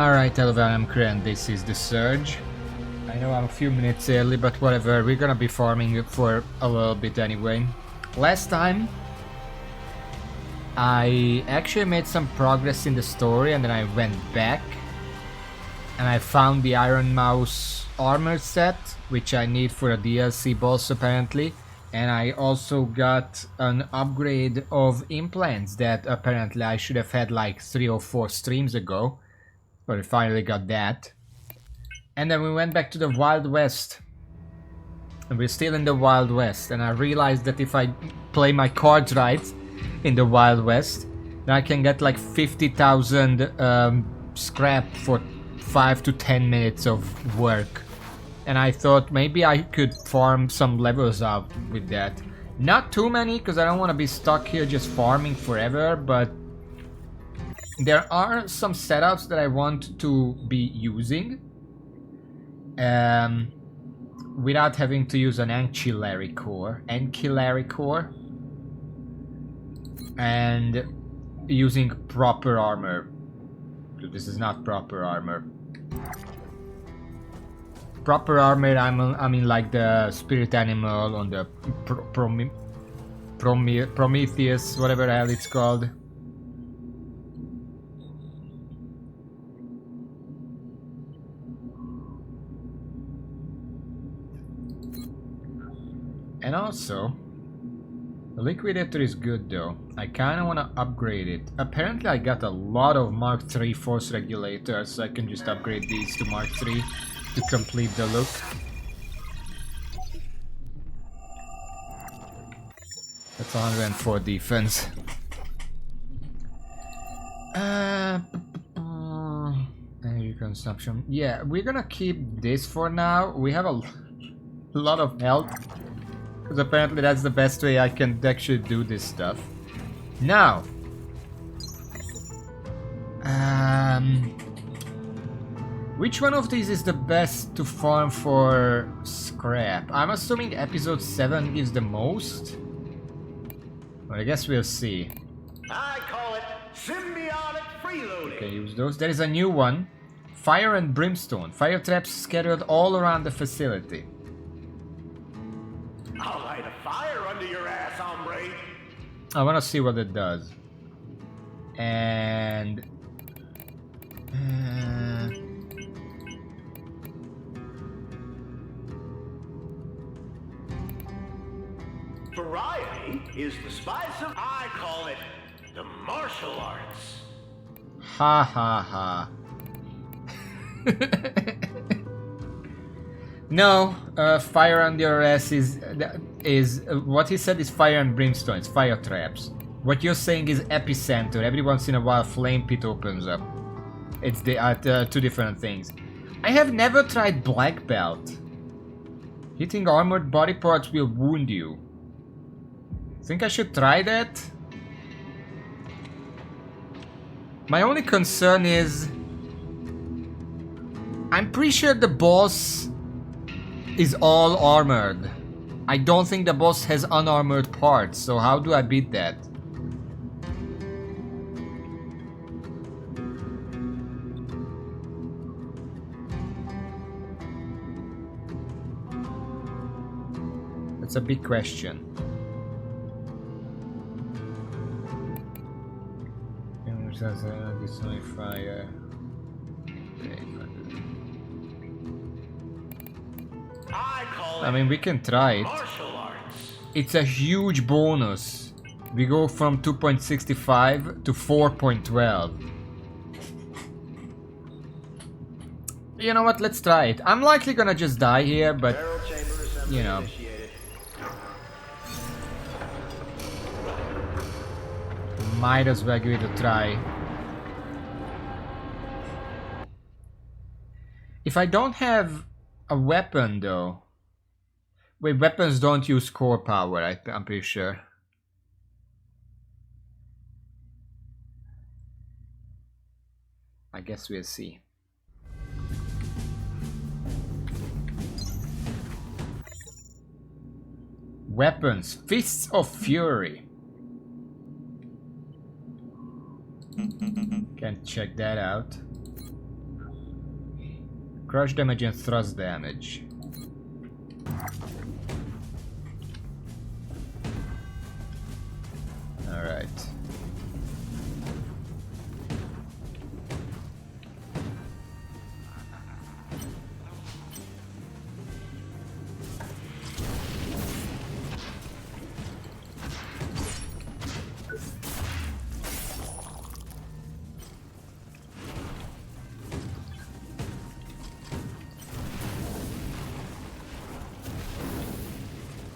Alright, Elvan, I'm Kren, this is the Surge. I know I'm a few minutes early, but whatever, we're gonna be farming for a little bit anyway. Last time, I actually made some progress in the story and then I went back and I found the Iron Mouse armor set, which I need for a DLC boss apparently. And I also got an upgrade of implants that apparently I should have had like 3 or 4 streams ago. But I finally got that. And then we went back to the Wild West. And we're still in the Wild West. And I realized that if I play my cards right in the Wild West, then I can get like 50,000 scrap for 5 to 10 minutes of work. And I thought maybe I could farm some levels up with that. Not too many, because I don't want to be stuck here just farming forever, but there are some setups that I want to be using without having to use an ancillary core, and using proper armor. This is not proper armor. Proper armor, I mean like the spirit animal on the Prometheus, whatever the hell it's called. And also, the Liquidator is good though. I kinda wanna upgrade it. Apparently I got a lot of Mark III Force Regulators, so I can just upgrade these to Mark III to complete the look. That's 104 defense. Energy consumption. Yeah, we're gonna keep this for now. We have a lot of health. Because apparently that's the best way I can actually do this stuff. Now, which one of these is the best to farm for scrap? I'm assuming episode 7 gives the most. But I guess we'll see. I call it symbiotic freeloading. Okay, use those. There is a new one. Fire and Brimstone. Fire traps scattered all around the facility. I'll light a fire under your ass, hombre. I want to see what it does. And variety is the spice of... I call it the martial arts. ha ha ha. No, fire on your ass is what he said is fire and brimstone. It's fire traps. What you're saying is epicenter. Every once in a while, flame pit opens up. It's the two different things. I have never tried black belt. Hitting armored body parts will wound you. Think I should try that? My only concern is I'm pretty sure the boss is all armored. I don't think the boss has unarmored parts, so how do I beat that? That's a big question. Fire. I mean, we can try it. It's a huge bonus. We go from 2.65 to 4.12. You know what? Let's try it. I'm likely gonna just die here, but you know. Might as well give it a try. If I don't have a weapon though. Wait, weapons don't use core power, I'm pretty sure. I guess we'll see. Weapons, Fists of Fury. Can check that out. Crush damage and thrust damage. Alright.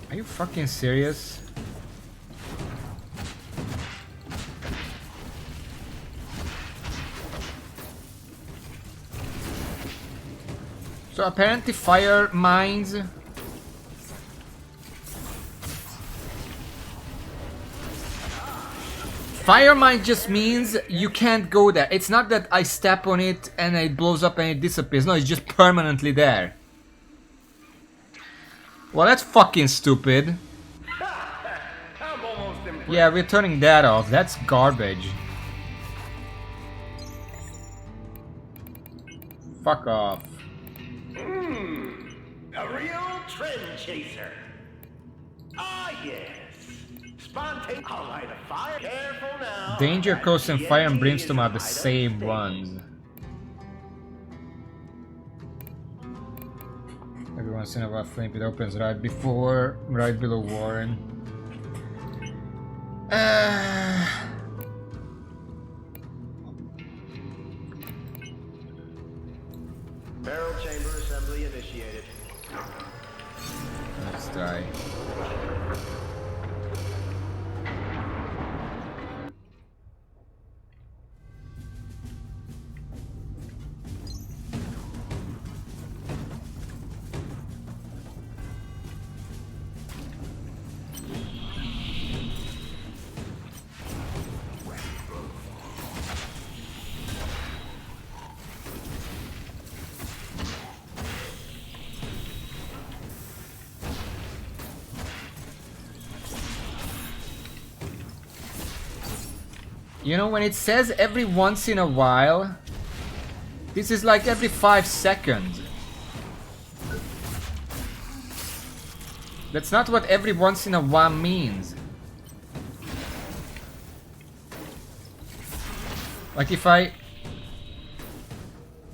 Are you fucking serious? So apparently fire mines just means you can't go there. It's not that I step on it and it blows up and it disappears. No, it's just permanently there. Well, that's fucking stupid. I'm almost impressed. Yeah, we're turning that off. That's garbage. Fuck off. A real trend chaser. Ah, yes. Spontaneous. I'll light a fire. Careful now. Danger Coast and The Fire and enemy Brimstone is are the right same on stage. ones. Every once in a while, Flame Pit opens right below Warren. Barrel chamber assembly initiated. Let's try. You know, when it says every once in a while, this is like every 5 seconds. That's not what every once in a while means. Like if I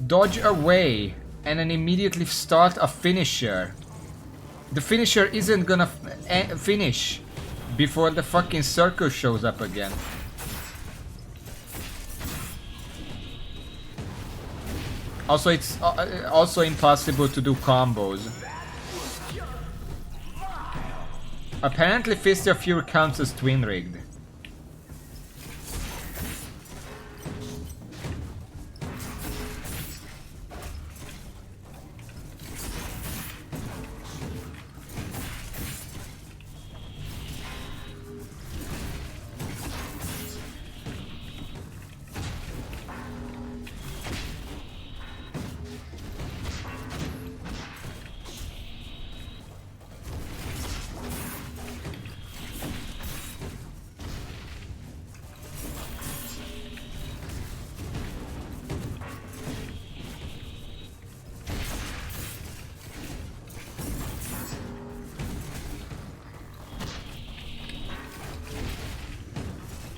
dodge away and then immediately start a finisher, the finisher isn't gonna finish before the fucking circle shows up again. Also, it's also impossible to do combos. Apparently, Fist of Fury counts as twin-rigged.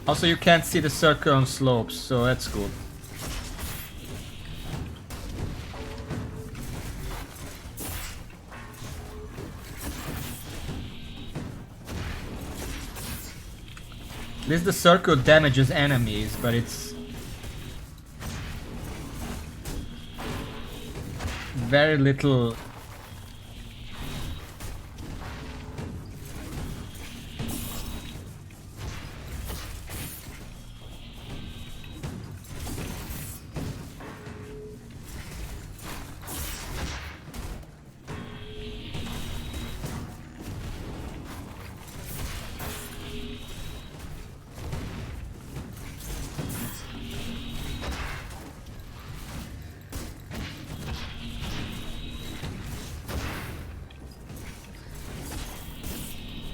Also, you can't see the circle on slopes, so that's good. At least the circle damages enemies, but it's very little.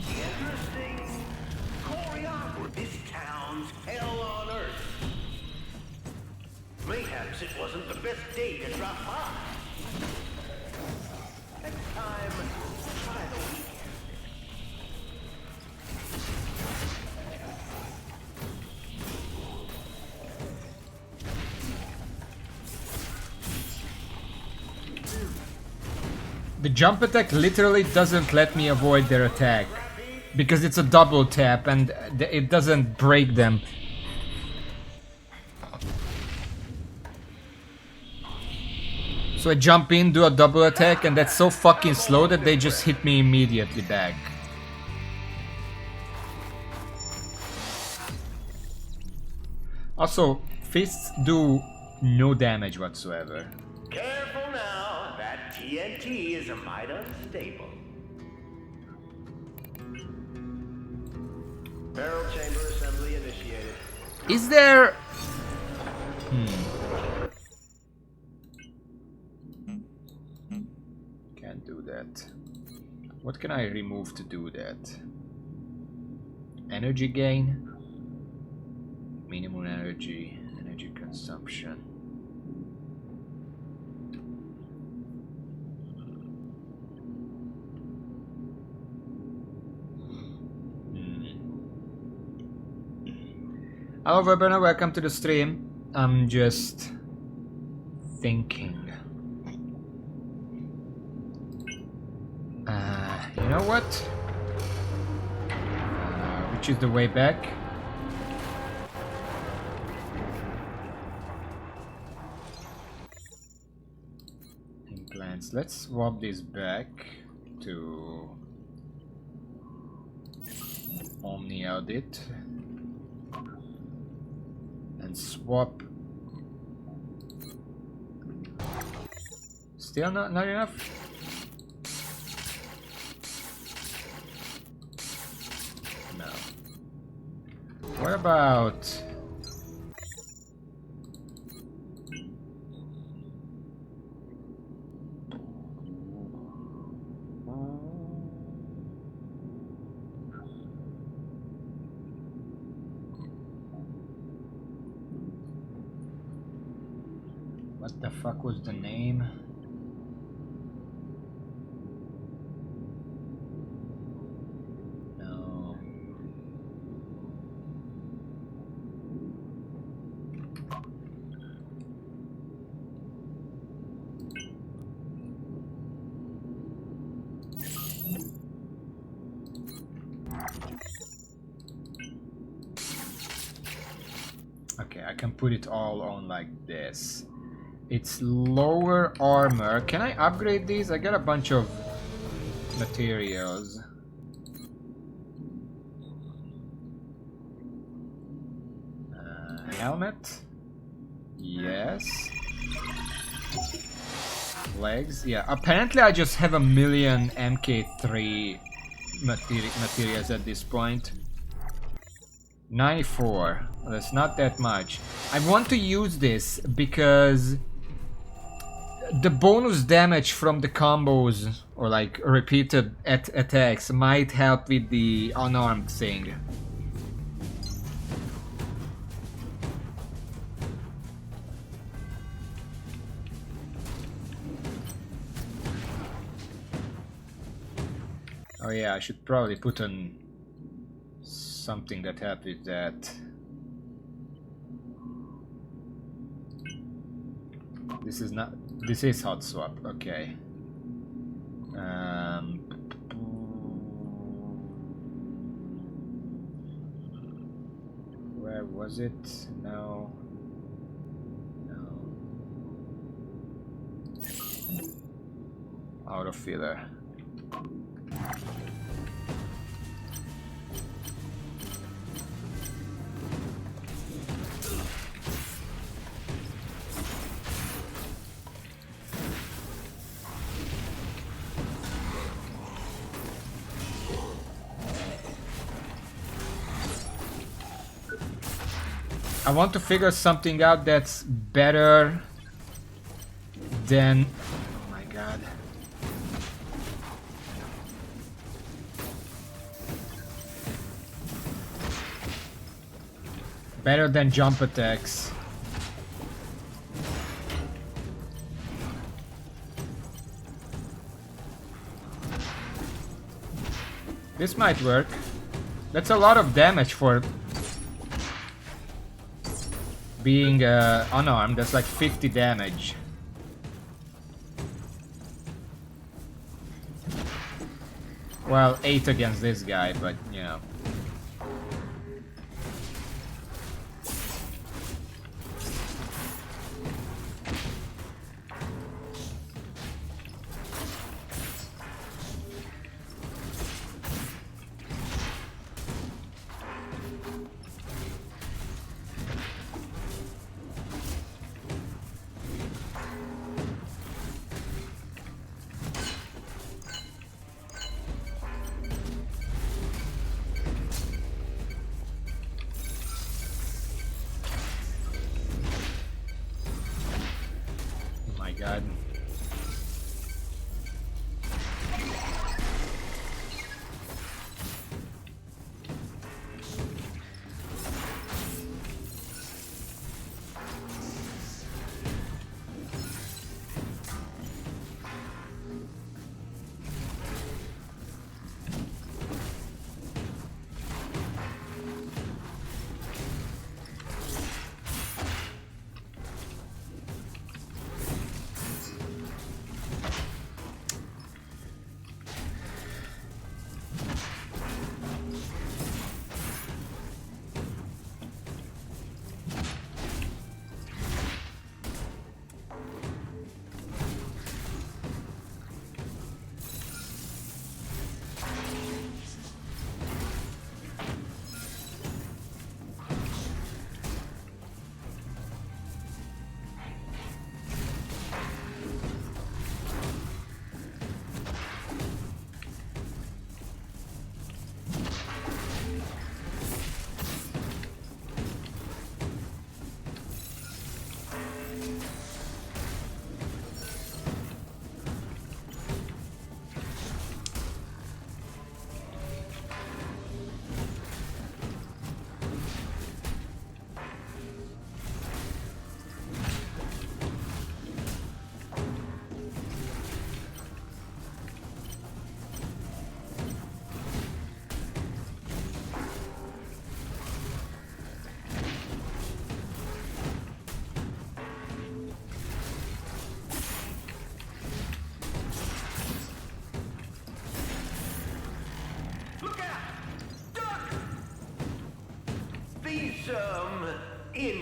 Interesting choreography. This town's hell on earth. Mayhaps it wasn't the best day to drop by. time, try the weekend. The jump attack literally doesn't let me avoid their attack. Because it's a double tap and it doesn't break them. So I jump in, do a double attack, and that's so fucking slow that they just hit me immediately back. Also, fists do no damage whatsoever. Careful now, that TNT is a mite unstable. Barrel chamber assembly initiated. Is there... Can't do that. What can I remove to do that? Energy gain? Minimum energy, energy consumption. Hello Weberner, welcome to the stream. I'm just thinking. You know what? Which is the way back? Implants. Let's swap this back to Omni Audit. And swap. Still not enough? No. What about... What the fuck was the name? No. Okay, I can put it all on like this. It's lower armor. Can I upgrade these? I got a bunch of materials. Helmet? Yes. Legs? Yeah. Apparently I just have a million MK3 materials at this point. 94. That's not that much. I want to use this because the bonus damage from the combos or like repeated attacks might help with the unarmed thing. Oh yeah, I should probably put on something that helps with that. This is not. This is hot swap. Okay. Where was it? No. No. Out of filler. I want to figure something out that's better than... Oh my god. Better than jump attacks. This might work. That's a lot of damage for being unarmed. That's like 50 damage. Well, 8 against this guy, but you know. God.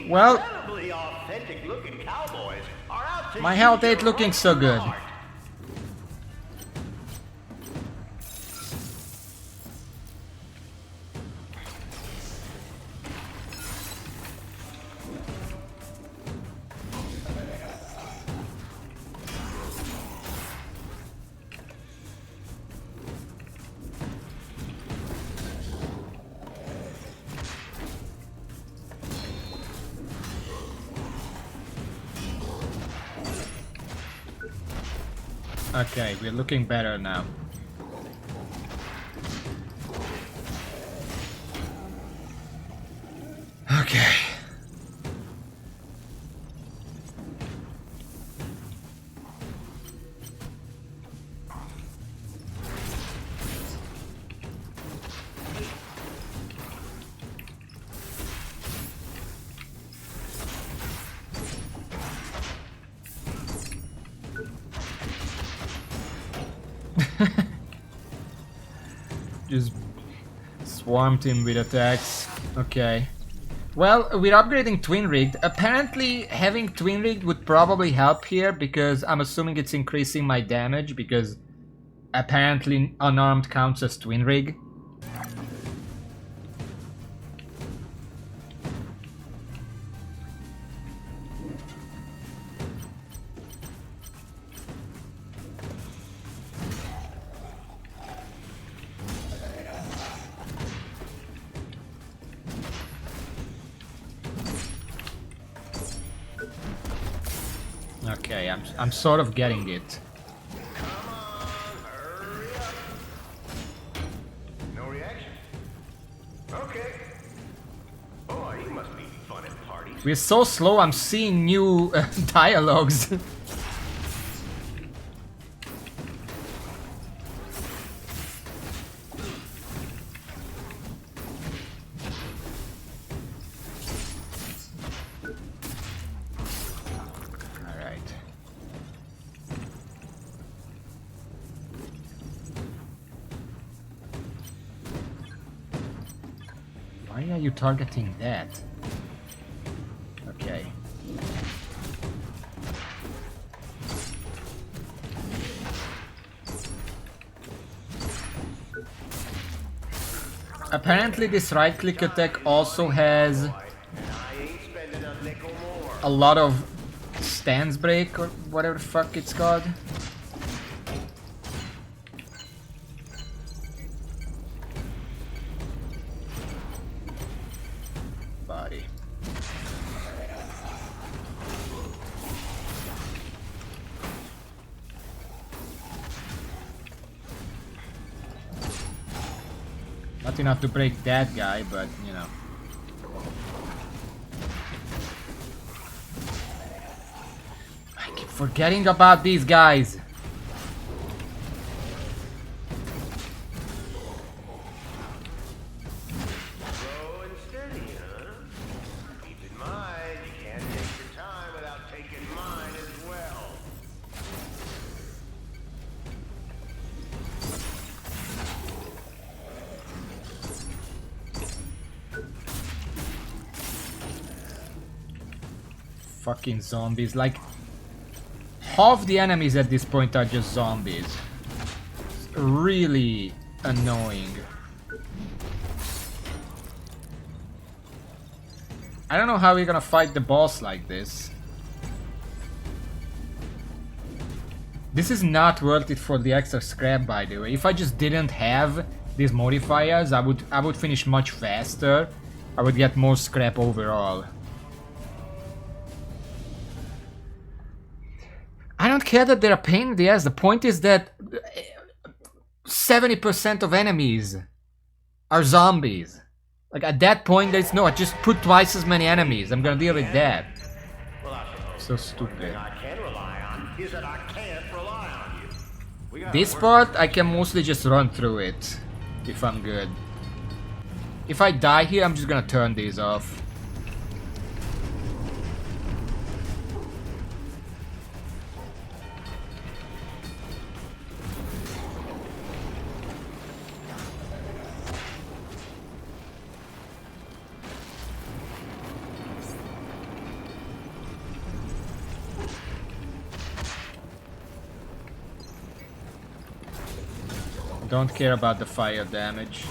Well, incredibly authentic looking cowboys are out to my health eat ain't your looking so own good. heart. Okay, we're looking better now. Okay. Just swarmed him with attacks. Okay. Well, we're upgrading Twin Rigged. Apparently, having Twin Rigged would probably help here because I'm assuming it's increasing my damage because apparently unarmed counts as Twin Rig. Okay, I'm sort of getting it. Come on, hurry up. No reaction. Okay. Boy, you must be fun at parties. We're so slow, I'm seeing new dialogues. Why are you targeting that? Okay. Apparently this right-click attack also has And I ain't spending a nickel more. a lot of stance break or whatever the fuck it's called. Body. Not enough to break that guy, but you know. I keep forgetting about these guys. Slow and steady, huh? Keep in mind, you can't take your time without taking mine as well. Fucking zombies. Like, half the enemies at this point are just zombies. It's really annoying. I don't know how we're gonna fight the boss like this. This is not worth it for the extra scrap, by the way. If I just didn't have these modifiers, I would finish much faster. I would get more scrap overall. I don't care that they're a pain in the ass. The point is that 70% of enemies are zombies. Like at that point, there's no. Just put twice as many enemies. I'm gonna deal with that. Well, I suppose So one stupid. thing I can rely on is that I can't rely on you. We gotta This work part, I can mostly just run through it if I'm good. If I die here, I'm just gonna turn these off. Don't care about the fire damage.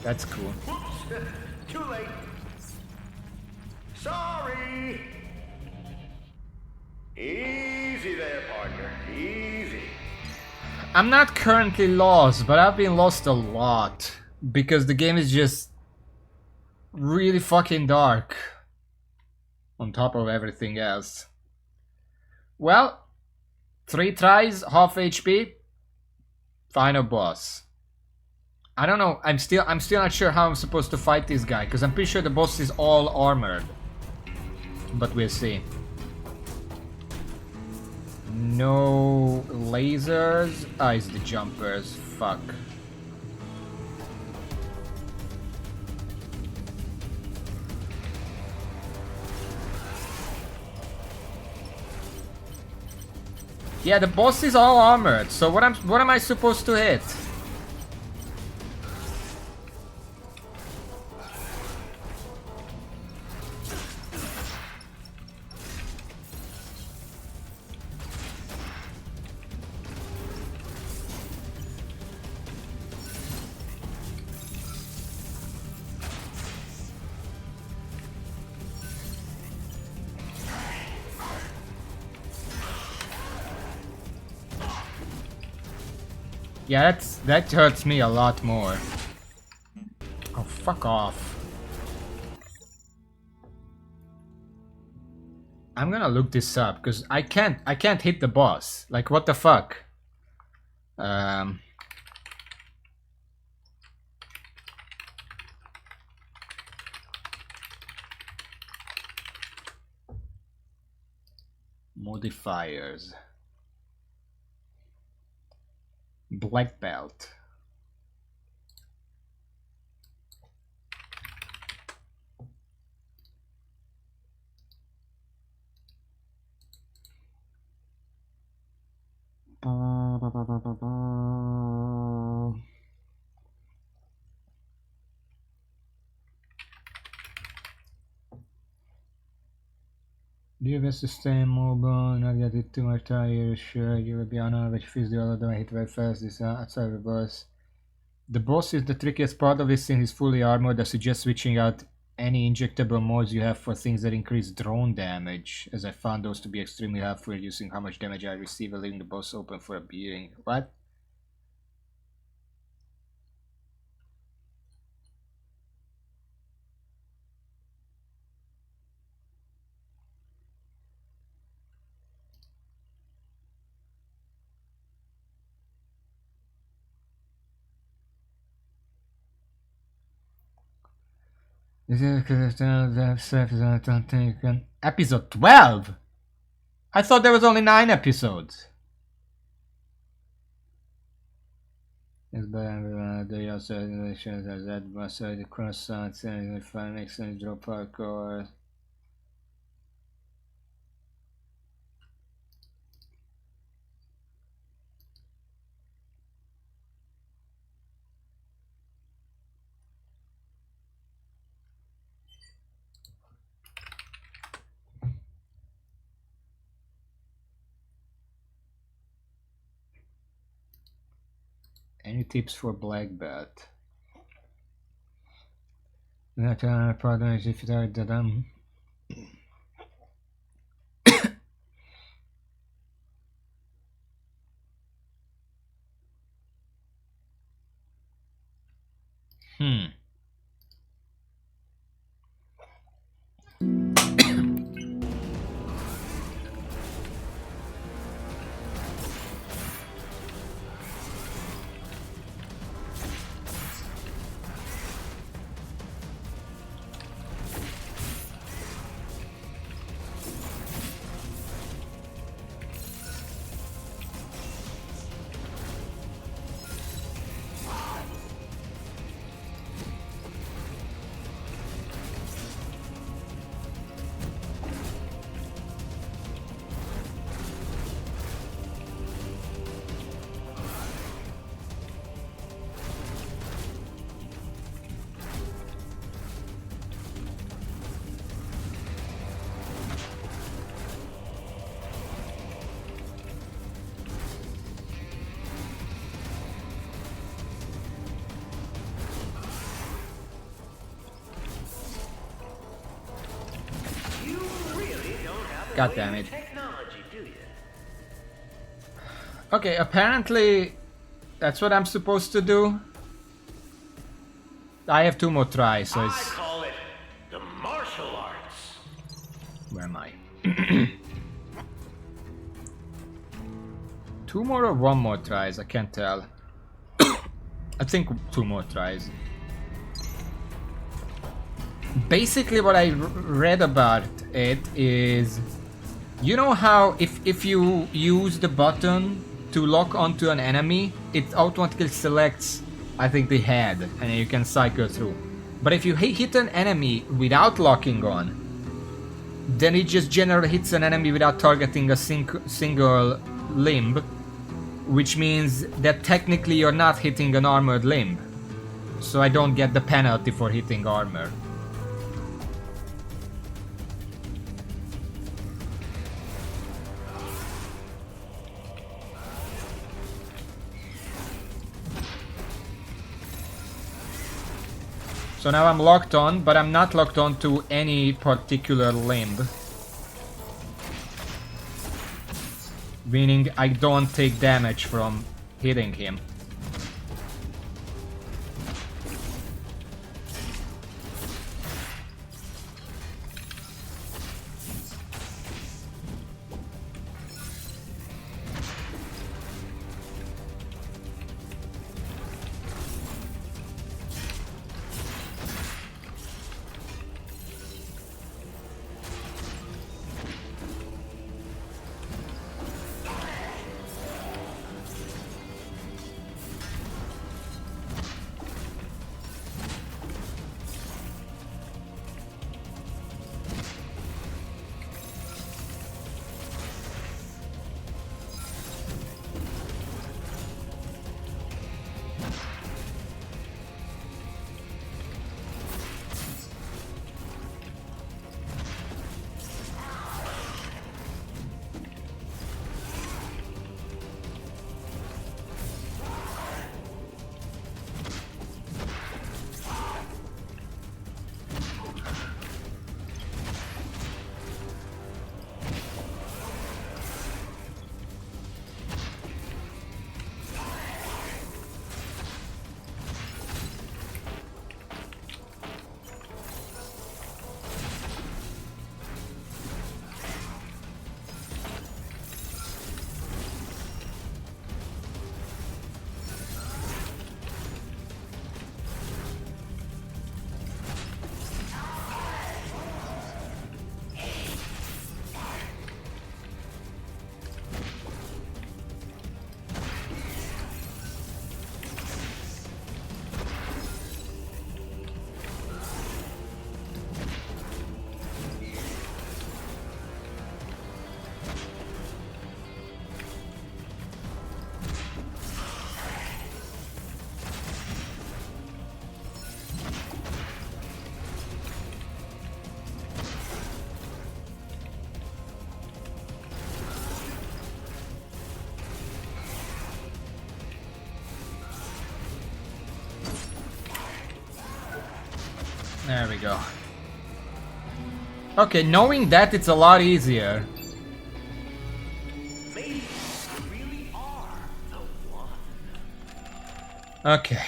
That's cool. Whoops! Too late. Sorry. Easy there, partner. Easy. I'm not currently lost, but I've been lost a lot. Because the game is just really fucking dark. On top of everything else. Well, 3 tries, half HP. Final boss. I don't know. I'm still not sure how I'm supposed to fight this guy, because I'm pretty sure the boss is all armored. But we'll see. No lasers. Ah, it's the jumpers. Fuck. Yeah, the boss is all armored. So what am I supposed to hit? Yeah, that hurts me a lot more. Oh, fuck off. I'm gonna look this up because I can't hit the boss. Like, what the fuck? Modifiers. Black belt. Do you best to stay mobile, not get it too much tired, sure, you will be unarmed, but you feel the other hit very fast, this outside the boss. The boss is the trickiest part of this thing, he's fully armored. I suggest switching out any injectable mods you have for things that increase drone damage, as I found those to be extremely helpful reducing how much damage I receive while leaving the boss open for a beating. What? Episode 12? I thought there was only 9 episodes. Yes, but they also shows that must the cross sides and if I make sense drop parkour. Any tips for black belt? That pardon if you are that God damn it. Okay, apparently that's what I'm supposed to do. I have 2 more tries, so it's... I call it the martial arts. Where am I? 2 more or 1 more tries? I can't tell. I think 2 more tries. Basically what I read about it is... You know how if you use the button to lock onto an enemy, it automatically selects, I think, the head, and you can cycle through. But if you hit an enemy without locking on, then it just generally hits an enemy without targeting a single limb, which means that technically you're not hitting an armored limb. So I don't get the penalty for hitting armor. So now I'm locked on, but I'm not locked on to any particular limb. Meaning I don't take damage from hitting him. There we go. Okay, knowing that, it's a lot easier. Maybe you really are the one. Okay.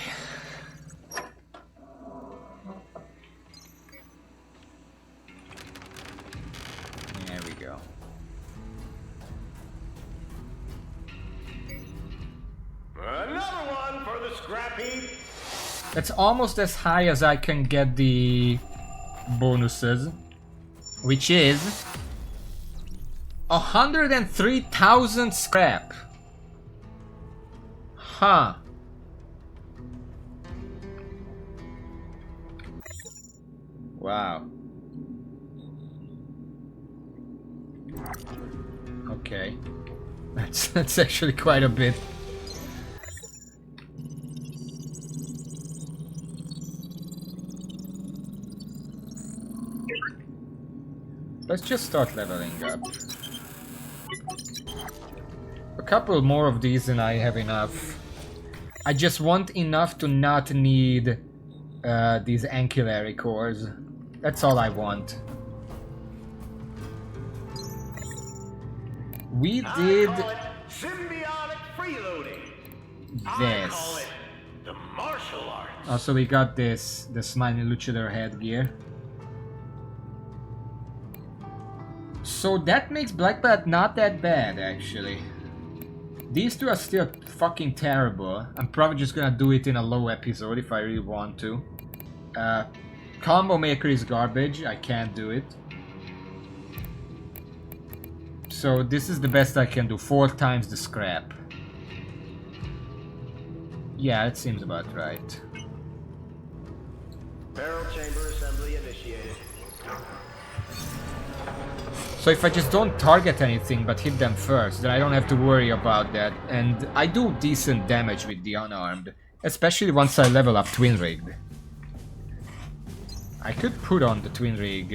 There we go. Another one for the scrap heap. That's almost as high as I can get the bonuses, which is 103,000 scrap. Huh. Wow. Okay. That's actually quite a bit. Let's just start leveling up. A couple more of these and I have enough. I just want enough to not need these ancillary cores. That's all I want. We did I call it symbiotic freeloading. I this. call it the martial arts. Also, we got this, the Smiling Luchador headgear. So that makes Black Belt not that bad, actually. These two are still fucking terrible. I'm probably just gonna do it in a low episode if I really want to. Combo Maker is garbage, I can't do it. So this is the best I can do, 4 times the scrap. Yeah, it seems about right. Barrel chamber assembly initiated. So if I just don't target anything but hit them first, then I don't have to worry about that. And I do decent damage with the unarmed, especially once I level up Twin Rigged. I could put on the Twin Rig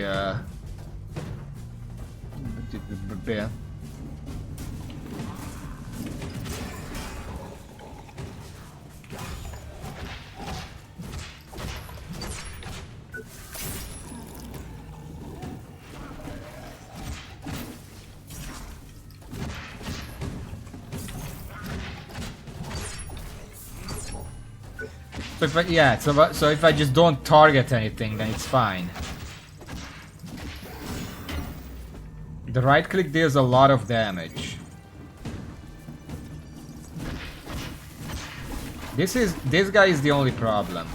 So if I, yeah, so if I just don't target anything, then it's fine. The right click deals a lot of damage. This guy is the only problem.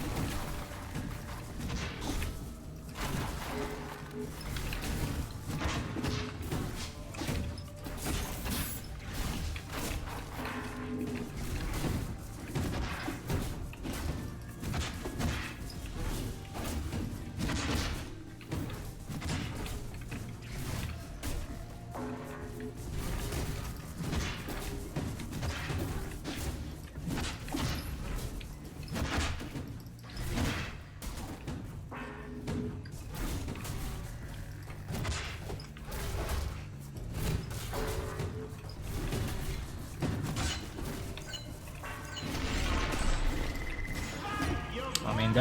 I mean,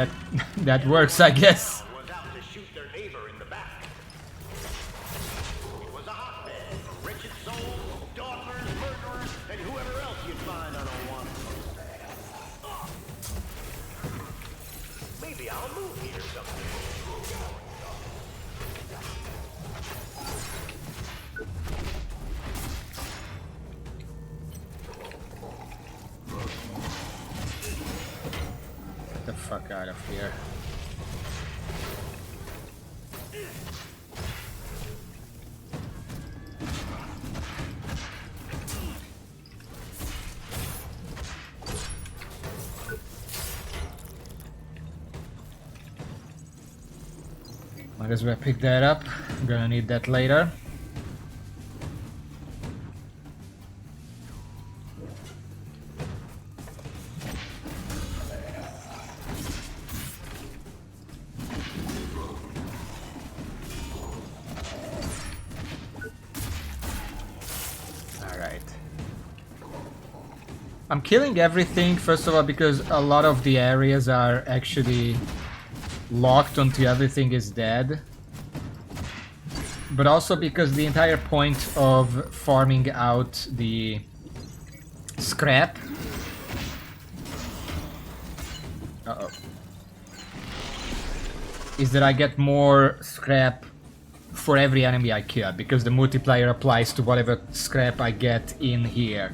that works, I guess. Was out to shoot their neighbor in the back. It was a hotbed of wretched souls, dawdlers, murderers, and whoever else you'd find on a wanted list. Maybe I'll move here someday. Get the fuck out of here. Might as well pick that up. I'm gonna need that later. Alright. I'm killing everything, first of all, because a lot of the areas are actually locked until everything is dead. But also because the entire point of farming out the scrap... Uh-oh. Is that I get more scrap for every enemy I kill, because the multiplier applies to whatever scrap I get in here.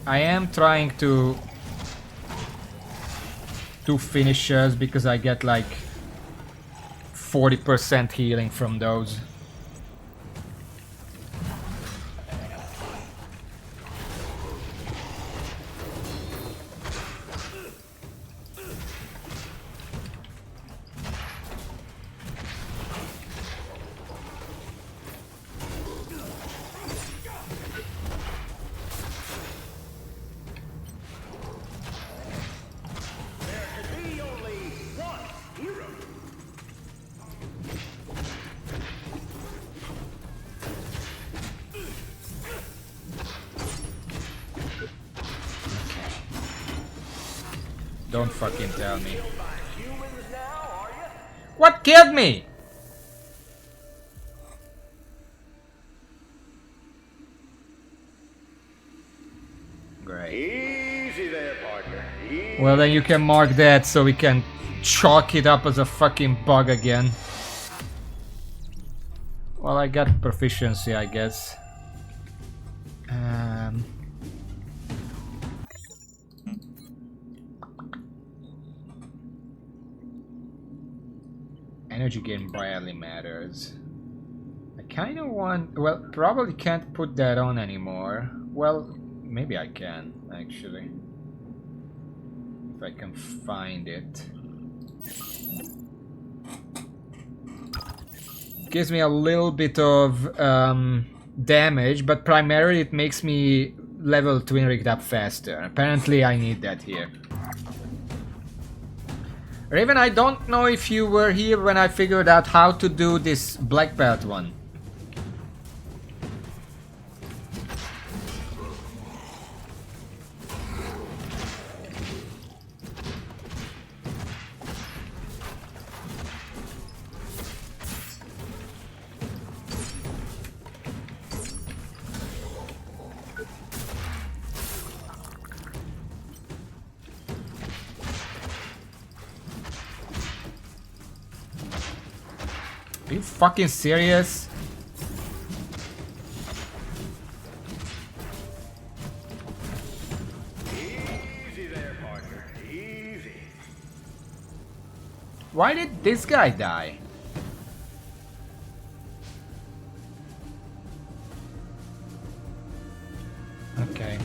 I am trying to do finishers because I get like 40% healing from those. Don't fucking tell me. What killed me? Great. Easy there, partner. Easy. Well, then you can mark that so we can chalk it up as a fucking bug again. Well, I got proficiency, I guess. Energy gain barely matters. I kind of want... Well, probably can't put that on anymore. Well, maybe I can, actually. If I can find it. Gives me a little bit of damage, but primarily it makes me level Twin Rigged up faster. Apparently I need that here. Raven, I don't know if you were here when I figured out how to do this black belt one. Are you fucking serious? Easy there, partner. Easy. Why did this guy die? Okay.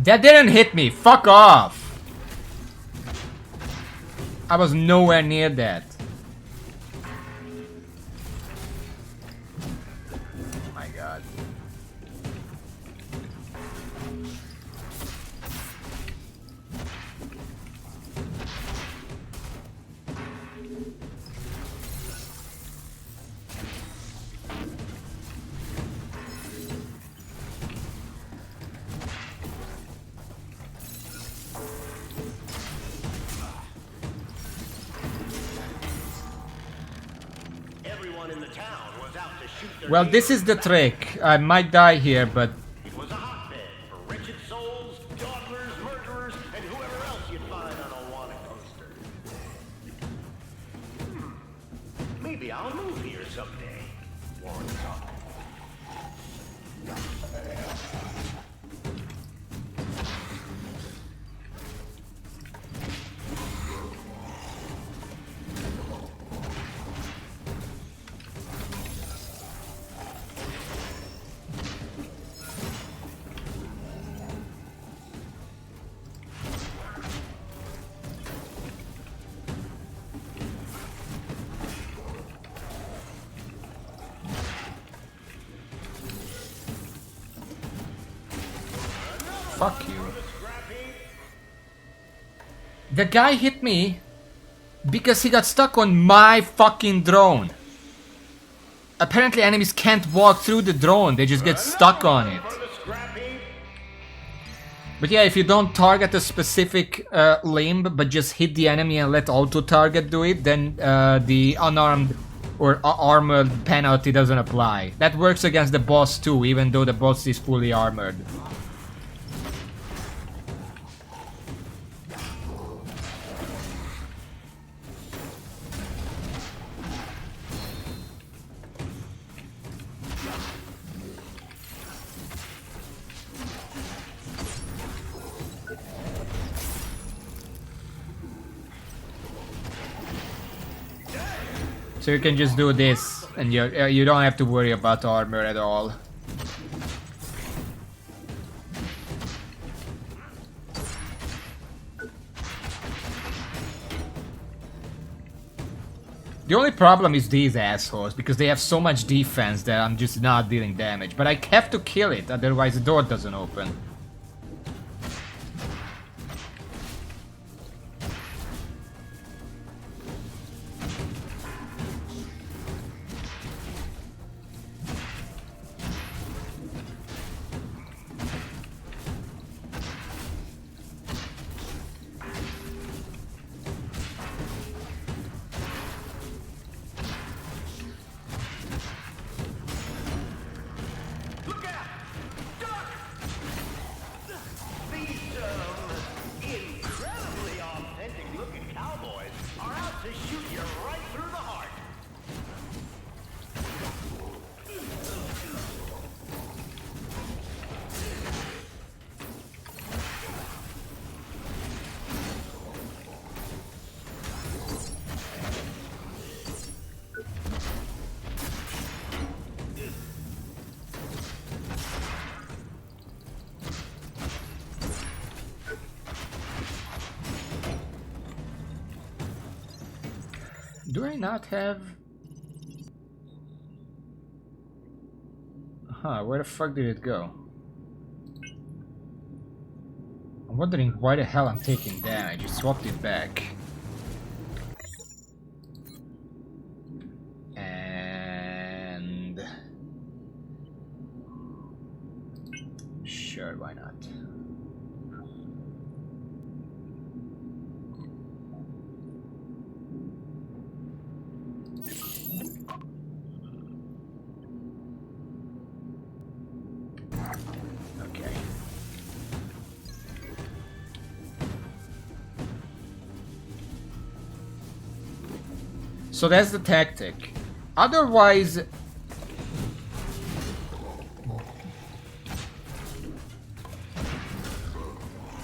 That didn't hit me. Fuck off. I was nowhere near that. Oh my god. everyone in the town was out to shoot their Well, this is the trick. I might die here, but It was a hotbed for wretched souls, dawdlers, murderers, and whoever else you'd find on a wanted poster. Maybe I'll move here someday. Warren thought. fuck you. The guy hit me because he got stuck on my fucking drone. Apparently enemies can't walk through the drone, they just get stuck on it. But yeah, if you don't target a specific limb, but just hit the enemy and let auto-target do it, then the unarmed or armored penalty doesn't apply. That works against the boss too, even though the boss is fully armored. So you can just do this, and you don't have to worry about armor at all. The only problem is these assholes, because they have so much defense that I'm just not dealing damage. But I have to kill it, otherwise the door doesn't open. Do I not have... Huh, where the fuck did it go? I'm wondering why the hell I'm taking damage. I swapped it back. And... Sure, why not? So that's the tactic. Otherwise...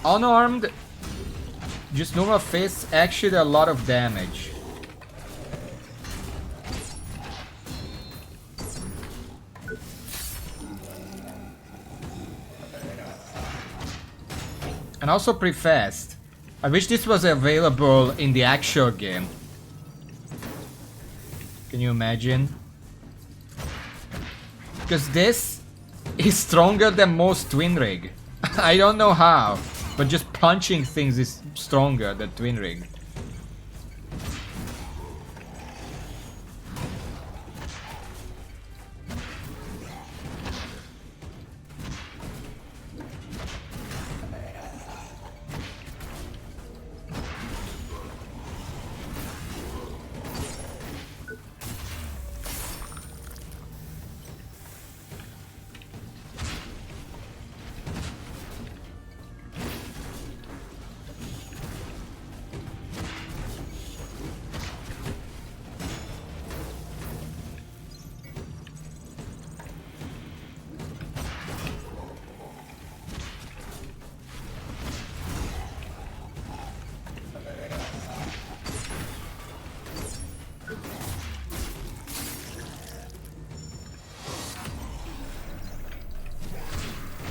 Unarmed, just normal fists actually do a lot of damage. And also pretty fast. I wish this was available in the actual game. Can you imagine? Because this is stronger than most Twin Rig. I don't know how, but just punching things is stronger than Twin Rig.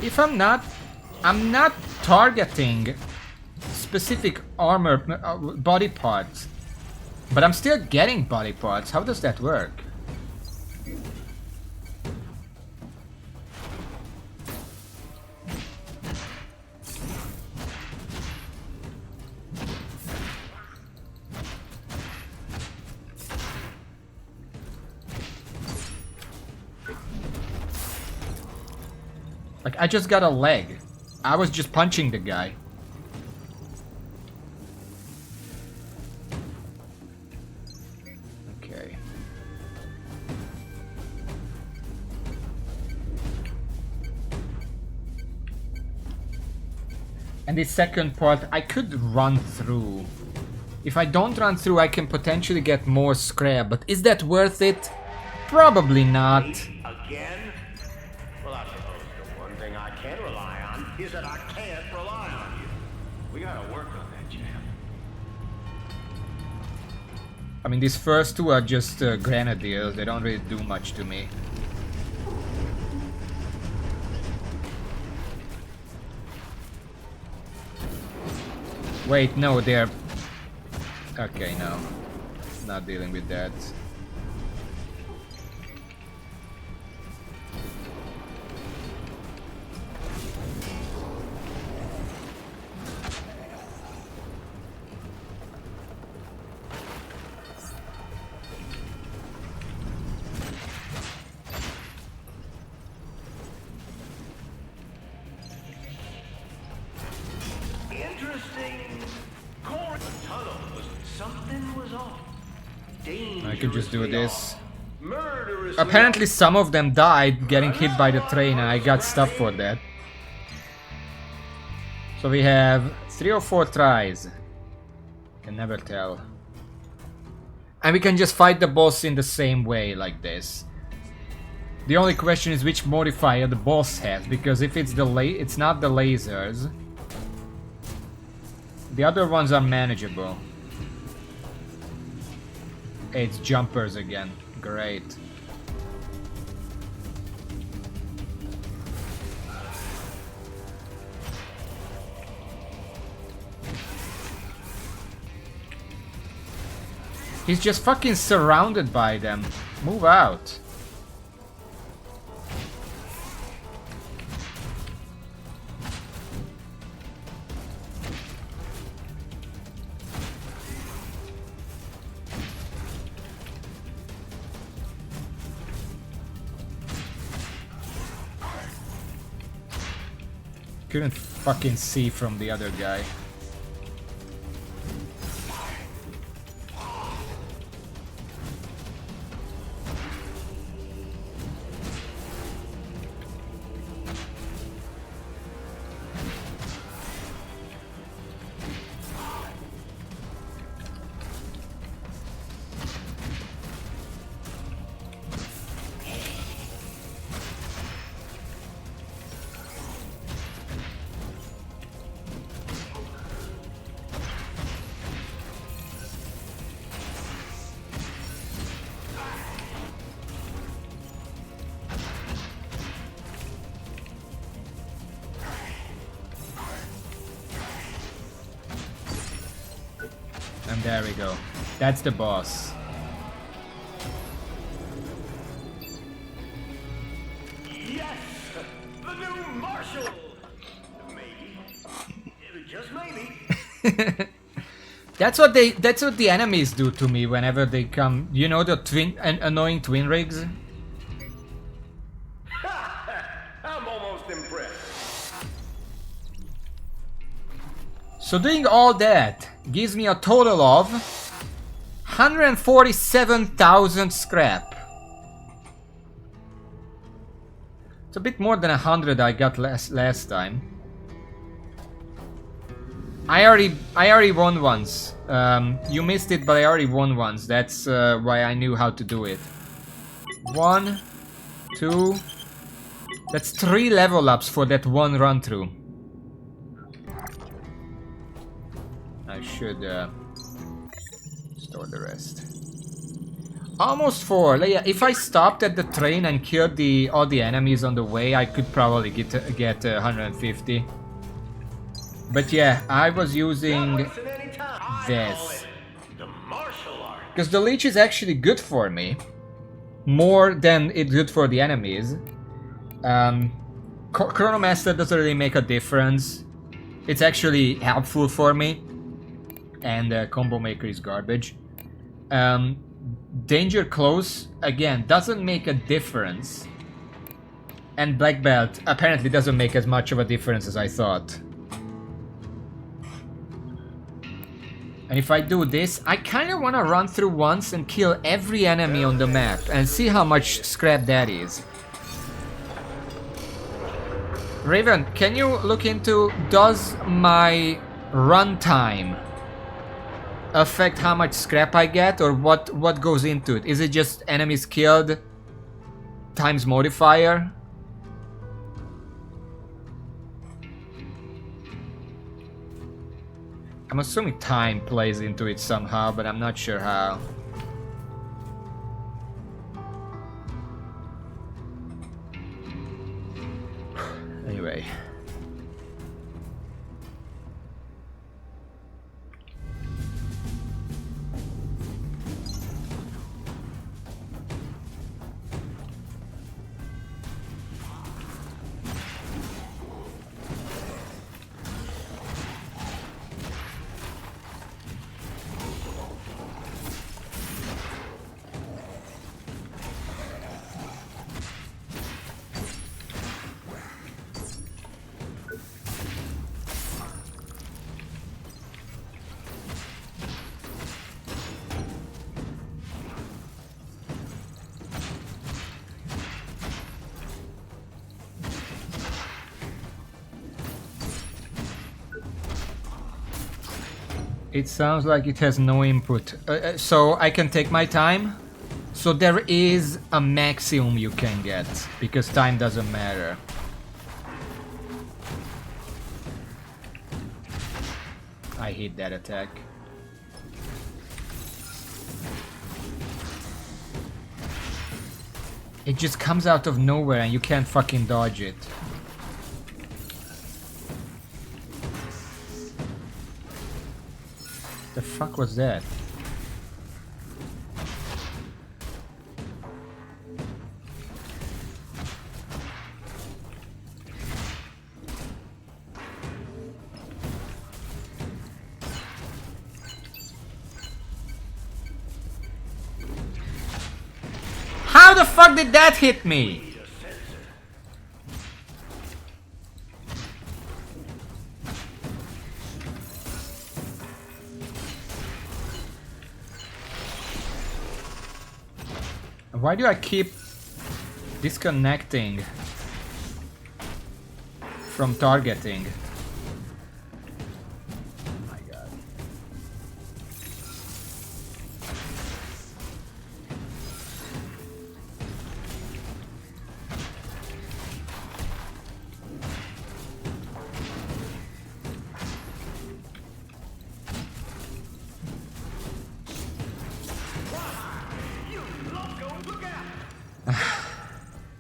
If I'm not targeting specific armor body parts, but I'm still getting body parts. How does that work? Like, I just got a leg. I was just punching the guy. Okay. And the second part, I could run through. If I don't run through, I can potentially get more scrap, but is that worth it? Probably not. Again? Well, I suppose the one thing I can rely on is that I can't rely on you. We gotta work on that, champ. I mean, these first two are just grenadiers. They don't really do much to me. Wait, no, they're... Okay, no. Not dealing with that. I could just do this. Apparently some of them died getting hit by the train and I got stuff for that. So we have 3 or 4 tries. Can never tell. And we can just fight the boss in the same way like this. The only question is which modifier the boss has, because if it's it's not the lasers, the other ones are manageable. It's jumpers again. Great. He's just fucking surrounded by them. Move out. Couldn't fucking see from the other guy. And there we go. That's the boss. Yes! The new Marshal! Maybe. Just maybe. That's what the enemies do to me whenever they come. You know the annoying twin rigs? I'm almost impressed. So doing all that gives me a total of 147,000 scrap. It's a bit more than 100 I got last time. I already won once. You missed it, but I already won once. That's why I knew how to do it. 1, 2. That's 3 level ups for that one run through. I should store the rest. Almost 4. Like, yeah, if I stopped at the train and killed all the enemies on the way, I could probably get 150. But yeah, I was using this. Because the leech is actually good for me. More than it's good for the enemies. Chronomaster doesn't really make a difference. It's actually helpful for me. And Combo Maker is garbage. Danger Close, again, doesn't make a difference. And Black Belt apparently doesn't make as much of a difference as I thought. And if I do this, I kind of want to run through once and kill every enemy on the map and see how much scrap that is. Raven, can you look into, does my runtime affect how much scrap I get, or what goes into it? Is it just enemies killed times modifier? I'm assuming time plays into it somehow, but I'm not sure how. Anyway. It sounds like it has no input. So I can take my time? So there is a maximum you can get, because time doesn't matter. I hate that attack. It just comes out of nowhere and you can't fucking dodge it. The fuck was that? How the fuck did that hit me? Why do I keep disconnecting from targeting? Oh my god.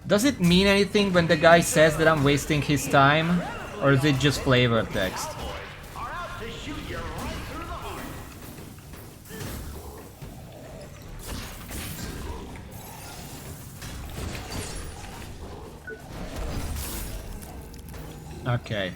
Does it mean anything when the guy says that I'm wasting his time? Or is it just flavor text? Okay.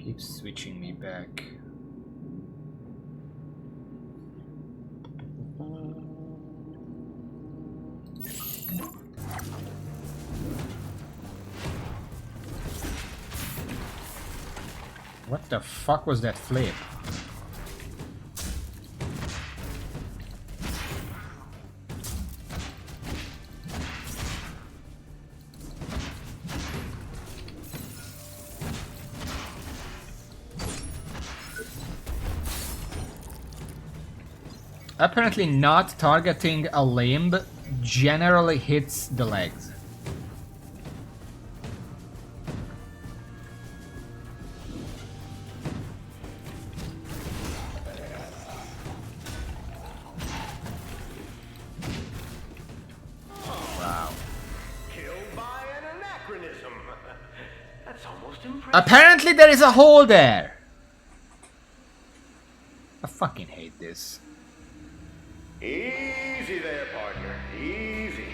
Keeps switching me back. What the fuck was that flip? Apparently not targeting a limb generally hits the legs. Wow. Killed by an anachronism. That's almost impressive. Apparently there is a hole there! I fucking hate this. Easy there, partner. Easy.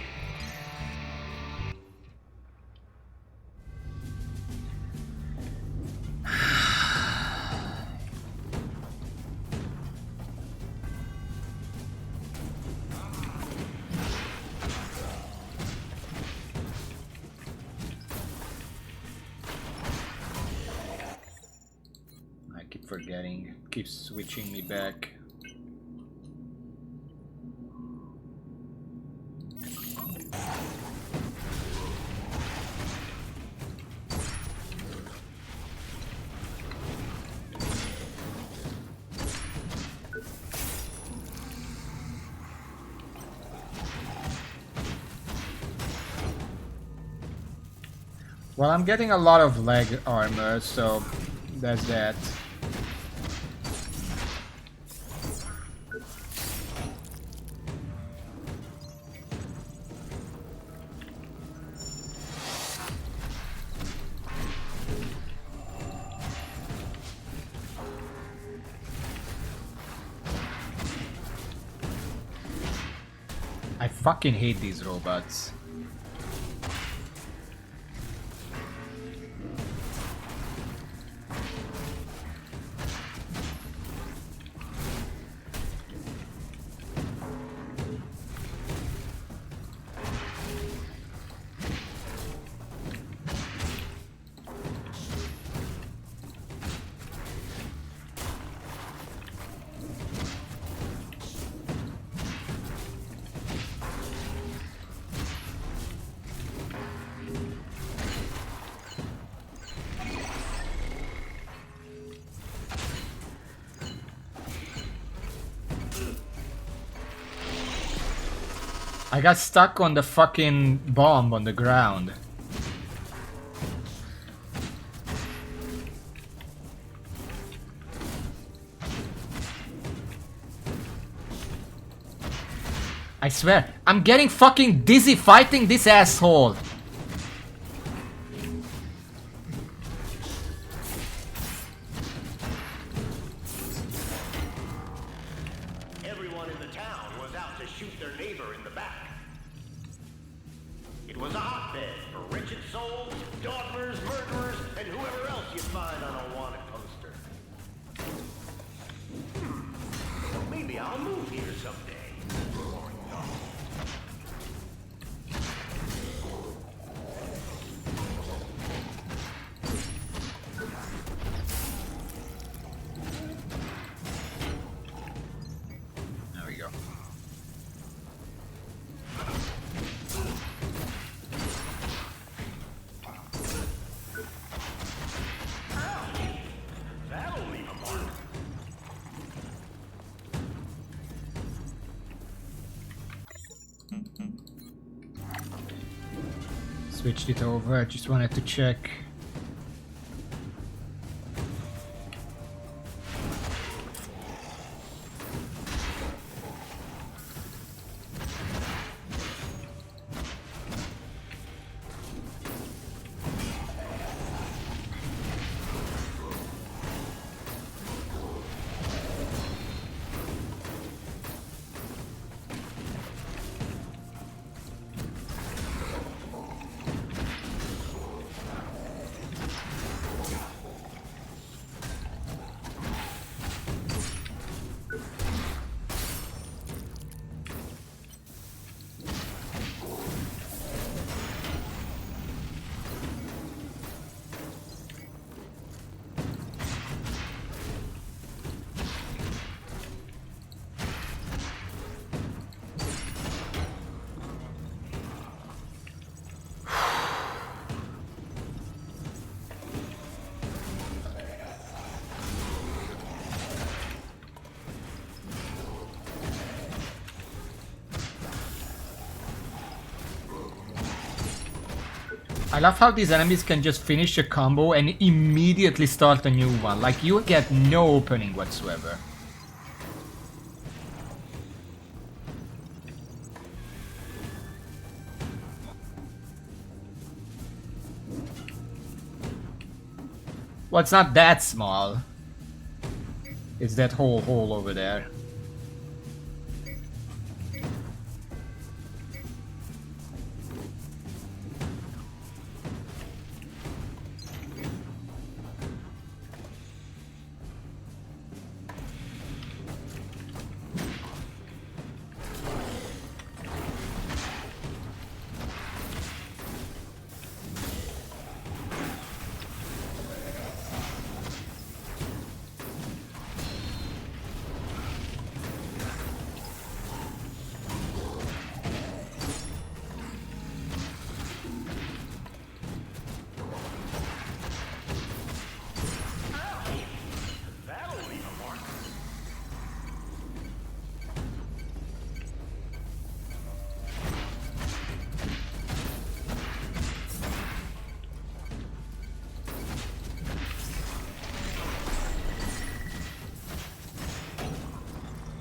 I keep forgetting. Keeps switching me back. Well, I'm getting a lot of leg armor, so that's that. I fucking hate these robots. I got stuck on the fucking bomb on the ground. I swear, I'm getting fucking dizzy fighting this asshole. Everyone in the town was out to shoot their neighbor in the back. It was a hotbed for wretched souls, dogmers, murderers, and whoever else you find on a wanted poster. Maybe I'll move here someday. There we go. That'll leave a mark. Switched it over, I just wanted to check. I love how these enemies can just finish a combo and immediately start a new one. Like, you get no opening whatsoever. Well, it's not that small. It's that whole hole over there.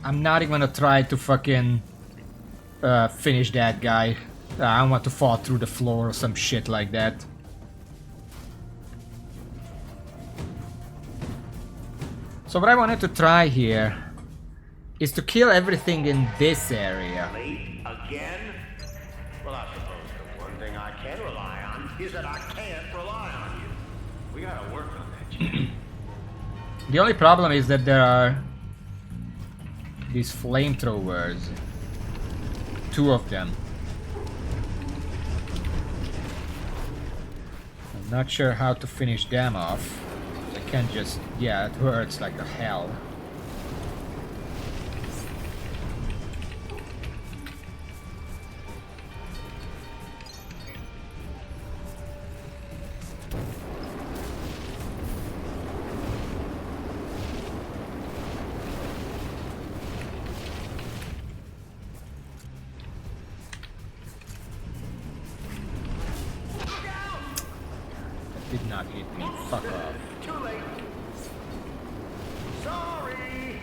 I'm not even gonna try to fucking finish that guy. I don't want to fall through the floor or some shit like that. So what I wanted to try here is to kill everything in this area. Late again? Well, I suppose the one thing I can rely on is that I can't rely on you. We gotta work on that, Jim. The only problem is that there are these flamethrowers. 2 of them. I'm not sure how to finish them off. I can't just... yeah, it hurts like the hell. Did not hit me. Fuck off. Too late. Sorry.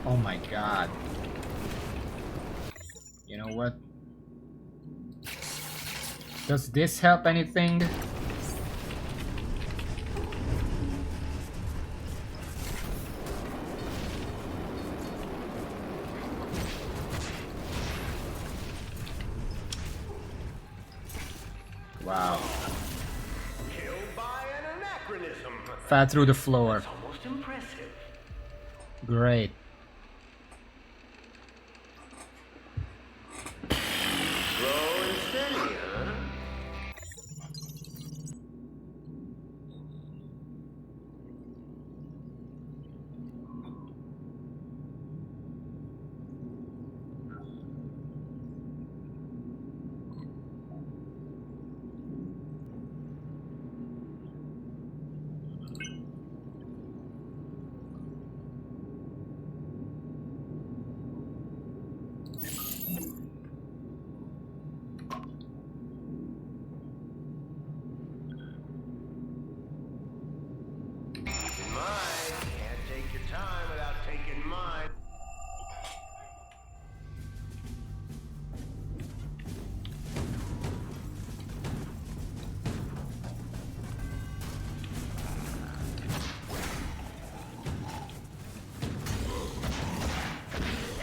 Oh my god. You know what? Does this help anything? Wow. Killed by an anachronism. Fell through the floor. Almost impressive. Great. Slow and steady, huh?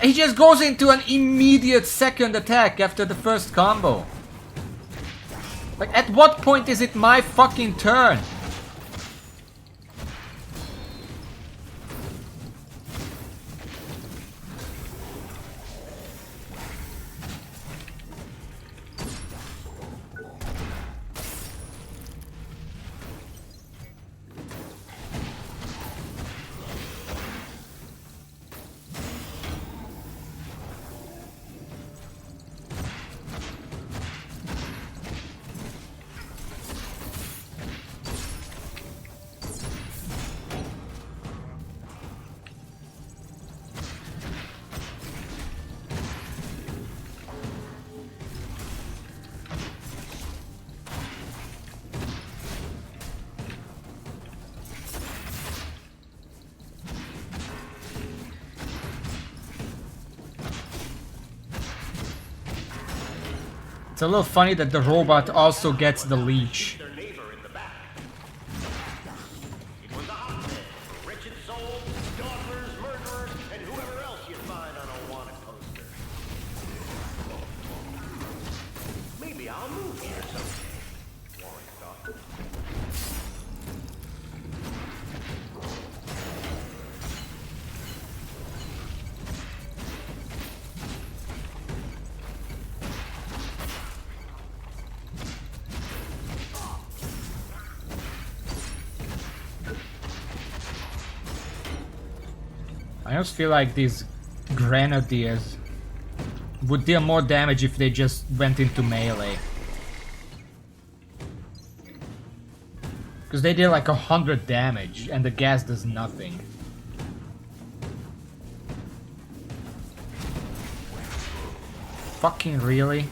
He just goes into an immediate second attack after the first combo. Like, at what point is it my fucking turn? It's a little funny that the robot also gets the leech. Their neighbor in the back. It was a hotbed for wretched souls, dawdlers, murderers, and whoever else you find on a wanted poster. Maybe I'll move here someday. Warren thought. I just feel like these grenadiers would deal more damage if they just went into melee. Because they deal like 100 damage and the gas does nothing. Fucking really?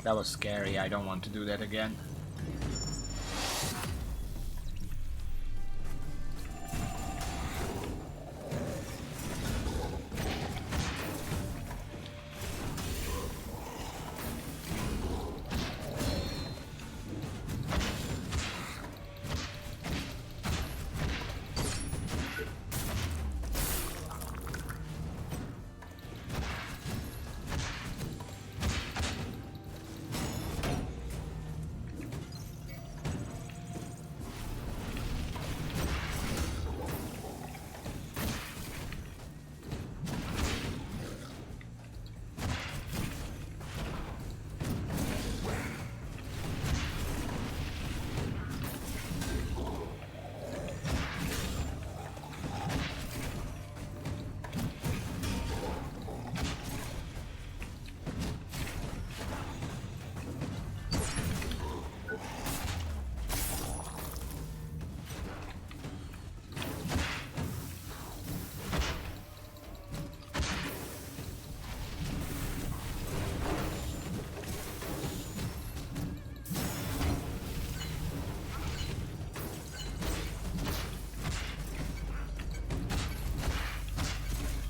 That was scary, I don't want to do that again.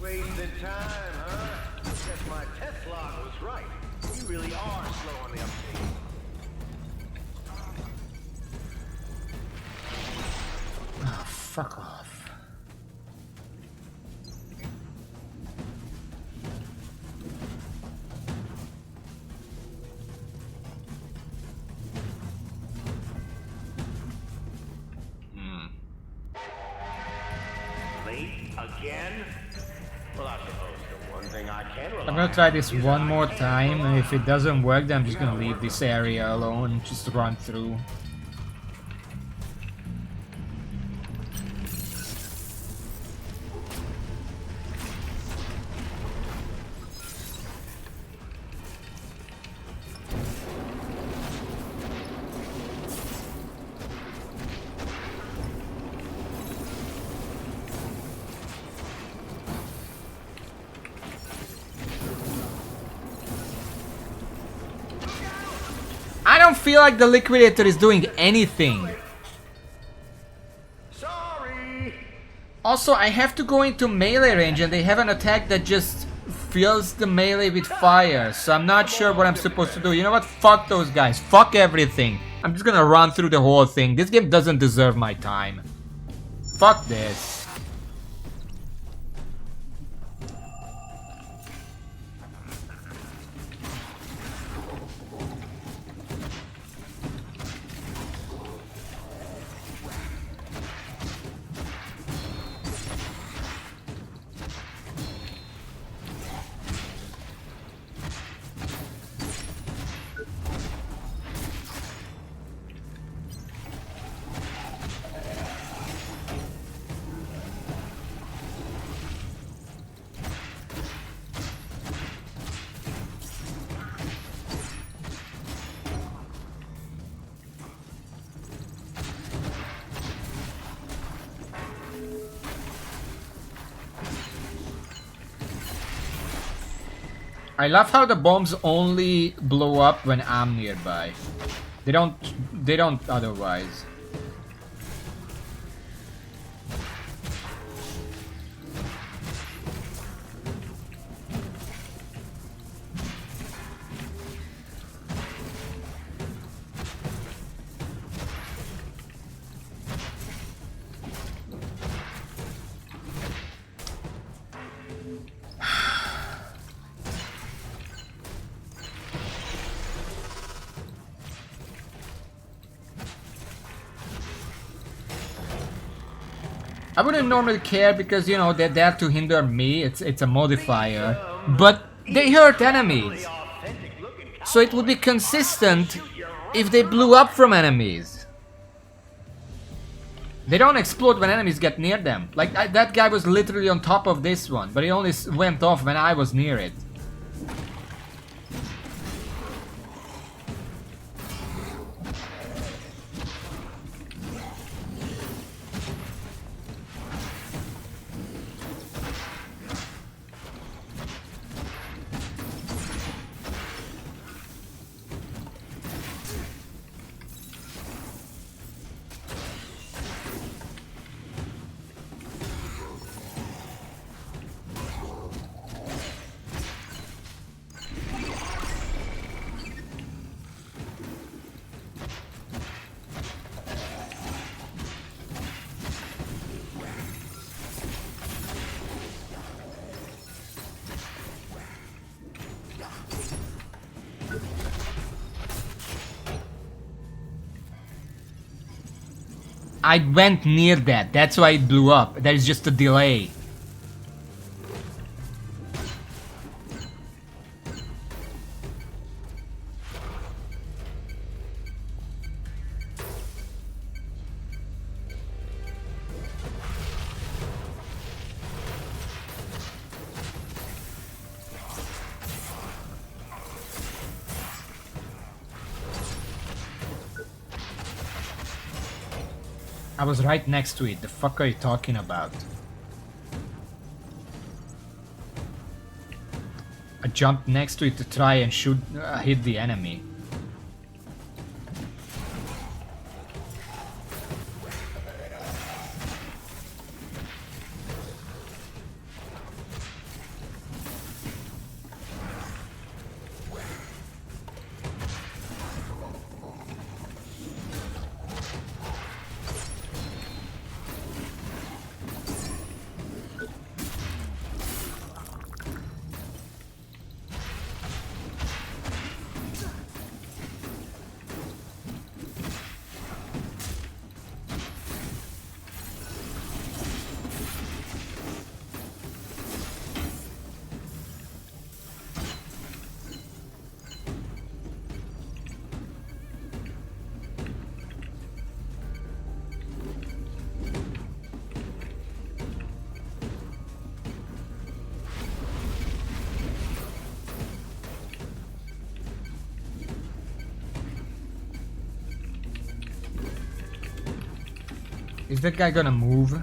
Wasted time, huh? Guess my test log was right. You really are slow on the uptake. Oh, fuck off. Late again? Well, I suppose the one thing I can rely I'm gonna try this is one I more can't time, and rely if it doesn't work, then I'm just gonna gotta leave work this on it. area alone, just run through. I don't feel like the liquidator is doing anything. Sorry! Also, I have to go into melee range and they have an attack that just fills the melee with fire. So I'm not sure what I'm supposed to do. You know what? Fuck those guys. Fuck everything. I'm just gonna run through the whole thing. This game doesn't deserve my time. Fuck this. I love how the bombs only blow up when I'm nearby. They don't otherwise. I wouldn't normally care because, you know, they're there to hinder me. It's a modifier. But they hurt enemies. So it would be consistent if they blew up from enemies. They don't explode when enemies get near them. Like, that guy was literally on top of this one, but he only went off when I was near it. I went near that, that's why it blew up. There's just a delay. I was right next to it. The fuck are you talking about? I jumped next to it to try and hit the enemy. Is that guy gonna move? No.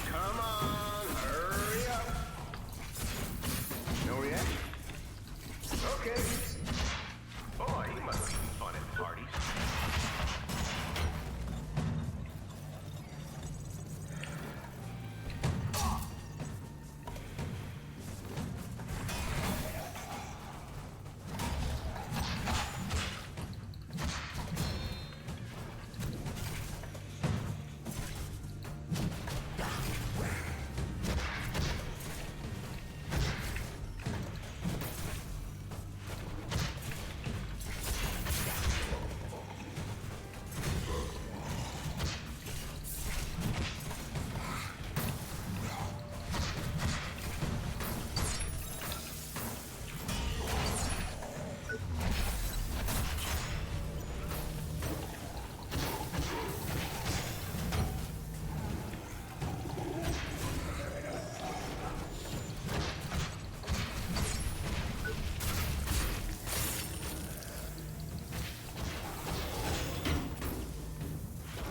Come on, hurry up. No reaction? Okay. Boy, you must be fun at parties.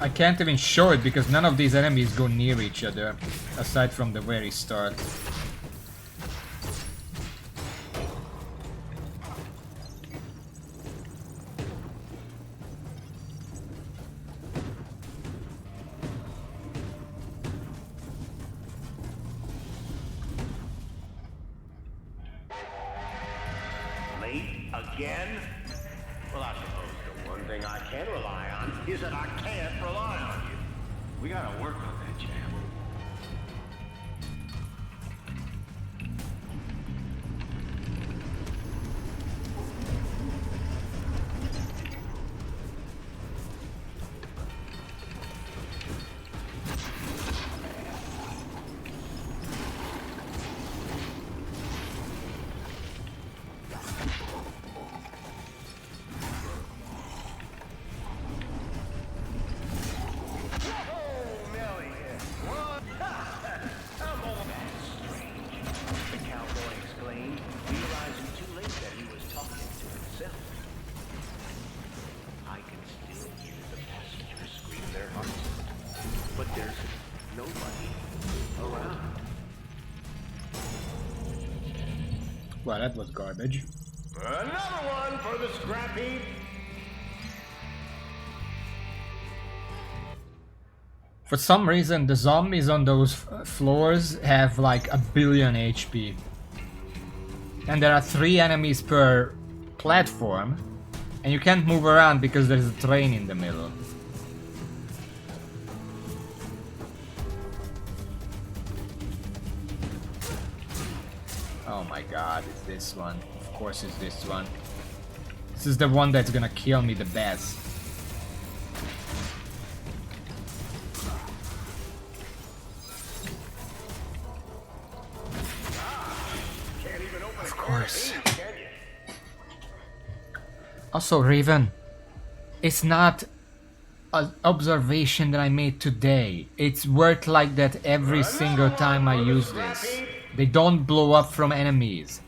I can't even show it because none of these enemies go near each other, aside from the very start. Late again? Well, I suppose the one thing I can rely on is that I can't rely on you. We gotta work on that, champ. Well, that was garbage. Another one for the scrap heap. For some reason, the zombies on those floors have like 1 billion HP. And there are 3 enemies per platform. And you can't move around because there's a train in the middle. Oh my god, it's this one. Of course it's this one. This is the one that's gonna kill me the best. Of course. Also, Raven, it's not an observation that I made today. It's worked like that every single time I use this. They don't blow up from enemies.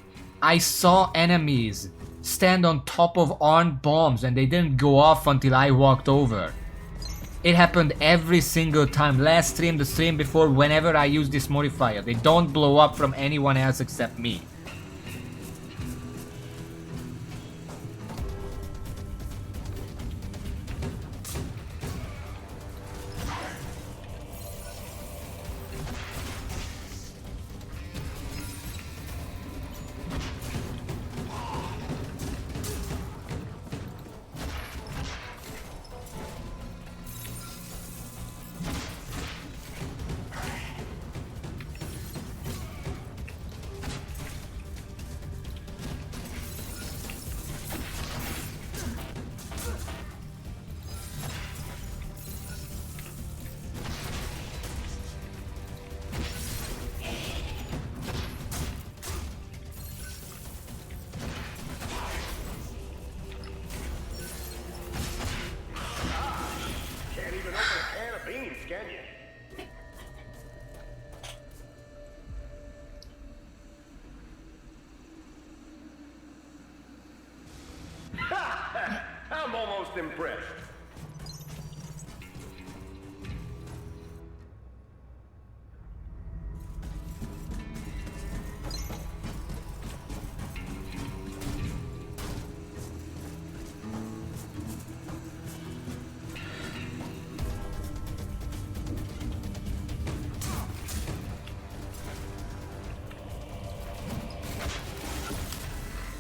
I saw enemies stand on top of armed bombs and they didn't go off until I walked over. It happened every single time. Last stream, the stream before, whenever I use this modifier. They don't blow up from anyone else except me. I'm almost impressed.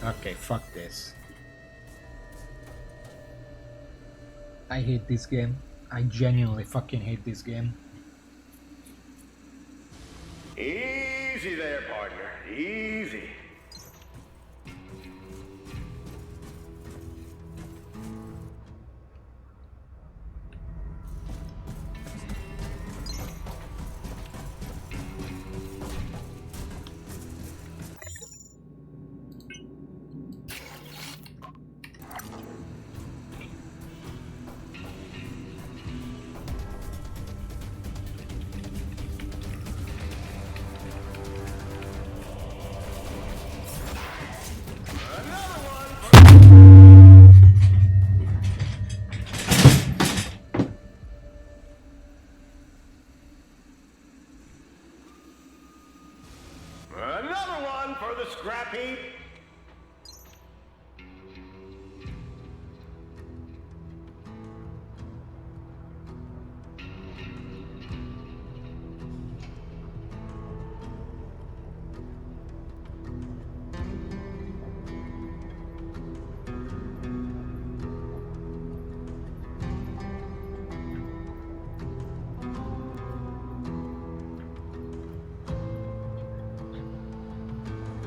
Okay, fuck this. I hate this game. I genuinely fucking hate this game. Easy there, partner. Easy. Pete?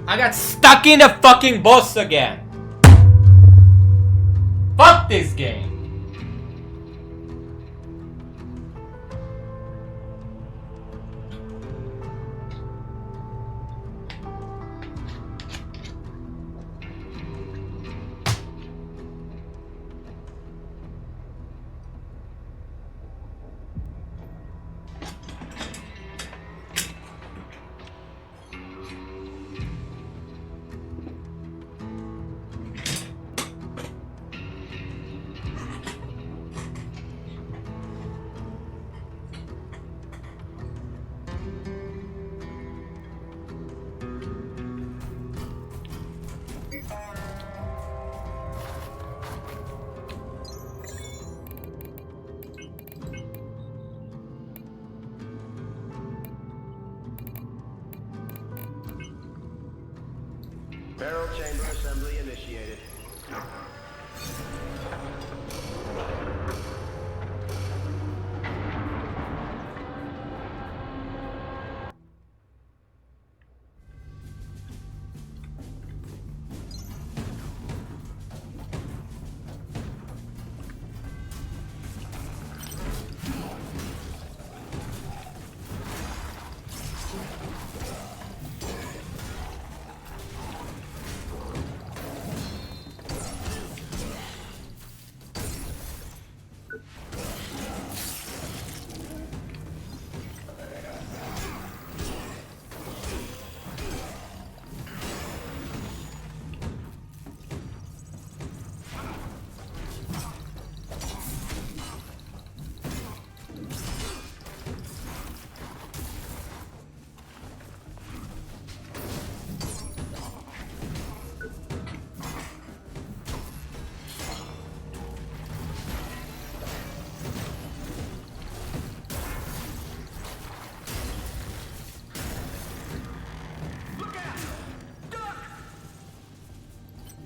I got stuck in the fucking boss again. Fuck this game. Barrel chamber assembly initiated.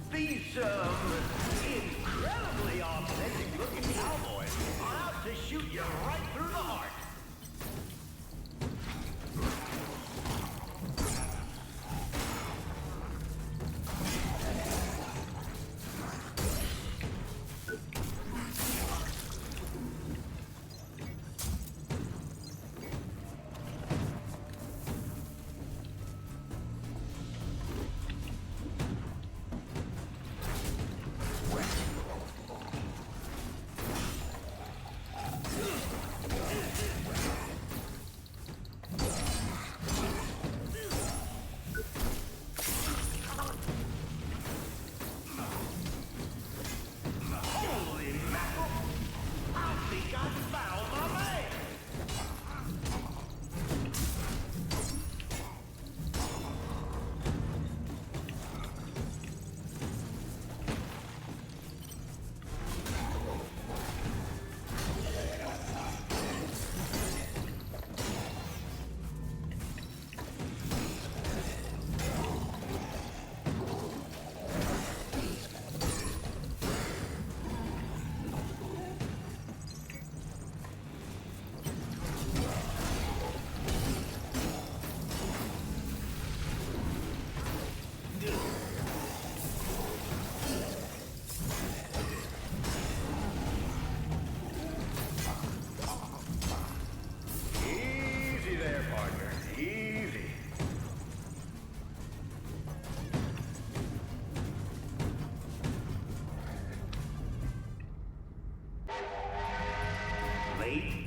These, incredibly authentic-looking cowboys are out to shoot you right through the heart.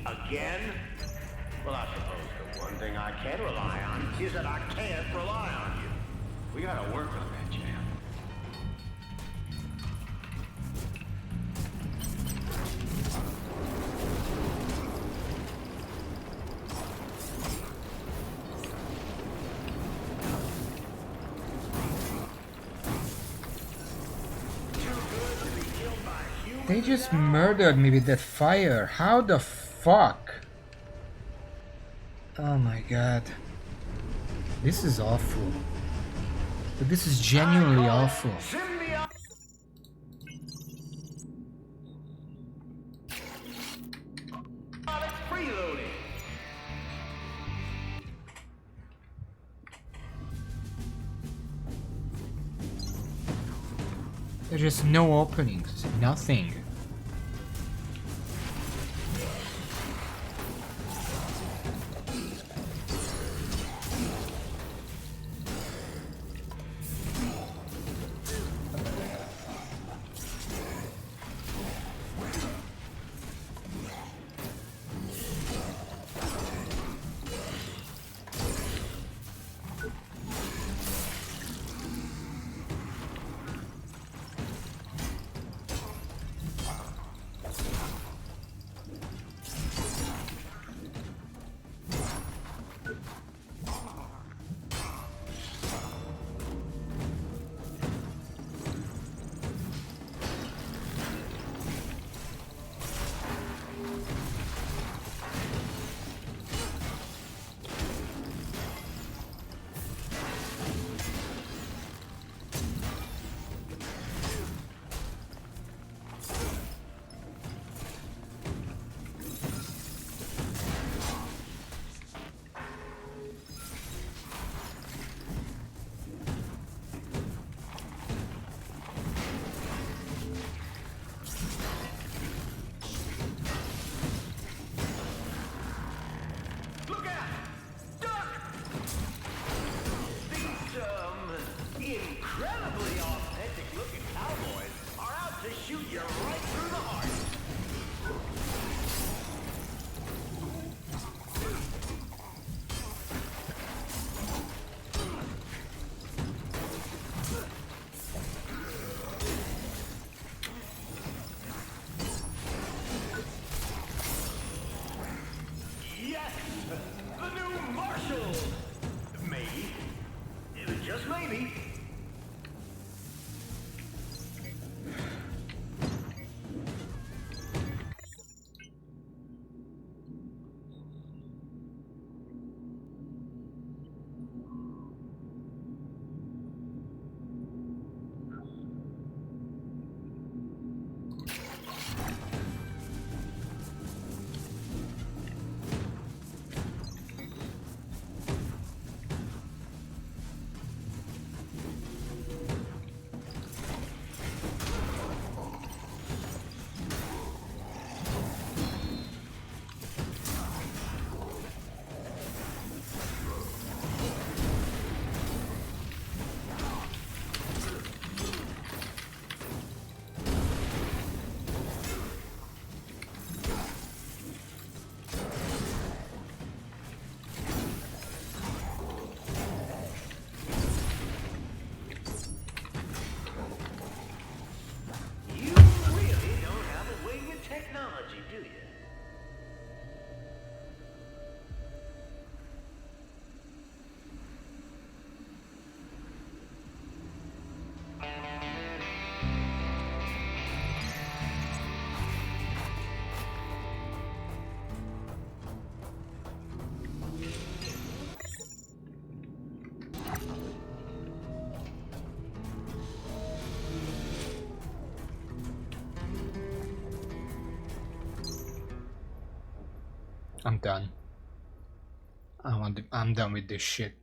Again? Well, I suppose the one thing I can rely on is that I can't rely on you. We gotta work on that, champ. They just murdered me with that fire. How the fuck? Oh my god. This is awful. This is genuinely awful. Symbiotic freeloading. There's just no openings. Nothing. Look out! Duck! These, incredibly authentic-looking cowboys are out to shoot you right through the heart. Yes! The new Marshal! Maybe. Just maybe. You really don't have a way with technology, do you? I'm done. I'm done with this shit.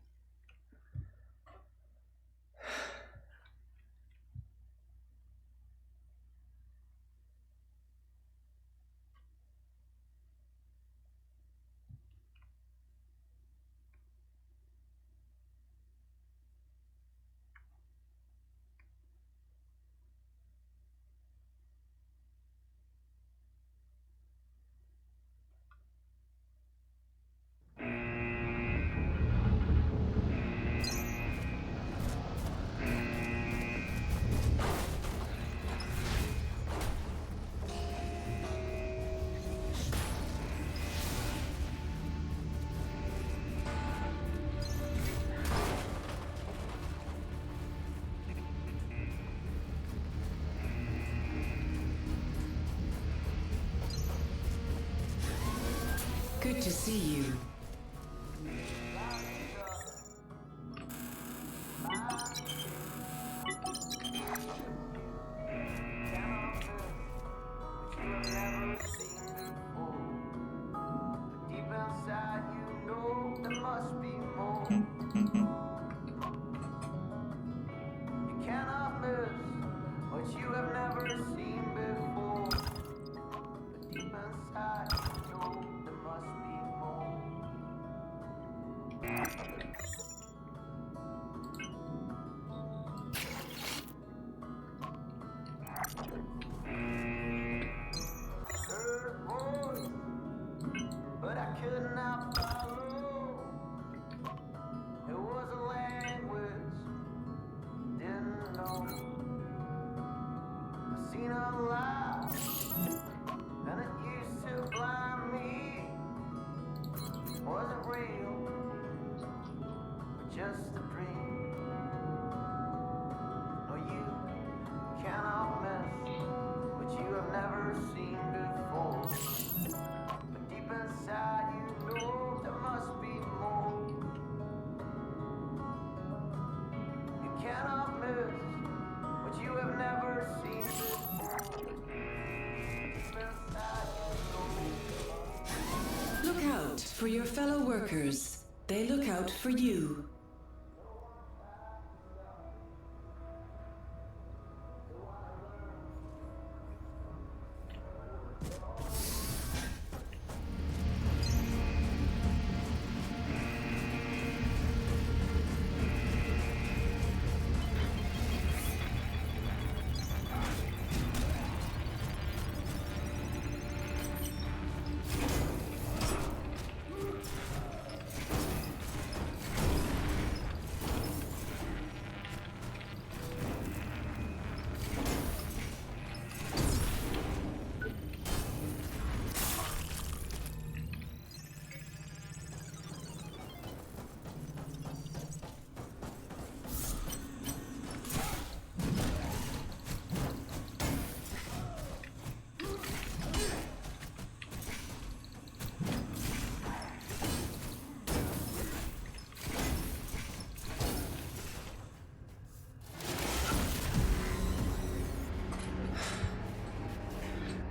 Good to see you. But I could not follow. It was a language didn't know. I seen a lie, and it used to blind me. Wasn't real, but just a dream. No, you cannot miss what you have never seen before. But deep inside, you know there must be more. You cannot miss what you have never seen before. Deep inside, you know. Look out for your fellow workers. They look out for you.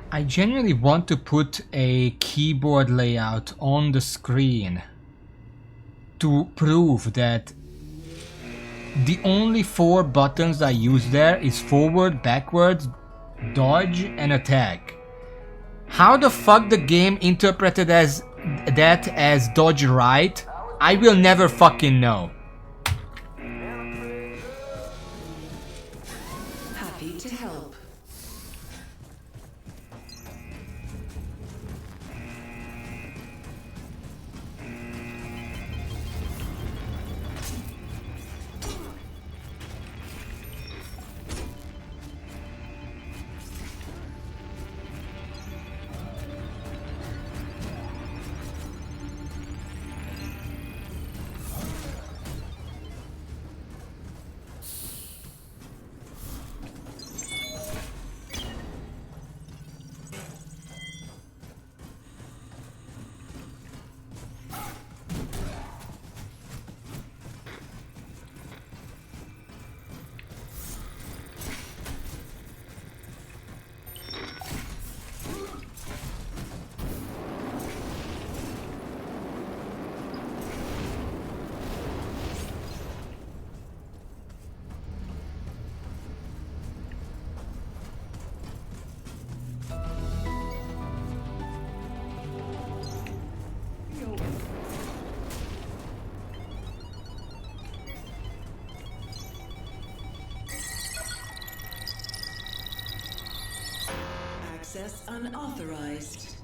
I genuinely want to put a keyboard layout on the screen to prove that the only 4 buttons I use there is forward, backwards, dodge, and attack. How the fuck the game interpreted as that as dodge right, I will never fucking know. Happy to help. Access unauthorized.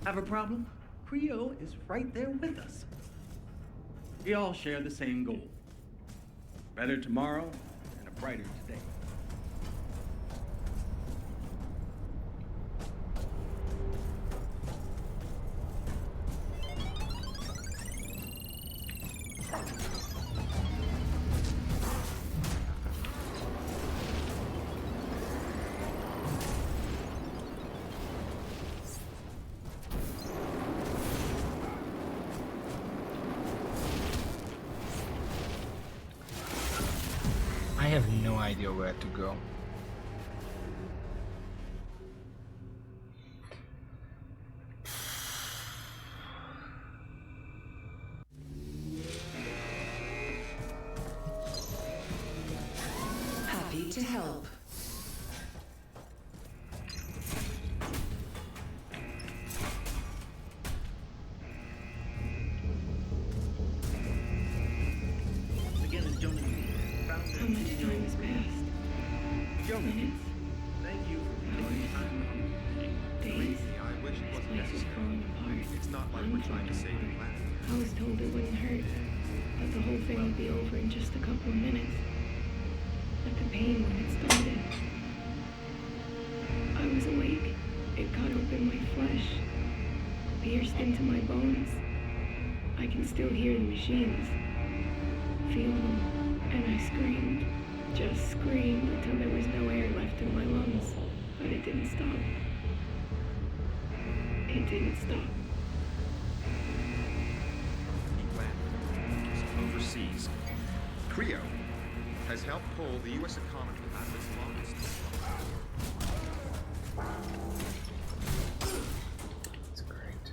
Have a problem? Creo is right there with us. We all share the same goal. Better tomorrow and a brighter today. I have no idea where to go. Happy to help. Again, it's Jonah. How much time has passed? Jonah, Minutes? thank you for your time. Days? I wish it wasn't This place is necessary. falling apart. It's not like we're trying to save the planet. I was told it wouldn't hurt, that the whole thing would be over in just a couple of minutes. Like the pain when it started. I was awake. It cut open my flesh, pierced into my bones. I can still hear the machines, feel them, and I screamed. Just screamed until there was no air left in my lungs. But it didn't stop. It didn't stop. Overseas, Creo has helped pull the U.S. economy out of its longest slump. It's great.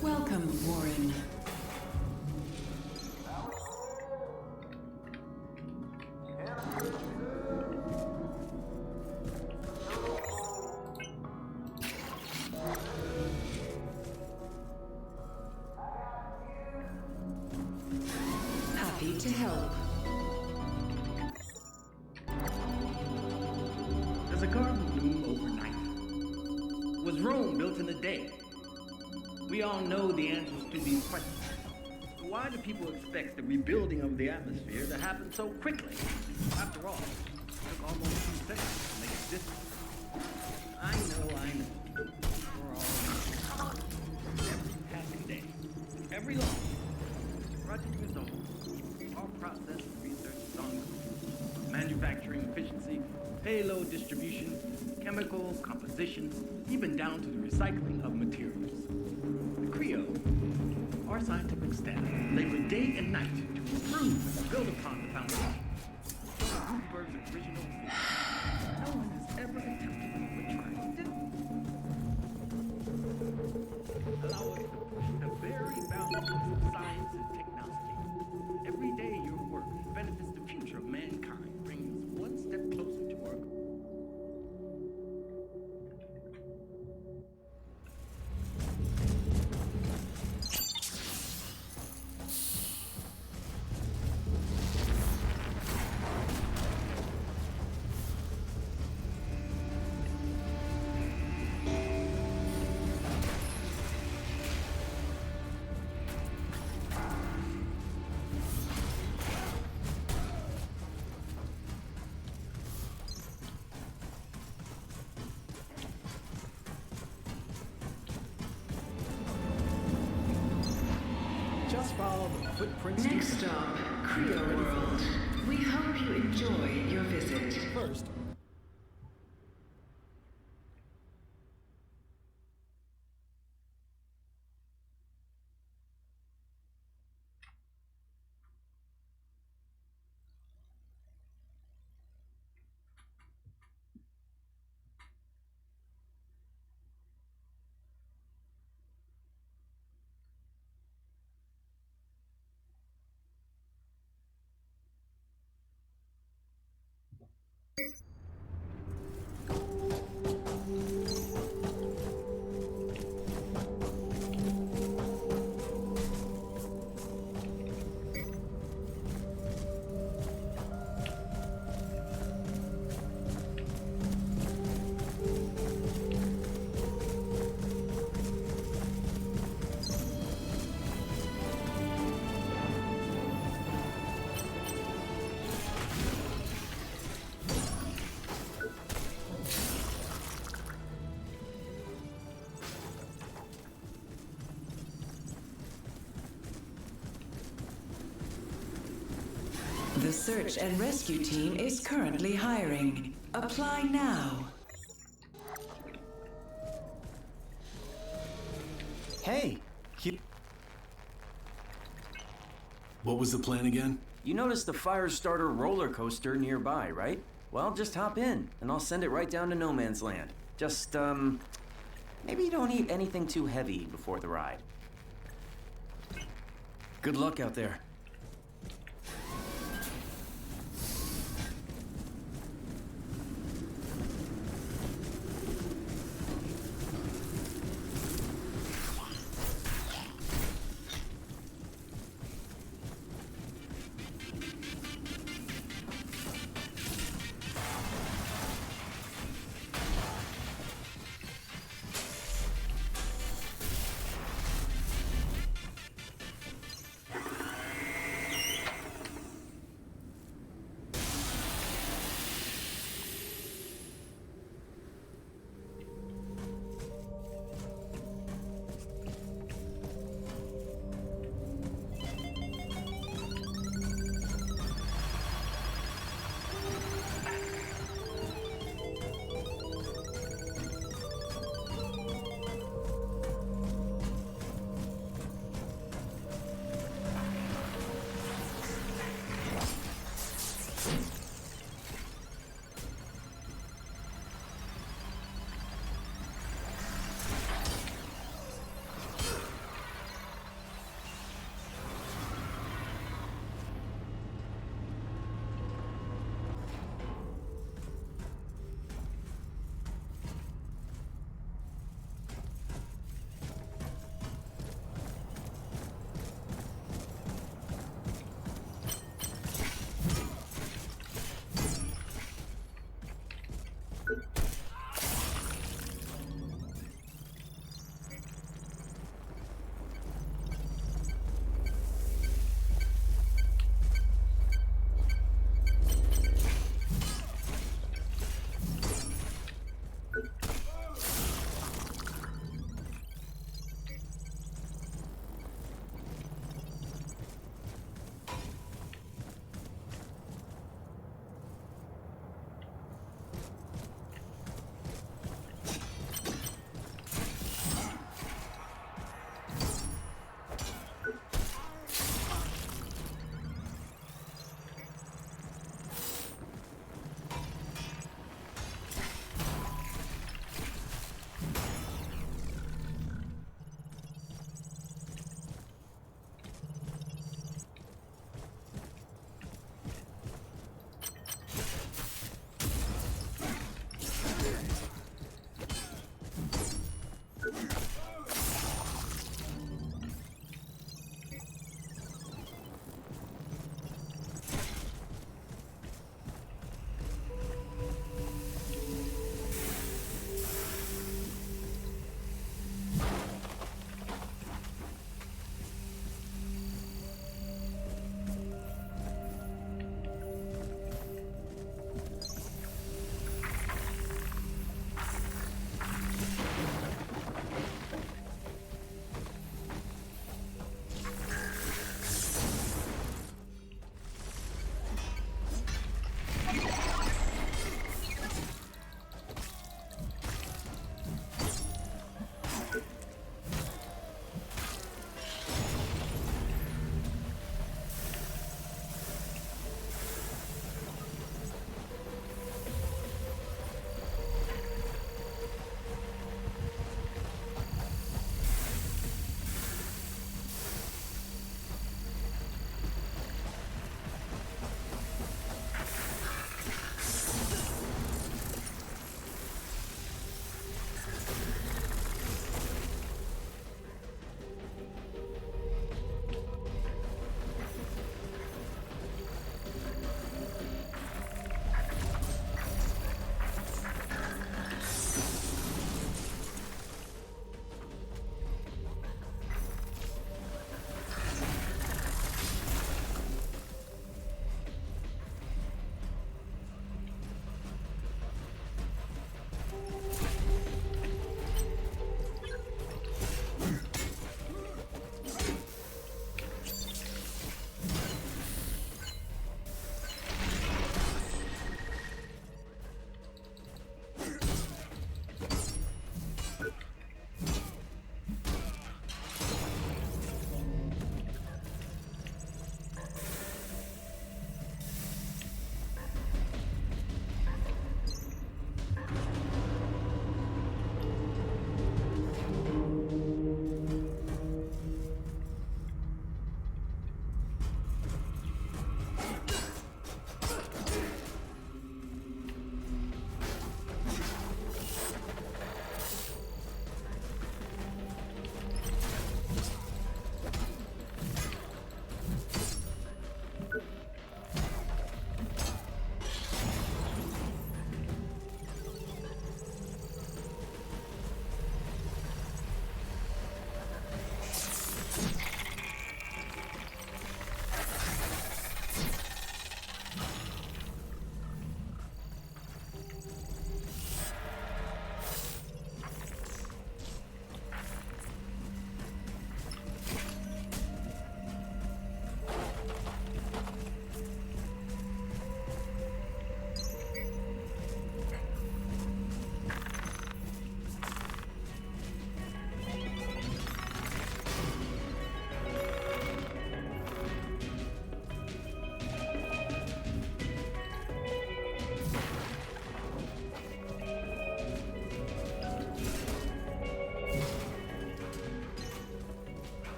Welcome, Warren. Happy to help. Does a garden bloom overnight? Was Rome built in a day? We all know the answers to these questions. Why do people expect the rebuilding of the atmosphere to happen so quickly? After all, it took almost 2 seconds to make it this way. I know. We're all every passing day, every launch, project result, our process and research is ongoing. Manufacturing efficiency, payload distribution, chemical composition, even down to the recycling of materials. The Creo, our scientific staff, labor day and night to improve and build upon the foundation. Gutenberg's original vision. No one has ever attempted what we're trying to do. Allow us to push the very boundaries of science and technology. Every day your work benefits the future of mankind, bringing us one step closer to our goal. follow the footprints. Next stop, Creo World. We hope you enjoy your visit. First, The search and rescue team is currently hiring. Apply now. Hey, What was the plan again? you noticed the Firestarter roller coaster nearby, right? Well, just hop in, and I'll send it right down to No Man's Land. Just, maybe don't eat anything too heavy before the ride. Good luck out there.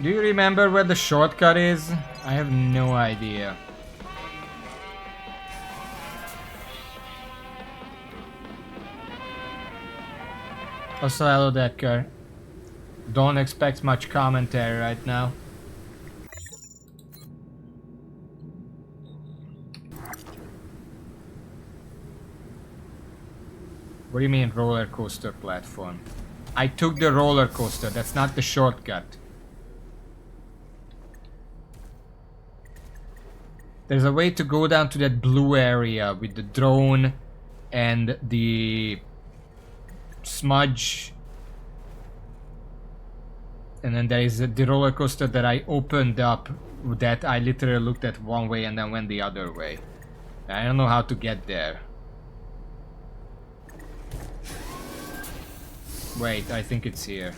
Do you remember where the shortcut is? I have no idea. Also, hello Decker. Don't expect much commentary right now. What do you mean roller coaster platform? I took the roller coaster, that's not the shortcut. There's a way to go down to that blue area with the drone and the smudge. And then there is the roller coaster that I opened up that I literally looked at one way and then went the other way. I don't know how to get there. Wait, I think it's here.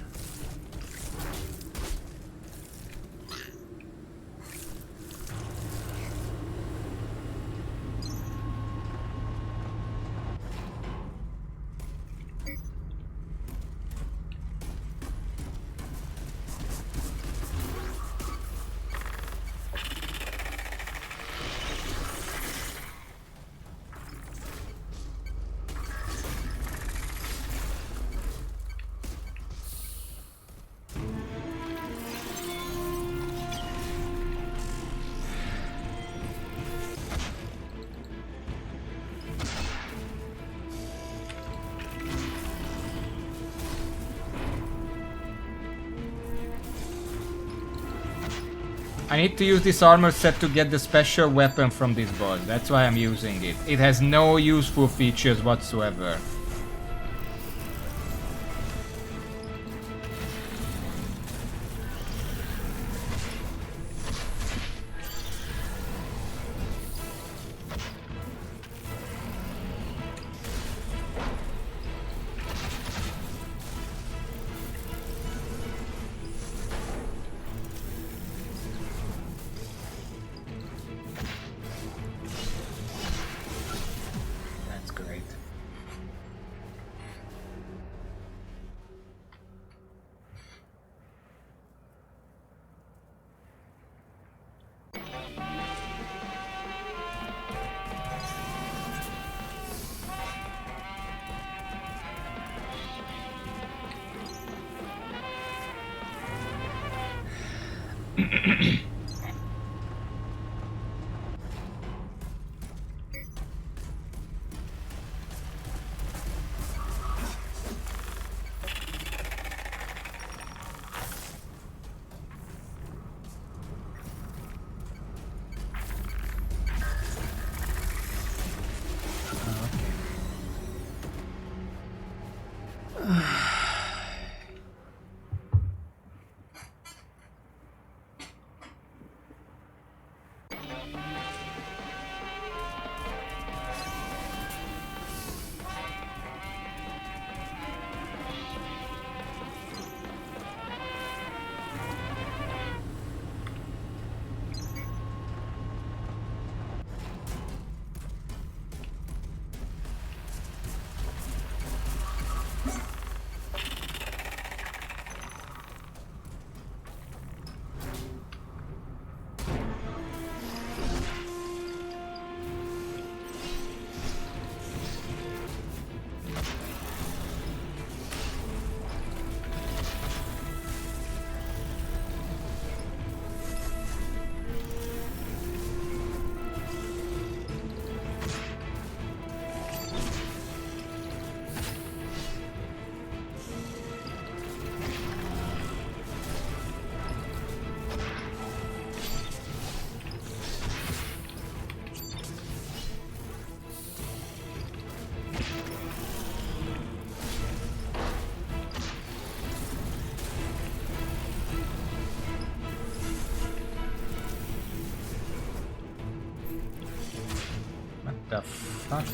I need to use this armor set to get the special weapon from this boss. That's why I'm using it. It has no useful features whatsoever. What the fuck?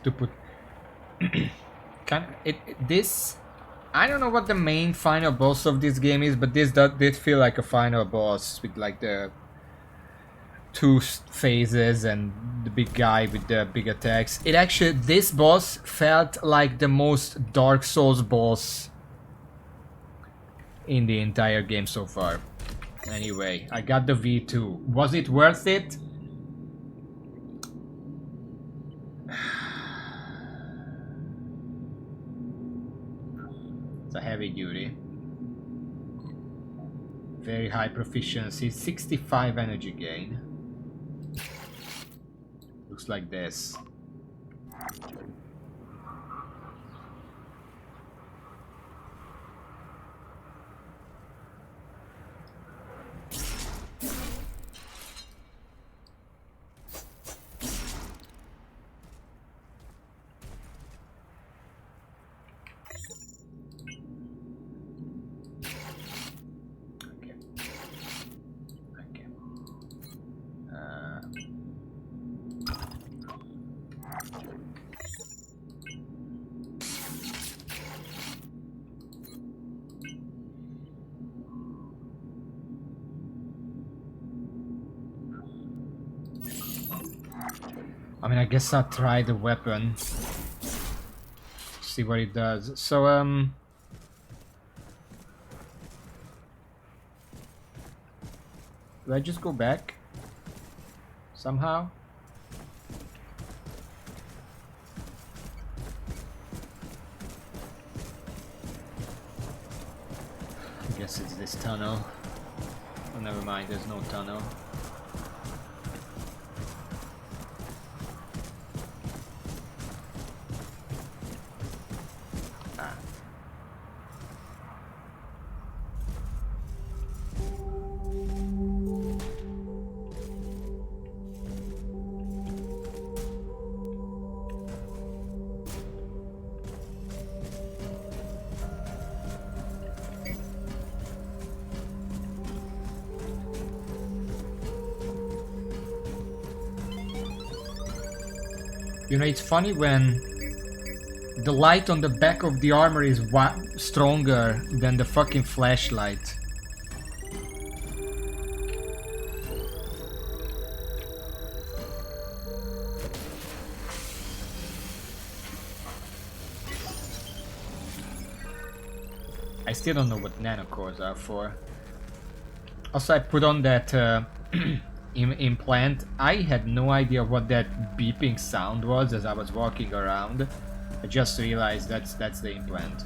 to put. This? I don't know what the main final boss of this game is, but this did feel like a final boss with like the two phases and the big guy with the big attacks. This boss felt like the most Dark Souls boss in the entire game so far. Anyway, I got the V2. Was it worth it? It's a heavy duty. Very high proficiency, 65 energy gain. Looks like this. I mean, I guess I'll try the weapon. See what it does. So, do I just go back? Somehow? I guess it's this tunnel. Oh, never mind, there's no tunnel. You know, it's funny when the light on the back of the armor is stronger than the fucking flashlight. I still don't know what nanocores are for. Also, I put on that implant. I had no idea what that beeping sound was as I was walking around. I just realized that's the implant.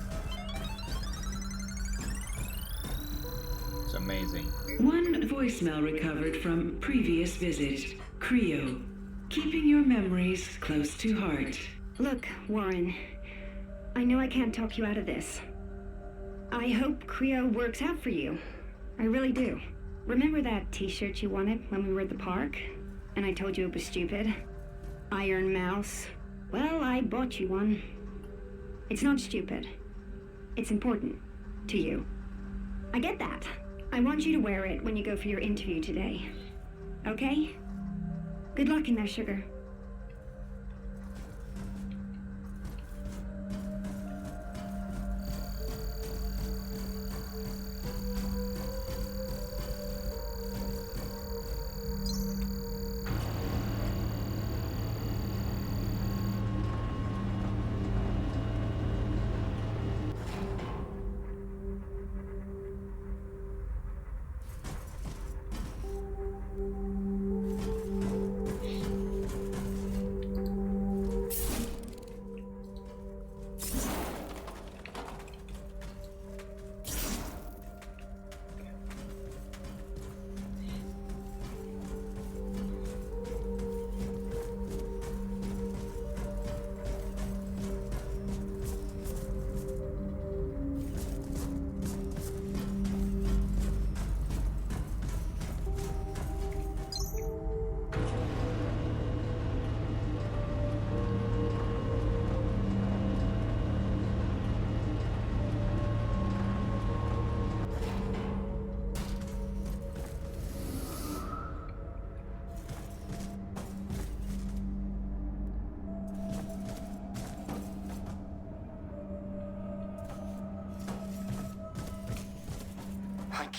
It's amazing. One voicemail recovered from previous visit. Creo, keeping your memories close to heart. Look, Warren, I know I can't talk you out of this. I hope Creo works out for you. I really do. Remember that t-shirt you wanted when we were at the park? And I told you it was stupid? Iron Mouse. Well, I bought you one. It's not stupid. It's important. To you. I get that. I want you to wear it when you go for your interview today. Okay? Good luck in there, sugar.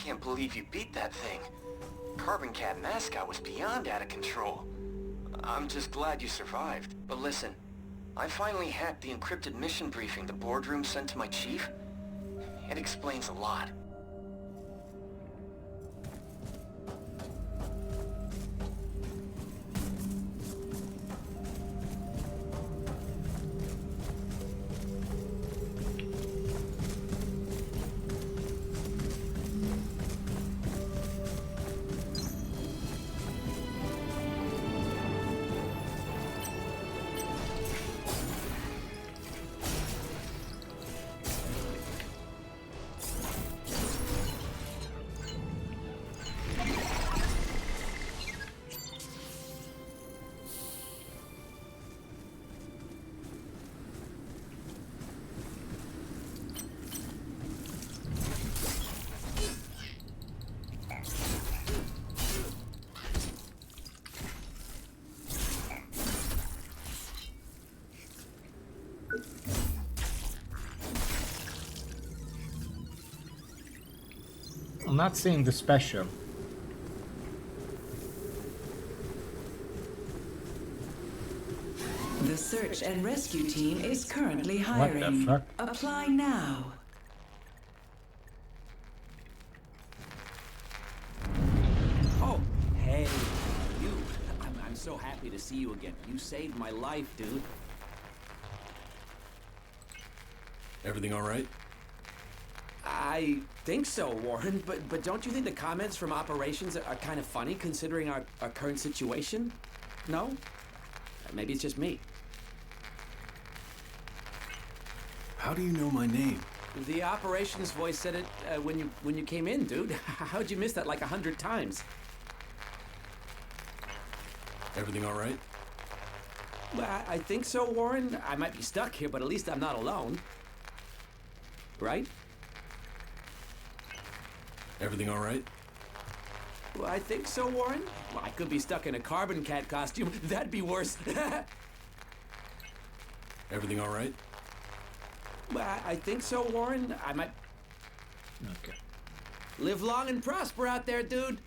can't believe you beat that thing. Carbon Cat mascot was beyond out of control. I'm just glad you survived. But listen, I finally hacked the encrypted mission briefing the boardroom sent to my chief. It explains a lot. I'm not seeing the special. The search and rescue team is currently What the hiring. fuck? Apply now. Oh, hey, you. I'm so happy to see you again. You saved my life, dude. Everything all right? I think so, Warren, but don't you think the comments from operations are kind of funny considering our current situation? No? Maybe it's just me. How do you know my name? The operations voice said it when you came in, dude. How'd you miss that like 100 times? Everything all right? Well, I think so, Warren. I might be stuck here, but at least I'm not alone. Right? Everything all right? Well, I think so, Warren. Well, I could be stuck in a Carbon Cat costume. That'd be worse. Everything all right? Well, I think so, Warren. I might... Okay. Live long and prosper out there, dude.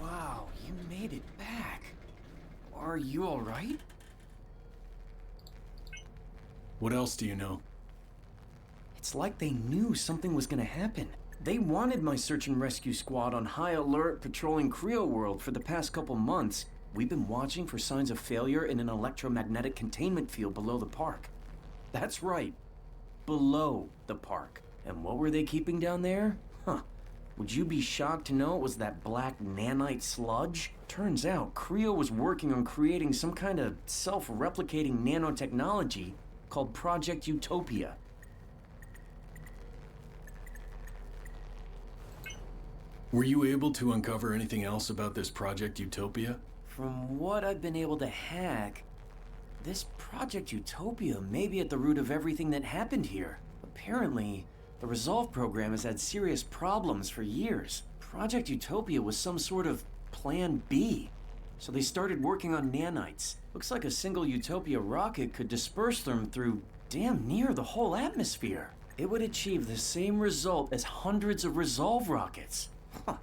Wow, you made it back. Are you all right? What else do you know? It's like they knew something was gonna happen. They wanted my search and rescue squad on high alert patrolling Creo World for the past couple months. We've been watching for signs of failure in an electromagnetic containment field below the park. That's right, below the park. And what were they keeping down there? Huh. Would you be shocked to know it was that black nanite sludge? Turns out Creo was working on creating some kind of self-replicating nanotechnology called Project Utopia. Were you able to uncover anything else about this Project Utopia? From what I've been able to hack, this Project Utopia may be at the root of everything that happened here. Apparently, the Resolve program has had serious problems for years. Project Utopia was some sort of Plan B. So they started working on nanites. Looks like a single Utopia rocket could disperse them through damn near the whole atmosphere. It would achieve the same result as hundreds of Resolve rockets. Huh.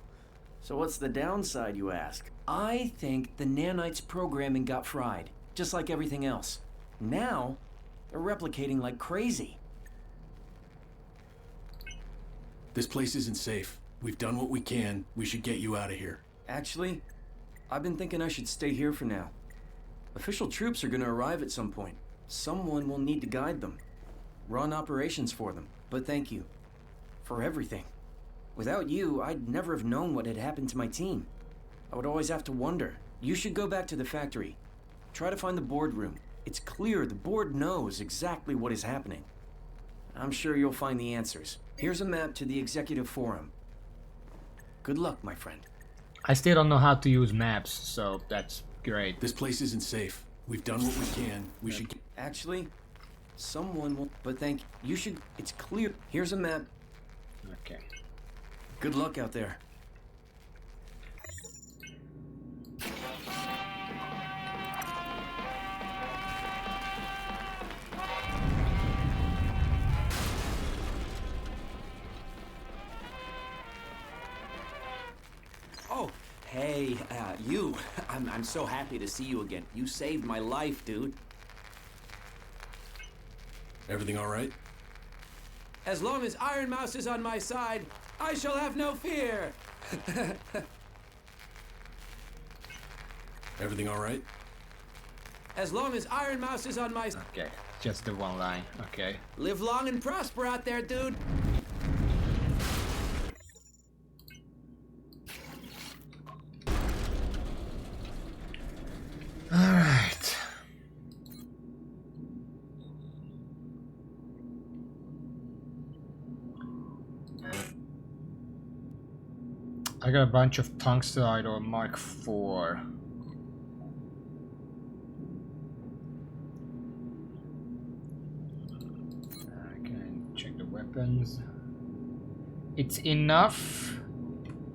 So what's the downside, you ask? I think the nanites programming got fried, just like everything else. Now, they're replicating like crazy. This place isn't safe. We've done what we can. We should get you out of here. Actually, I've been thinking I should stay here for now. Official troops are gonna arrive at some point. Someone will need to guide them. Run operations for them. But thank you. For everything. Without you, I'd never have known what had happened to my team. I would always have to wonder. You should go back to the factory. Try to find the boardroom. It's clear the board knows exactly what is happening. I'm sure you'll find the answers. Here's a map to the executive forum. Good luck, my friend. I still don't know how to use maps, so that's great. This place isn't safe. We've done what we can. We should... Actually, someone will... But thank you. You should... It's clear. Here's a map. Okay. Good luck out there. Hey, you. I'm so happy to see you again. You saved my life, dude. Everything all right? As long as Iron Mouse is on my side, I shall have no fear. Everything all right? As long as Iron Mouse is on my side. Okay, just the one line. Okay. Live long and prosper out there, dude. All right. I got a bunch of tungstenite or Mark IV. Check the weapons. It's enough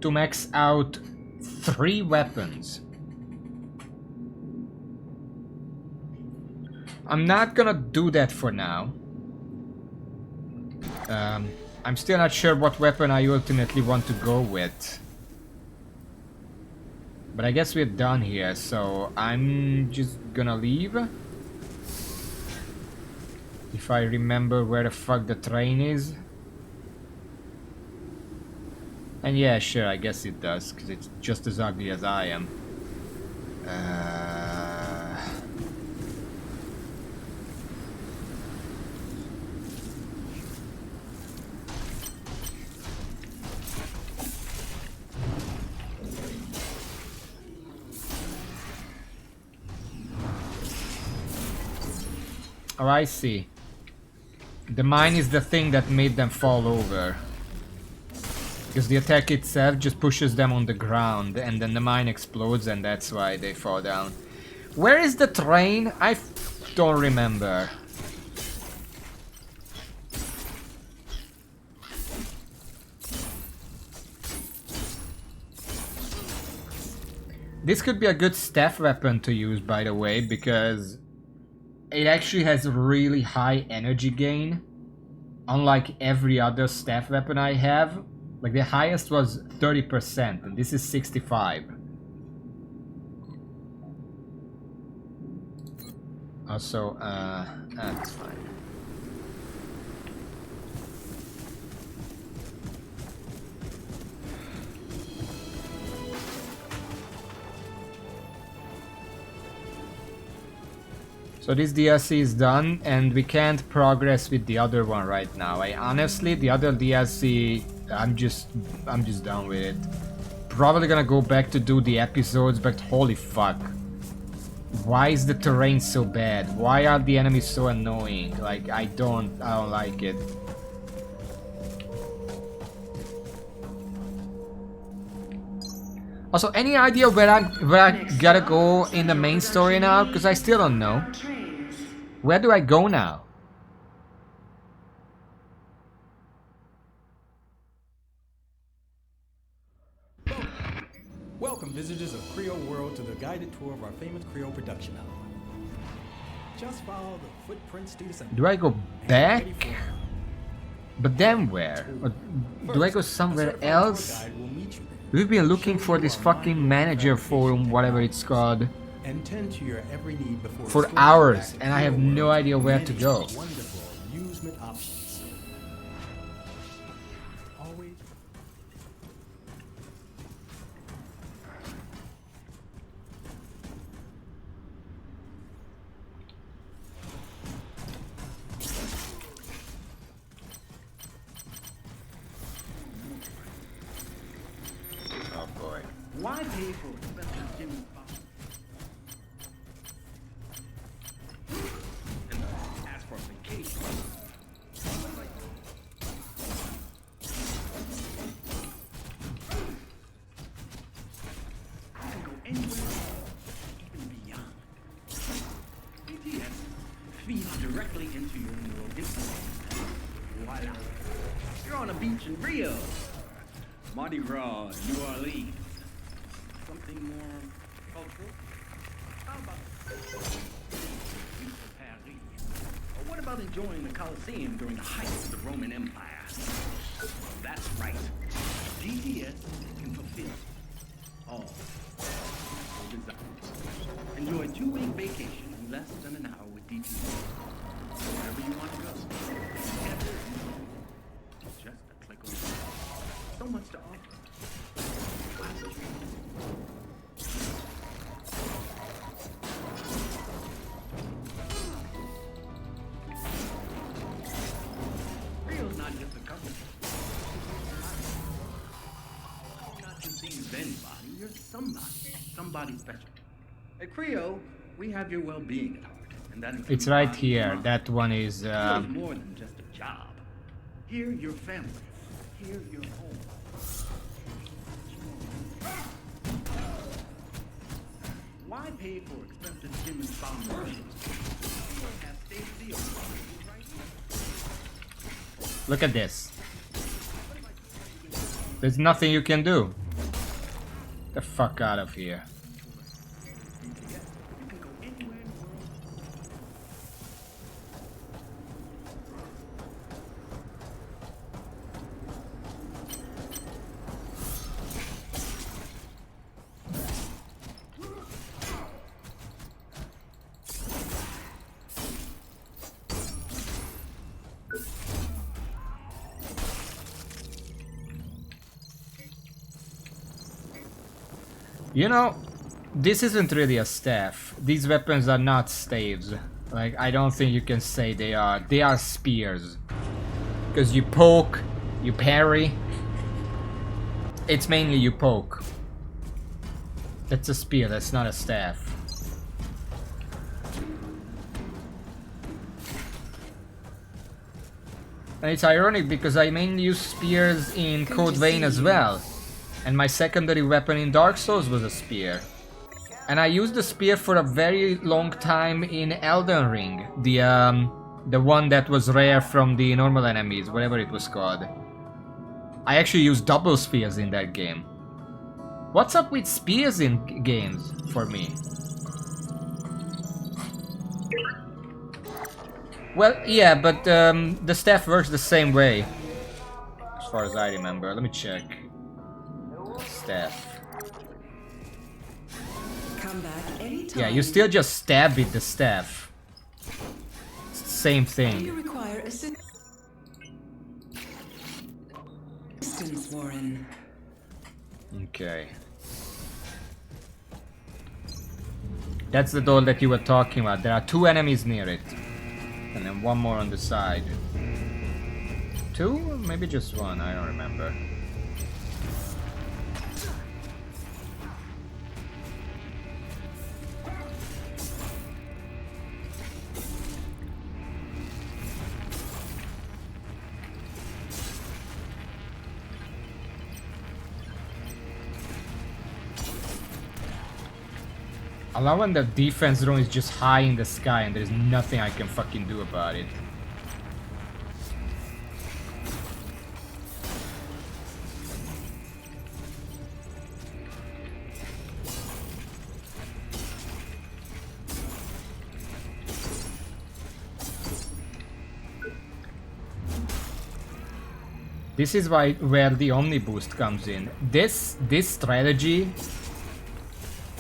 to max out 3 weapons. I'm not gonna do that for now. I'm still not sure what weapon I ultimately want to go with. But I guess we're done here, so I'm just gonna leave. If I remember where the fuck the train is. And yeah, sure, I guess it does, because it's just as ugly as I am. Oh, I see. The mine is the thing that made them fall over. Because the attack itself just pushes them on the ground and then the mine explodes and that's why they fall down. Where is the train? I don't remember. This could be a good staff weapon to use, by the way, because it actually has really high energy gain. Unlike every other staff weapon I have. Like the highest was 30% and this is 65. Also, that's fine. So this DLC is done and we can't progress with the other one right now. I honestly, the other DLC, I'm just done with it. Probably gonna go back to do the episodes, but holy fuck. Why is the terrain so bad? Why are the enemies so annoying? Like, I don't like it. Also, any idea where I gotta go in the main story now? Because I still don't know. Where do I go now? Welcome, visitors of Creo World, to the guided tour of our famous Creo production hall. Just follow the footprints to the center. Do I go back? But then where? Or do I go somewhere else? We've been looking for this fucking manager forum, whatever it's called, and tend to your every need before for hours, and I have no idea where to go. Wonderful amusement options. Always. Oh boy. Why pay for expensive Jimmy Fox? And ask for a vacation. I can go anywhere, even beyond. BTS feeds directly into your neural implant. Voila. You're on a beach in Rio. Mardi Gras, New Orleans. Something more cultural? How about beautiful Paris? Or what about enjoying the Colosseum during the height of the Roman Empire? That's right. GTS can fulfill all Enjoy a 2-week vacation in less than an hour with DT. Wherever you want to go. Just a click away. So much to offer. Creo's not just a company. You're not just being with anybody, you're somebody. Somebody special. At Creo, we have your well-being at heart. And that It's right here. That one is. Creo's more than just a job. Here, your family. Here, your home. Why pay for expensive Siemens-bound machines? You don't have state-of-the-art right here. Look at this. There's nothing you can do. The fuck out of here. You know, this isn't really a staff. These weapons are not staves. Like, I don't think you can say they are. They are spears. Because you poke, you parry. It's mainly you poke. That's a spear, that's not a staff. And it's ironic because I mainly use spears in Code Vein as well. And my secondary weapon in Dark Souls was a spear. And I used the spear for a very long time in Elden Ring. The one that was rare from the normal enemies, whatever it was called. I actually used double spears in that game. What's up with spears in games for me? Well, yeah, but the staff works the same way. As far as I remember. Let me check. Staff. Come back anytime. Yeah, you still just stab with the staff. It's the same You thing. require assistance, Warren. Okay. That's the door that you were talking about. There are 2 enemies near it. And then 1 more on the side. 2? Or maybe just 1, I don't remember. I love when the defense room is just high in the sky and there's nothing I can fucking do about it. This is where the Omni Boost comes in. This strategy,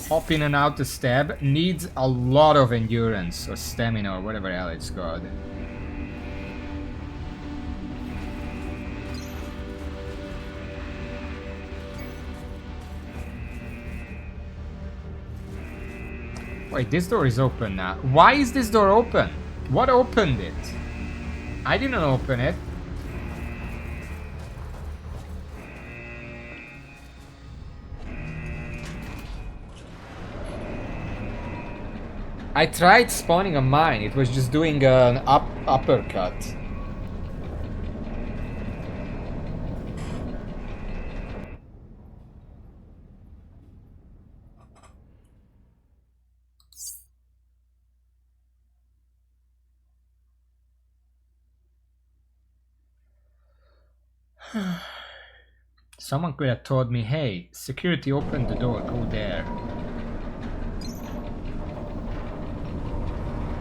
hop in and out to stab, needs a lot of endurance or stamina or whatever hell it's called. Wait, this door is open now. Why is this door open? What opened it? I didn't open it. I tried spawning a mine, it was just doing an uppercut. Someone could have told me, hey, security opened the door, go there.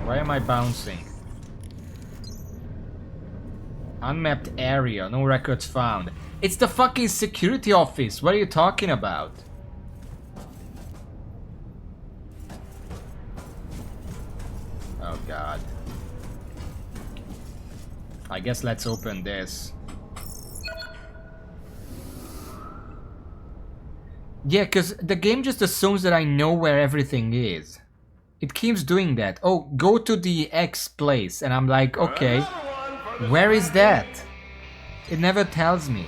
Why am I bouncing? Unmapped area, no records found. It's the fucking security office, what are you talking about? god. I guess let's open this. Yeah, because the game just assumes that I know where everything is. It keeps doing that. Oh, go to the X place. And I'm like, okay, where is that? It never tells me.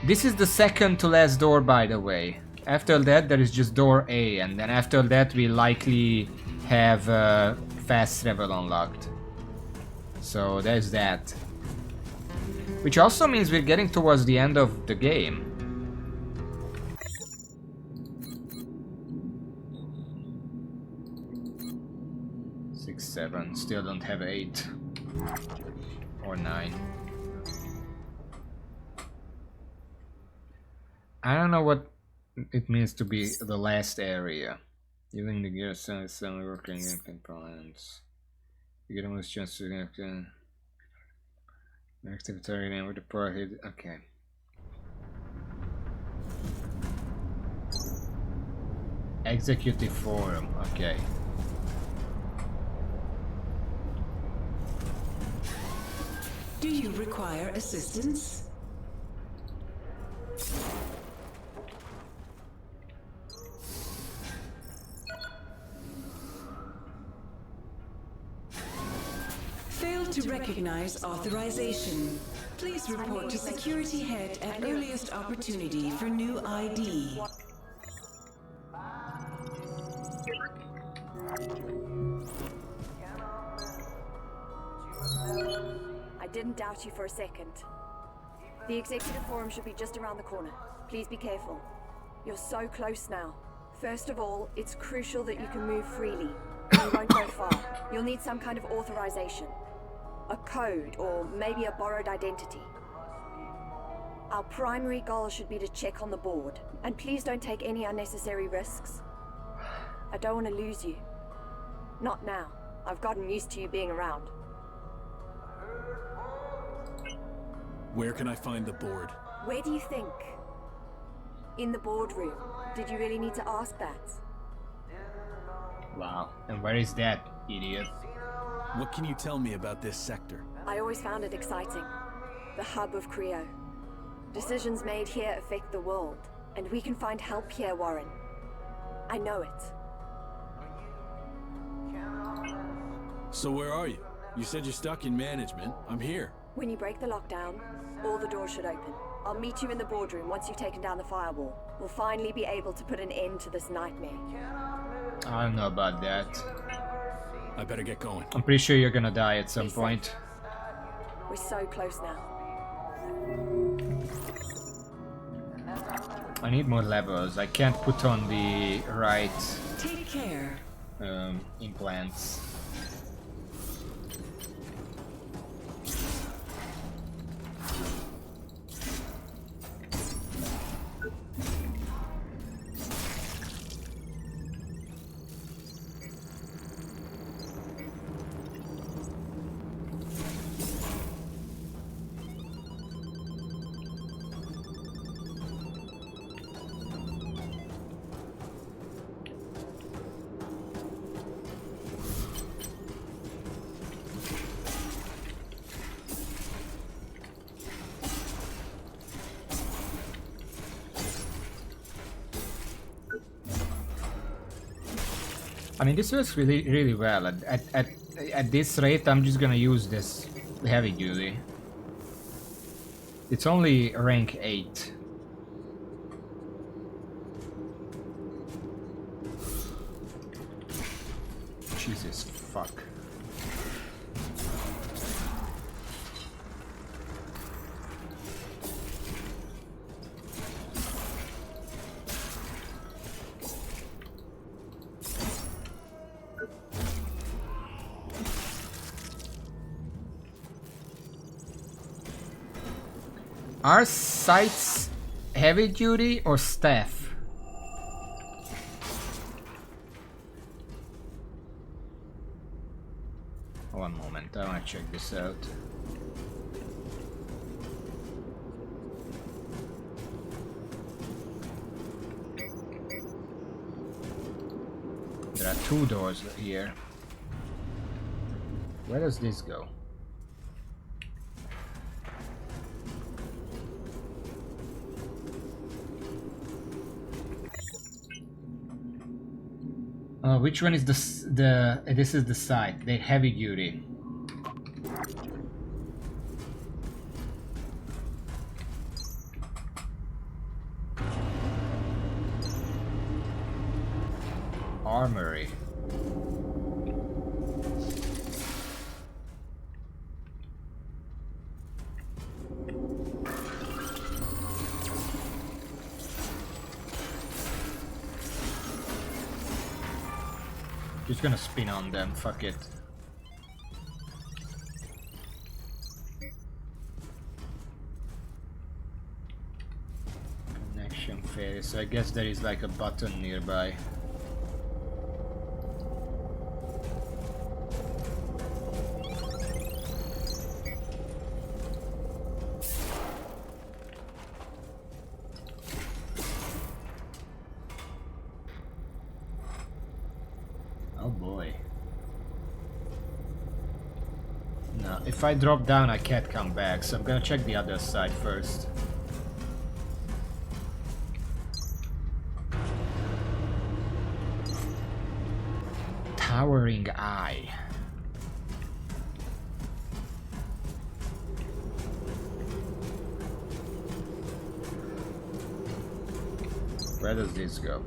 This is the second to last door, by the way. After that, there is just door A. And then after that, we likely have fast travel unlocked. So there's that. Which also means we're getting towards the end of the game. Seven. Still don't have 8 or 9. I don't know what it means to be the last area. Using the gear is working in components. You get the most chance to active target with the power hit. Okay. Executive forum. Okay. Do you require assistance? Failed to recognize authorization. Please report to security head at earliest opportunity for new ID. I didn't doubt you for a second. The executive forum should be just around the corner. Please be careful. You're so close now. First of all, it's crucial that you can move freely. You won't go far. You'll need some kind of authorization. A code, or maybe a borrowed identity. Our primary goal should be to check on the board. And please don't take any unnecessary risks. I don't want to lose you. Not now. I've gotten used to you being around. Where can I find the board? Where do you think? In the boardroom. Did you really need to ask that? Wow. And where is that, idiot? What can you tell me about this sector? I always found it exciting. The hub of Creo. Decisions made here affect the world. And we can find help here, Warren. I know it. So where are you? You said you're stuck in management. I'm here. When you break the lockdown, all the doors should open. I'll meet you in the boardroom once you've taken down the firewall. We'll finally be able to put an end to this nightmare. I don't know about that. I better get going. I'm pretty sure you're gonna die at some point. We're so close now. I need more levels. I can't put on the right Take care. implants. I mean, this works really well. At this rate, I'm just gonna use this heavy duty. It's only rank 8. Jesus fuck. Are sights heavy duty or staff? One moment, I want to check this out. There are 2 doors here. Where does this go? Which one is this is the side, the heavy duty. Armory. Just gonna spin on them, fuck it. Connection failed, so I guess there is like a button nearby. Oh boy. No, if I drop down I can't come back, so I'm gonna check the other side first. Towering Eye. Where does this go?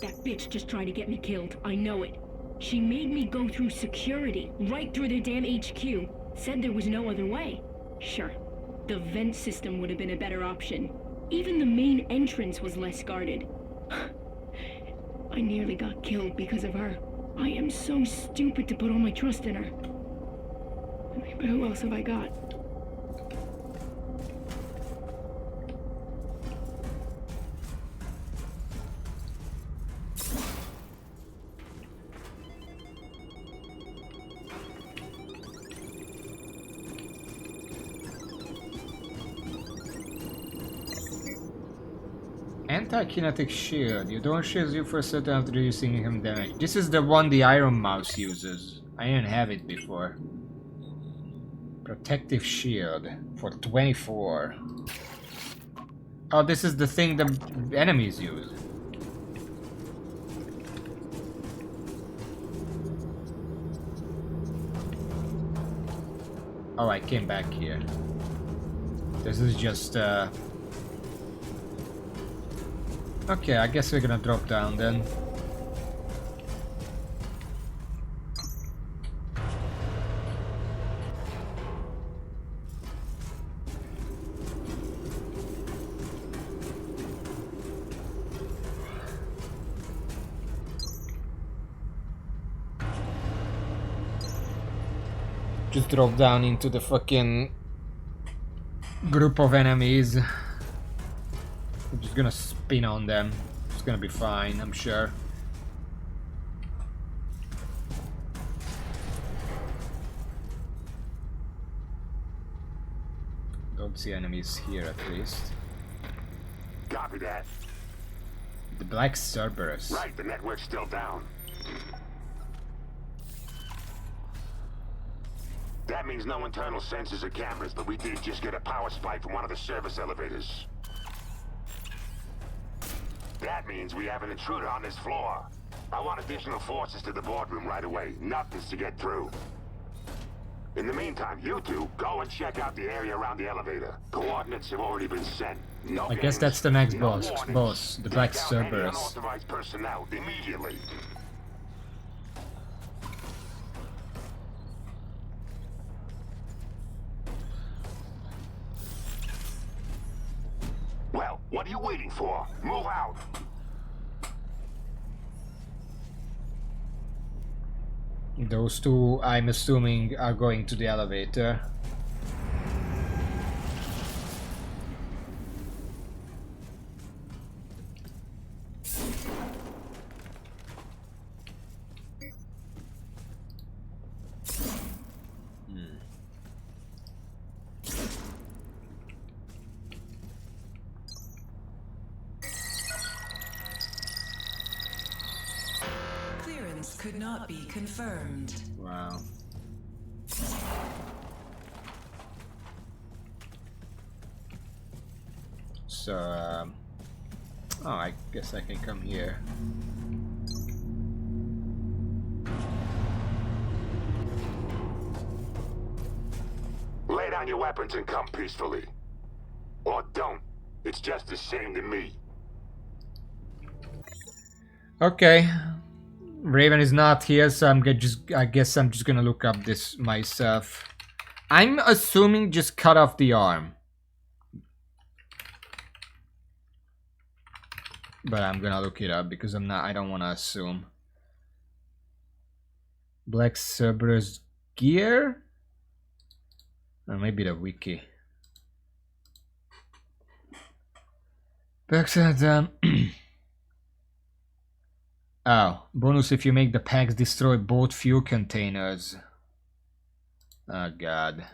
That bitch just tried to get me killed. I know it. She made me go through security, right through their damn HQ. Said there was no other way. Sure, the vent system would have been a better option. Even the main entrance was less guarded. I nearly got killed because of her. I am so stupid to put all my trust in her. But who else have I got? Anti-kinetic shield. You don't shield you for a certain after reducing him damage. This is the one the Iron Mouse uses. I didn't have it before. Protective shield for 24. Oh, this is the thing the enemies use. Oh, I came back here. This is just okay, I guess we're gonna drop down then. Just drop down into the fucking group of enemies. I'm just gonna spin on them. It's gonna be fine, I'm sure. Don't see enemies here at least. Copy that. The Black Cerberus. Right, the network's still down. That means no internal sensors or cameras, but we did just get a power spike from one of the service elevators. That means we have an intruder on this floor. I want additional forces to the boardroom right away. Nothing's to get through. In the meantime, you two go and check out the area around the elevator. Coordinates have already been sent. No I guess that's the next boss, the Black Take out any Cerberus. unauthorized personnel immediately. Well, what are you waiting for? Move out! Those two, I'm assuming, are going to the elevator. could not be confirmed. Wow. So, oh, I guess I can come here. Lay down your weapons and come peacefully. Or don't. It's just the same to me. Okay. Raven is not here, so I guess I'm just gonna look up this myself. I'm assuming just cut off the arm. But I'm gonna look it up because I don't wanna assume. Black Cerberus gear? Or maybe the wiki. Back at oh, bonus if you make the packs destroy both fuel containers. Oh god.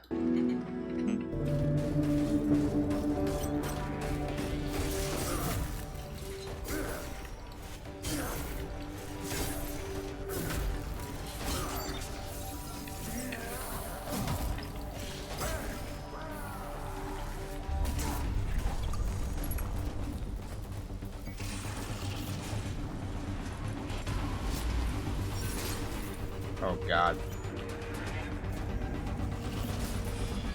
Oh god.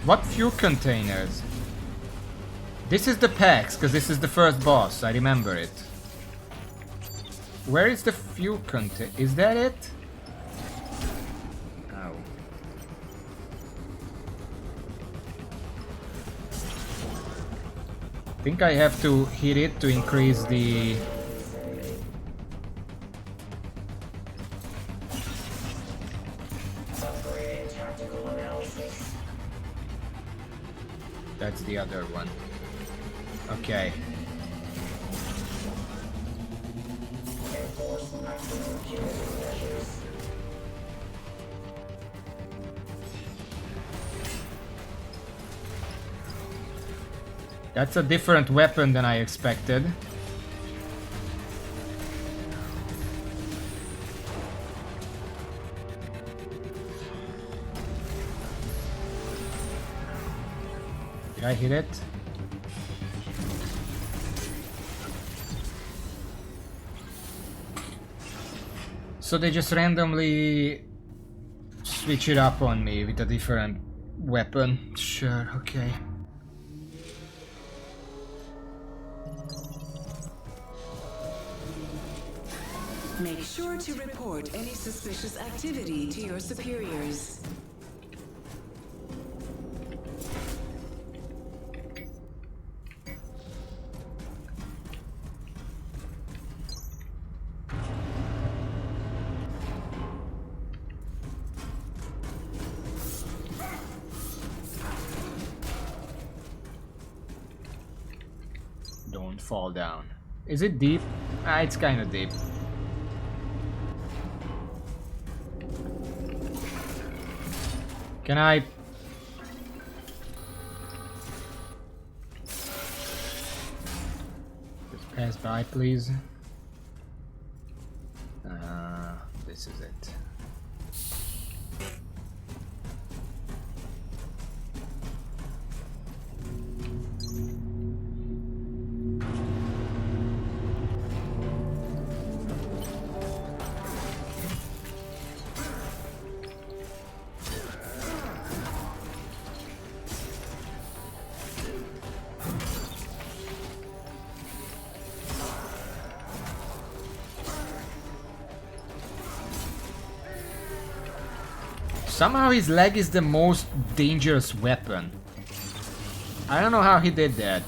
What fuel containers? This is the packs, because this is the first boss, I remember it. Where is the fuel container? Is that it? Oh. I think I have to hit it to increase the... That's the other one. Okay. That's a different weapon than I expected. Did I hit it? So they just randomly switch it up on me with a different weapon. Sure, okay. Make sure to report any suspicious activity to your superiors. Don't fall down. Is it deep? Ah, it's kind of deep. Can I... just pass by, please? This is it. Somehow his leg is the most dangerous weapon. I don't know how he did that.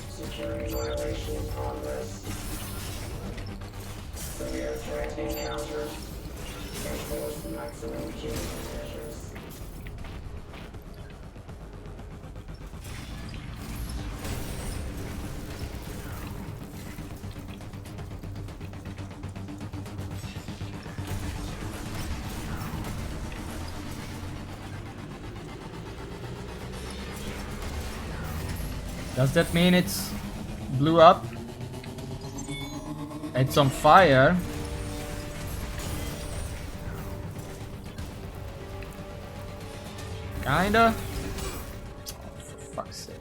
Security violation in progress. Severe threat encountered. Enforce maximum security measures. Does that mean it's blew up? It's on fire. Kinda. Oh, for fuck's sake.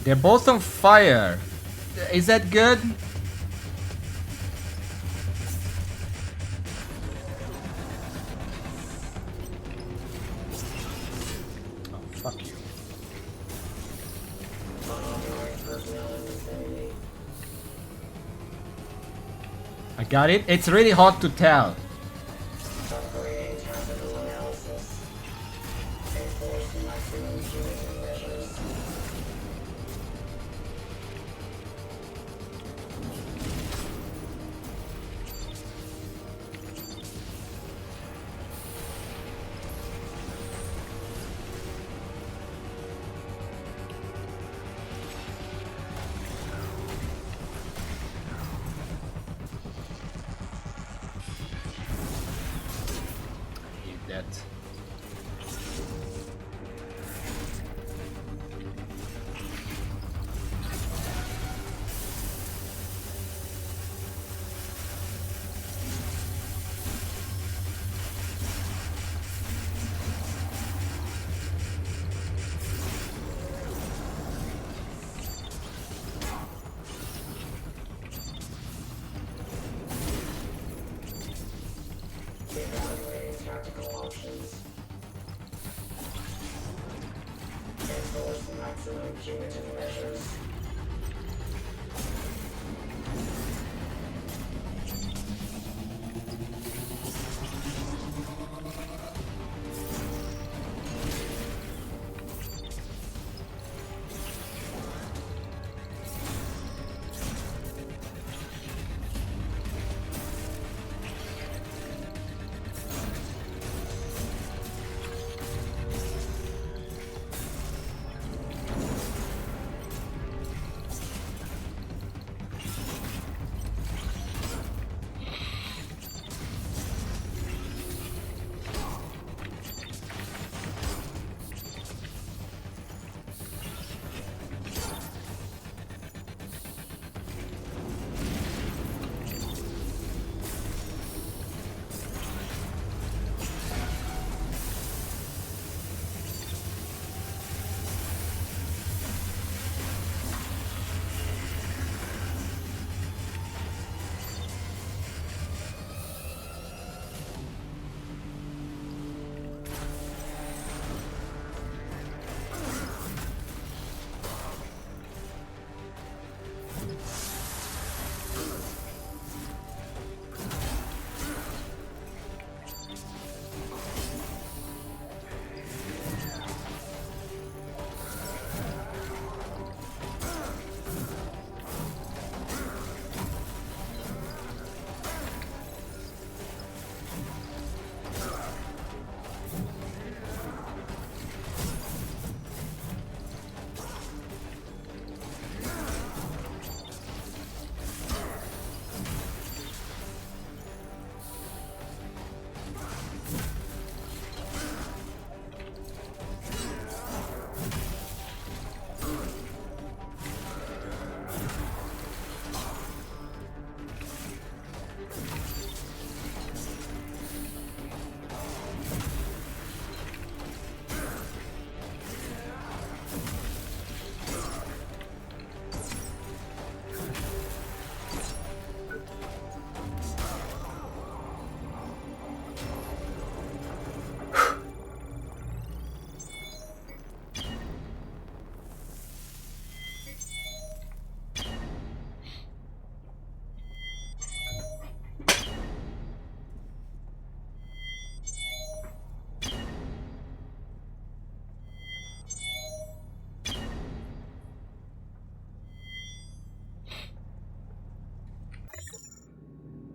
They're both on fire. Is that good? Oh, fuck you. I got it. It's really hard to tell. That. Evaluating tactical options. Enforce maximum punitive measures.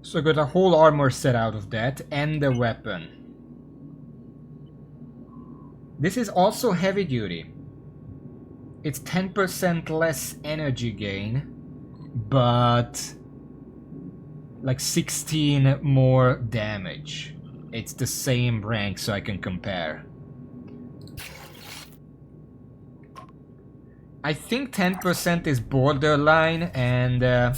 So I got a whole armor set out of that and the weapon. This is also heavy duty. It's 10% less energy gain, but like 16 more damage. It's the same rank, so I can compare. I think 10% is borderline, and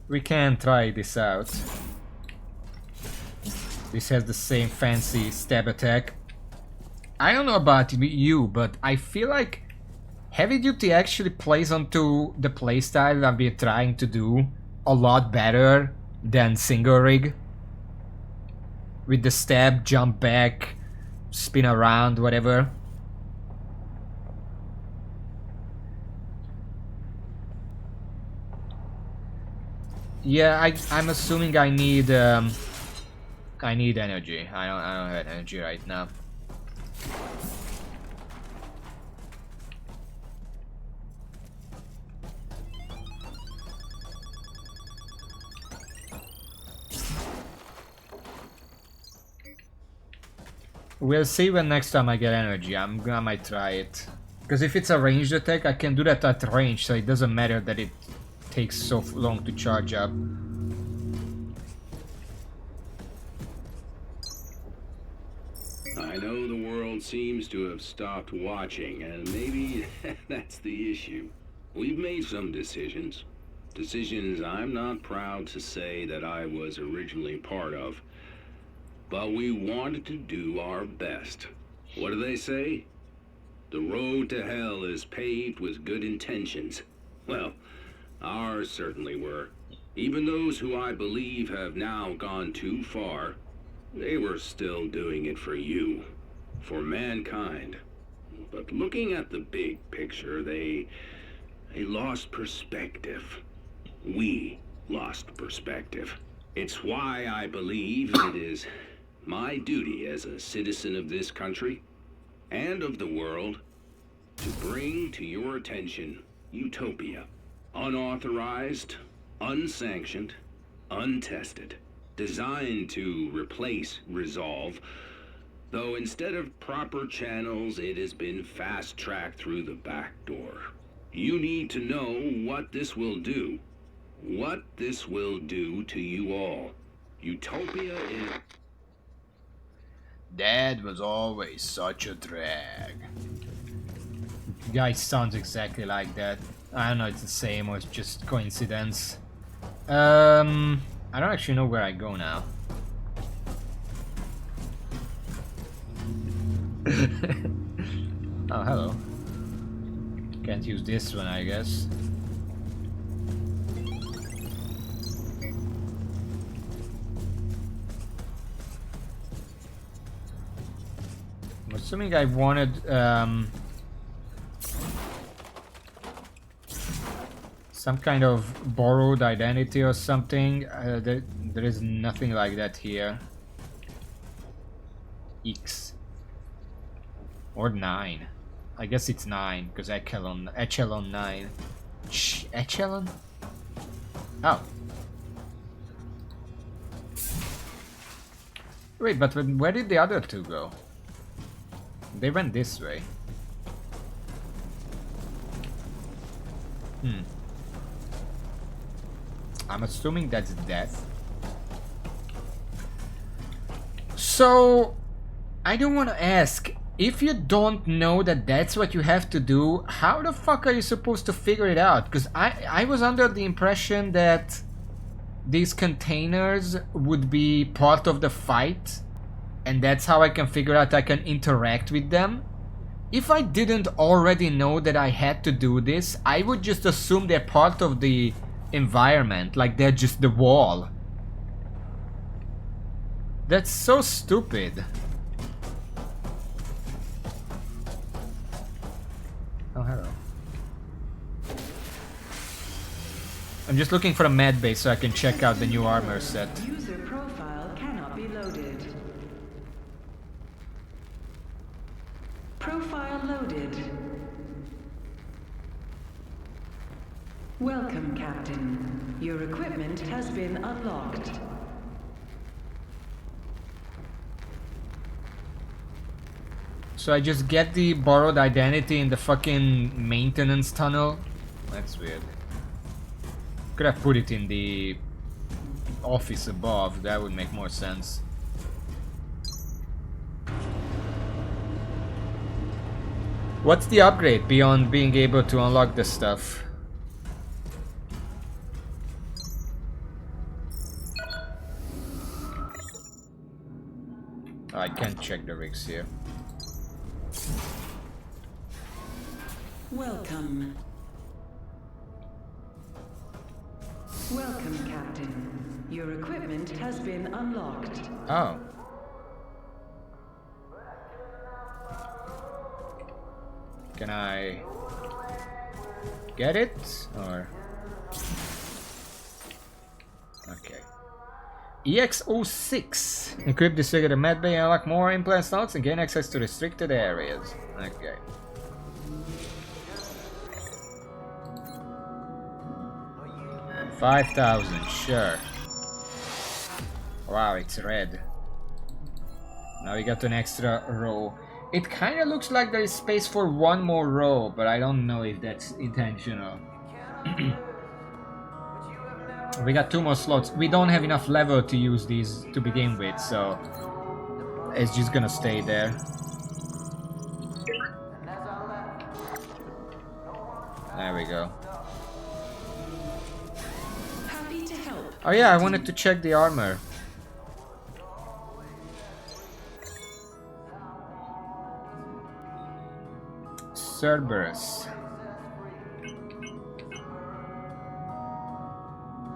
we can try this out. This has the same fancy stab attack. I don't know about you, but I feel like heavy duty actually plays onto the playstyle that we're trying to do a lot better than single rig. With the stab, jump back, spin around, whatever. Yeah, I'm assuming I need energy. I don't have energy right now. We'll see when next time I get energy. I might try it. Because if it's a ranged attack, I can do that at range, so it doesn't matter that it takes so long to charge up. I know the world seems to have stopped watching, and maybe that's the issue. We've made some decisions. Decisions I'm not proud to say that I was originally part of. But we wanted to do our best. What do they say? The road to hell is paved with good intentions. Well, ours certainly were. Even those who I believe have now gone too far, they were still doing it for you, for mankind. But looking at the big picture, they lost perspective. We lost perspective. It's why I believe it is my duty as a citizen of this country and of the world to bring to your attention Utopia. Unauthorized, unsanctioned, untested. Designed to replace Resolve, though instead of proper channels, it has been fast-tracked through the back door. You need to know what this will do. What this will do to you all. Utopia is... Dad was always such a drag. Guy sounds exactly like that. I don't know if it's the same or it's just coincidence. I don't actually know where I go now. Oh, hello. Can't use this one, I guess. I'm assuming I wanted some kind of borrowed identity or something. There is nothing like that here. X. Or 9. I guess it's 9, because Echelon 9. Shh, Echelon? Oh. Wait, but where did the other two go? They went this way. I'm assuming that's death. So, I don't want to ask, if you don't know that that's what you have to do, how the fuck are you supposed to figure it out? Because I was under the impression that these containers would be part of the fight, and that's how I can figure out I can interact with them. If I didn't already know that I had to do this, I would just assume they're part of the environment, like they're just the wall. That's so stupid. Oh, hello. I'm just looking for a med base so I can check out the new armor set. User profile cannot be loaded. Profile loaded. Welcome, Captain. Your equipment has been unlocked. So I just get the borrowed identity in the fucking maintenance tunnel? That's weird. Could have put it in the office above, that would make more sense. What's the upgrade beyond being able to unlock this stuff? I can't check the rigs here. Welcome. Welcome, Captain. Your equipment has been unlocked. Oh. Can I get it? Or... Okay. EX06. Equip this rig at a med bay and unlock more implant slots and gain access to restricted areas. Okay. $5,000, sure. Wow, it's red. Now we got an extra row. It kind of looks like there is space for one more row, but I don't know if that's intentional. We got 2 more slots. We don't have enough level to use these to begin with, so it's just gonna stay there. There we go. Happy to help. Oh yeah, I wanted to check the armor. Cerberus.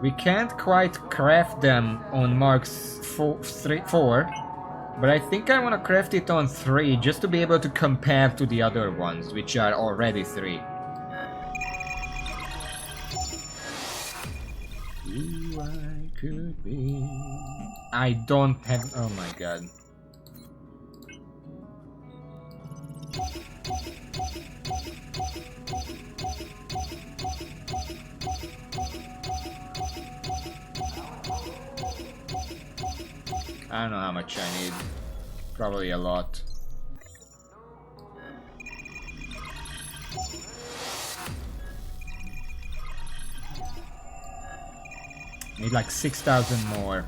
We can't quite craft them on Mark 4, but I think I want to craft it on 3 just to be able to compare to the other ones, which are already 3. Who I could be. I don't have... Oh my god. I don't know how much I need. Probably a lot. Need like 6,000 more.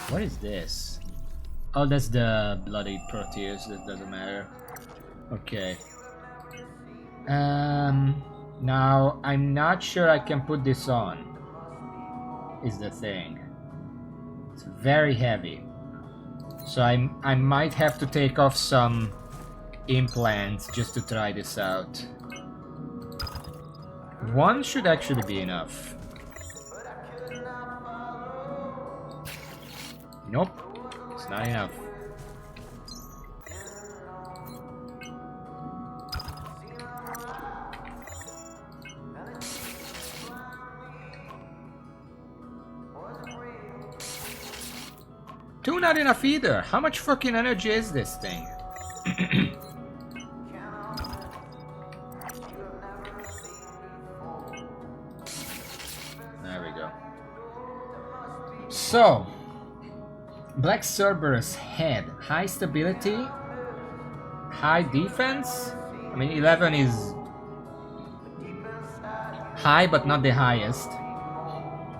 What is this? Oh, that's the bloody Proteus, that doesn't matter. Okay. Now, I'm not sure I can put this on, is the thing. It's very heavy. So I might have to take off some implants just to try this out. 1 should actually be enough. Nope, it's not enough. Two not enough either. How much fucking energy is this thing? There we go. So, Black Cerberus head, high stability, high defense. I mean, 11 is high but not the highest.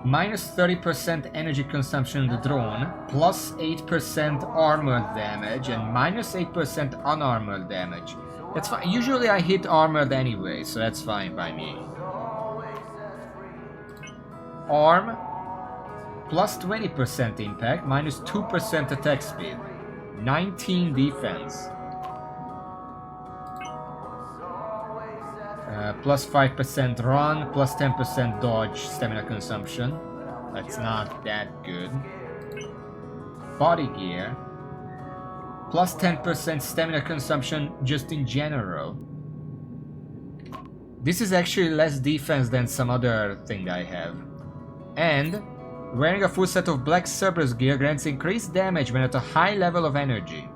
Minus 30% energy consumption of the drone, plus 8% armored damage, and minus 8% unarmored damage. That's fine. Usually I hit armored anyway, so that's fine by me. Arm, plus 20% impact, minus 2% attack speed, 19 defense. Plus 5% run, plus 10% dodge stamina consumption. That's not that good. Body gear. Plus 10% stamina consumption just in general. This is actually less defense than some other thing I have. And Wearing a full set of black Cerberus gear grants increased damage when at a high level of energy.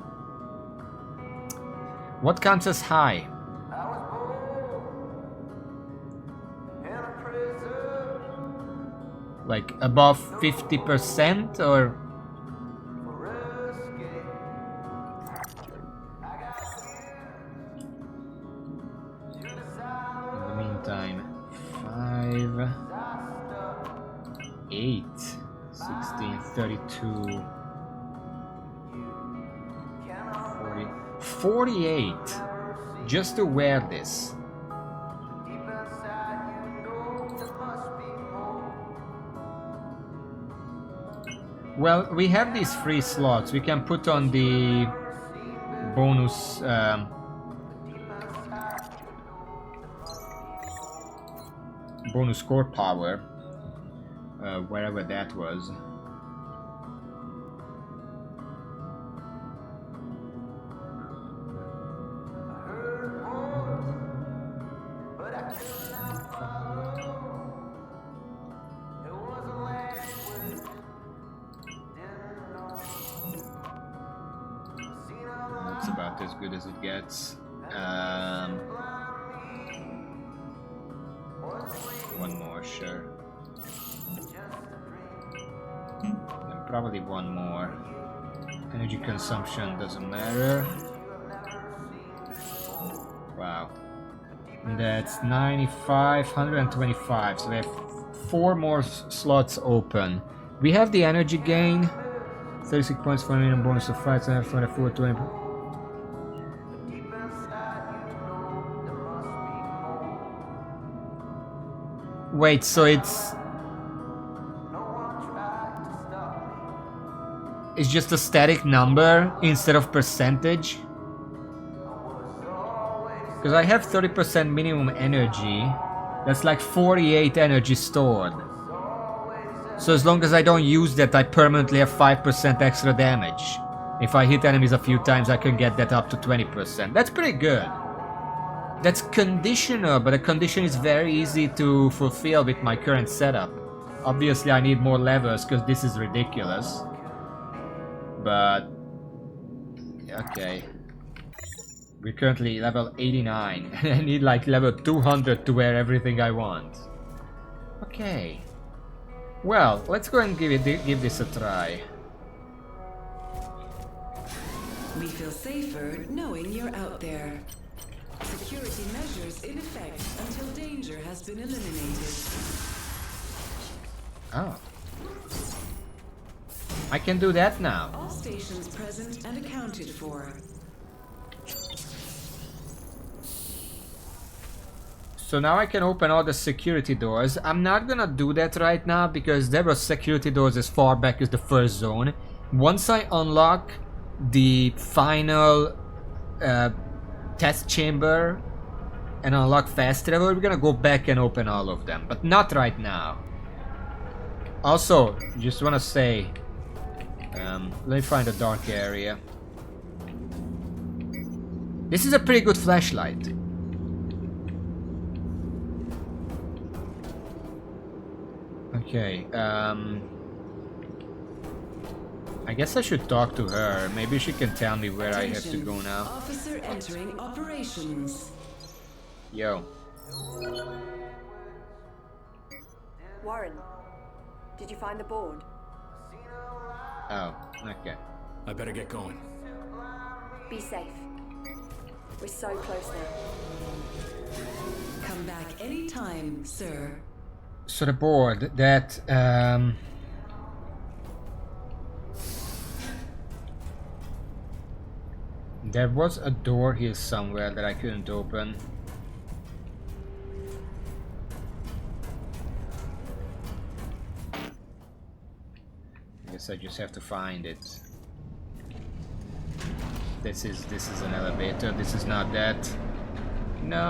What counts as high? Like above 50% or? In the meantime, 5, 8, 16, 32, 40, 48, just to wear this. Well, we have these free slots. We can put on the bonus bonus core power, wherever that was. That's about as good as it gets. One more, sure. And probably one more. Energy consumption doesn't matter. Wow. That's 95, 125. So we have 4 more slots open. We have the energy gain. 36 points for a minimum bonus of 5, 24, 20. Wait, so it's just a static number instead of percentage? Because I have 30% minimum energy. That's like 48 energy stored. So as long as I don't use that, I permanently have 5% extra damage. If I hit enemies a few times, I can get that up to 20%. That's pretty good. That's conditional, but a condition is very easy to fulfill with my current setup. Obviously I need more levels because this is ridiculous. But okay. We're currently level 89. I need like level 200 to wear everything I want. Okay. Well, let's go and give this a try. We feel safer knowing you're out there. Security measures in effect until danger has been eliminated. Oh. I can do that now. All stations present and accounted for. So now I can open all the security doors. I'm not gonna do that right now because there were security doors as far back as the first zone. Once I unlock the final test chamber and unlock fast travel, we're gonna go back and open all of them, but not right now. Also, just wanna say, let me find a dark area. This is a pretty good flashlight. Okay, I guess I should talk to her. Maybe she can tell me where I have to go now. Officer entering operations. Yo. Warren, did you find the board? Oh, okay. I better get going. Be safe. We're so close now. Come back anytime, sir. So the board that there was a door here somewhere that I couldn't open. I guess I just have to find it. This is an elevator. This is not that. No.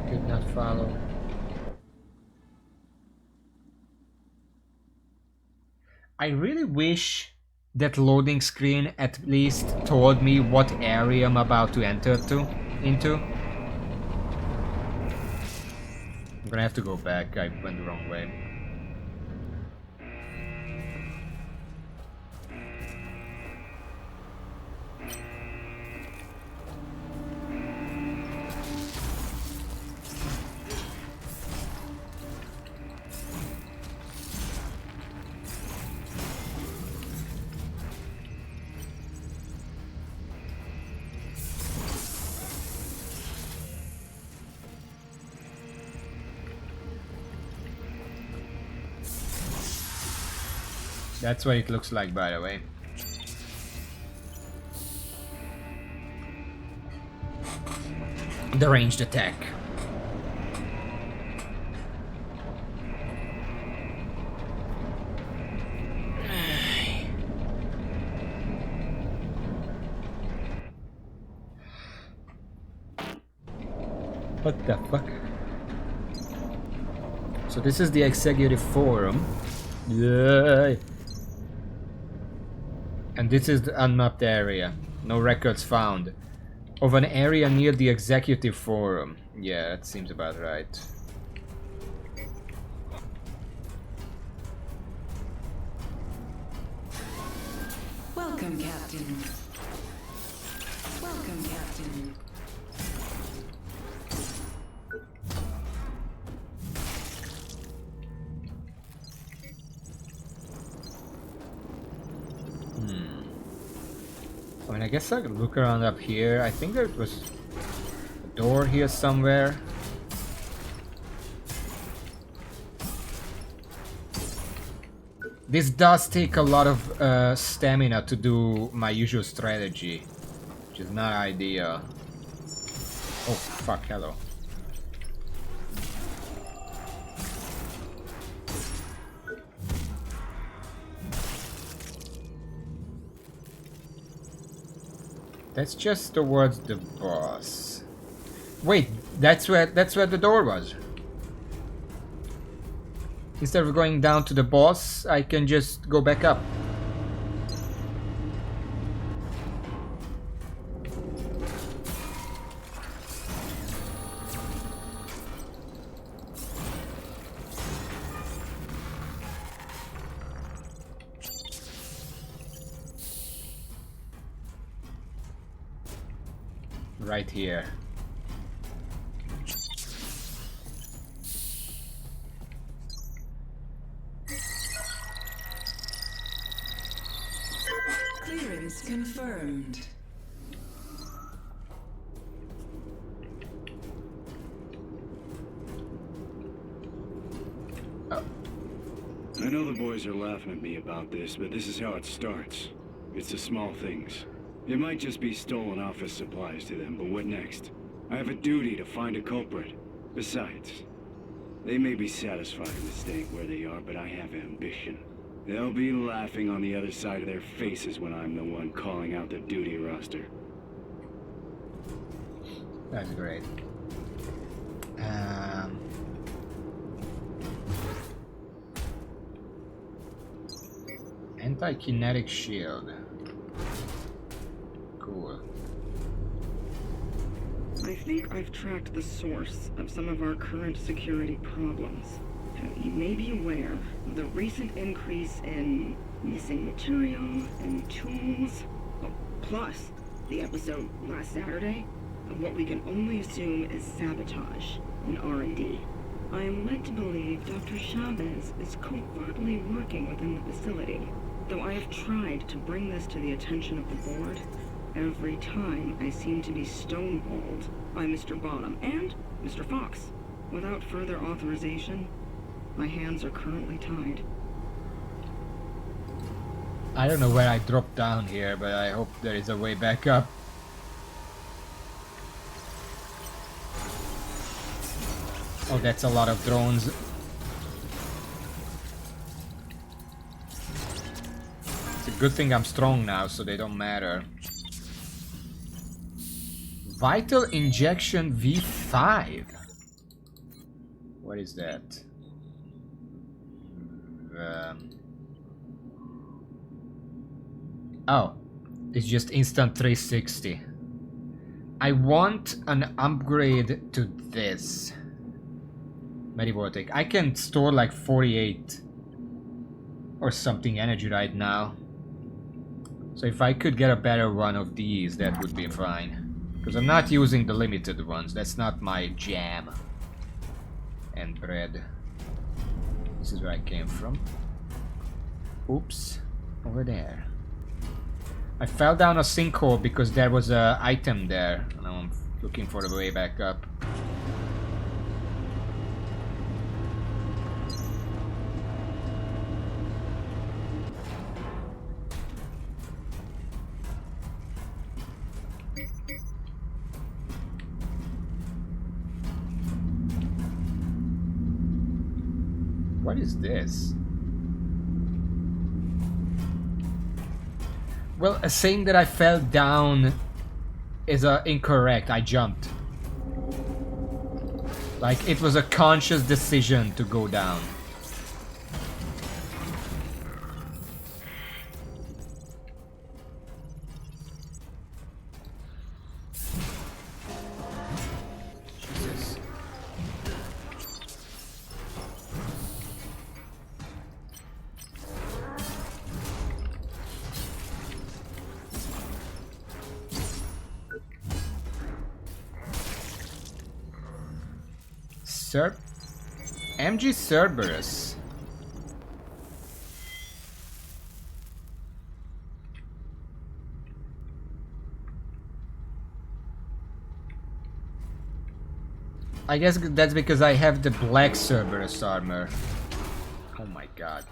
Could not follow. I really wish that loading screen at least told me what area I'm about to enter into. I'm gonna have to go back. I went the wrong way. That's what it looks like, by the way. The ranged attack. What the fuck? So this is the executive forum. Yay! And this is the unmapped area. No records found. Of an area near the executive forum. Yeah, that seems about right. Welcome, Captain. Welcome, Captain. I mean, I guess I could look around up here. I think there was a door here somewhere. This does take a lot of stamina to do my usual strategy, which is not ideal. Oh, fuck, hello. That's just towards the boss. Wait, that's where the door was. Instead of going down to the boss, I can just go back up. Right here. Clearance confirmed. I know the boys are laughing at me about this, but this is how it starts. It's the small things. It might just be stolen office supplies to them, but what next? I have a duty to find a culprit. Besides, they may be satisfied with staying where they are, but I have ambition. They'll be laughing on the other side of their faces when I'm the one calling out the duty roster. That's great. Anti-kinetic shield. Cool. I think I've tracked the source of some of our current security problems. You may be aware of the recent increase in missing material and tools, plus the episode last Saturday of what we can only assume is sabotage and R&D. I am led to believe Dr. Chavez is covertly working within the facility, though I have tried to bring this to the attention of the board. Every time I seem to be stonewalled by Mr. Bottom and Mr. Fox. Without further authorization, my hands are currently tied. I don't know where I dropped down here, but I hope there is a way back up. Oh, that's a lot of drones. It's a good thing I'm strong now, so they don't matter. Vital Injection V5. What is that? Oh, it's just instant 360. I want an upgrade to this. Medivoltaic. I can store like 48 or something energy right now. So if I could get a better one of these, that would be fine. Because I'm not using the limited ones. That's not my jam. And bread. This is where I came from. Oops. Over there. I fell down a sinkhole because there was an item there. And I'm looking for the way back up. What is this? Well, saying that I fell down is incorrect. I jumped. Like, it was a conscious decision to go down. Jesus. MG Cerberus. I guess that's because I have the black Cerberus armor. Oh my god.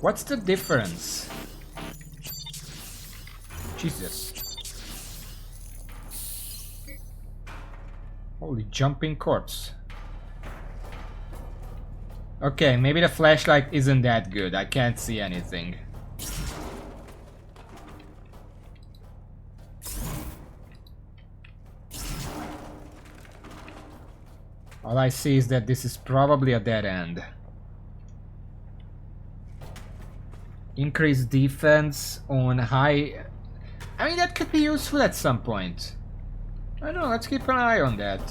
What's the difference? Jesus. Holy jumping corpse. Okay, maybe the flashlight isn't that good. I can't see anything. All I see is that this is probably a dead end. Increased defense on high... I mean, that could be useful at some point. I don't know, let's keep an eye on that.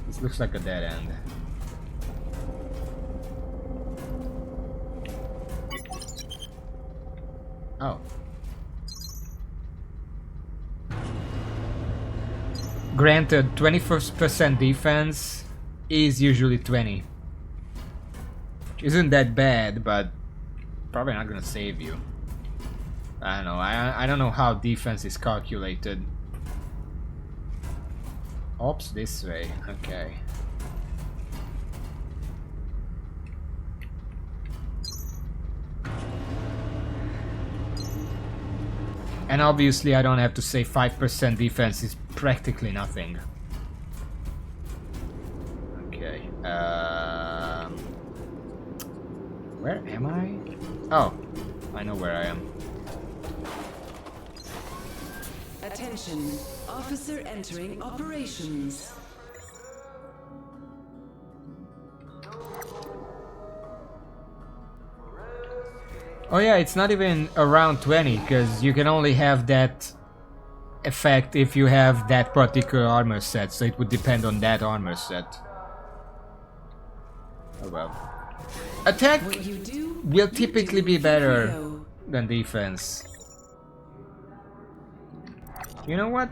This looks like a dead end. Oh. Granted, 21% defense is usually 20. Which isn't that bad, but probably not gonna save you. I don't know. I don't know how defense is calculated. Oops, this way. Okay. And obviously I don't have to say 5% defense is practically nothing. Okay. Where am I? Oh, I know where I am. Attention, officer entering operations. Oh yeah, it's not even around 20, because you can only have that effect if you have that particular armor set, so it would depend on that armor set. Oh well. Attack will typically be better than defense. You know what?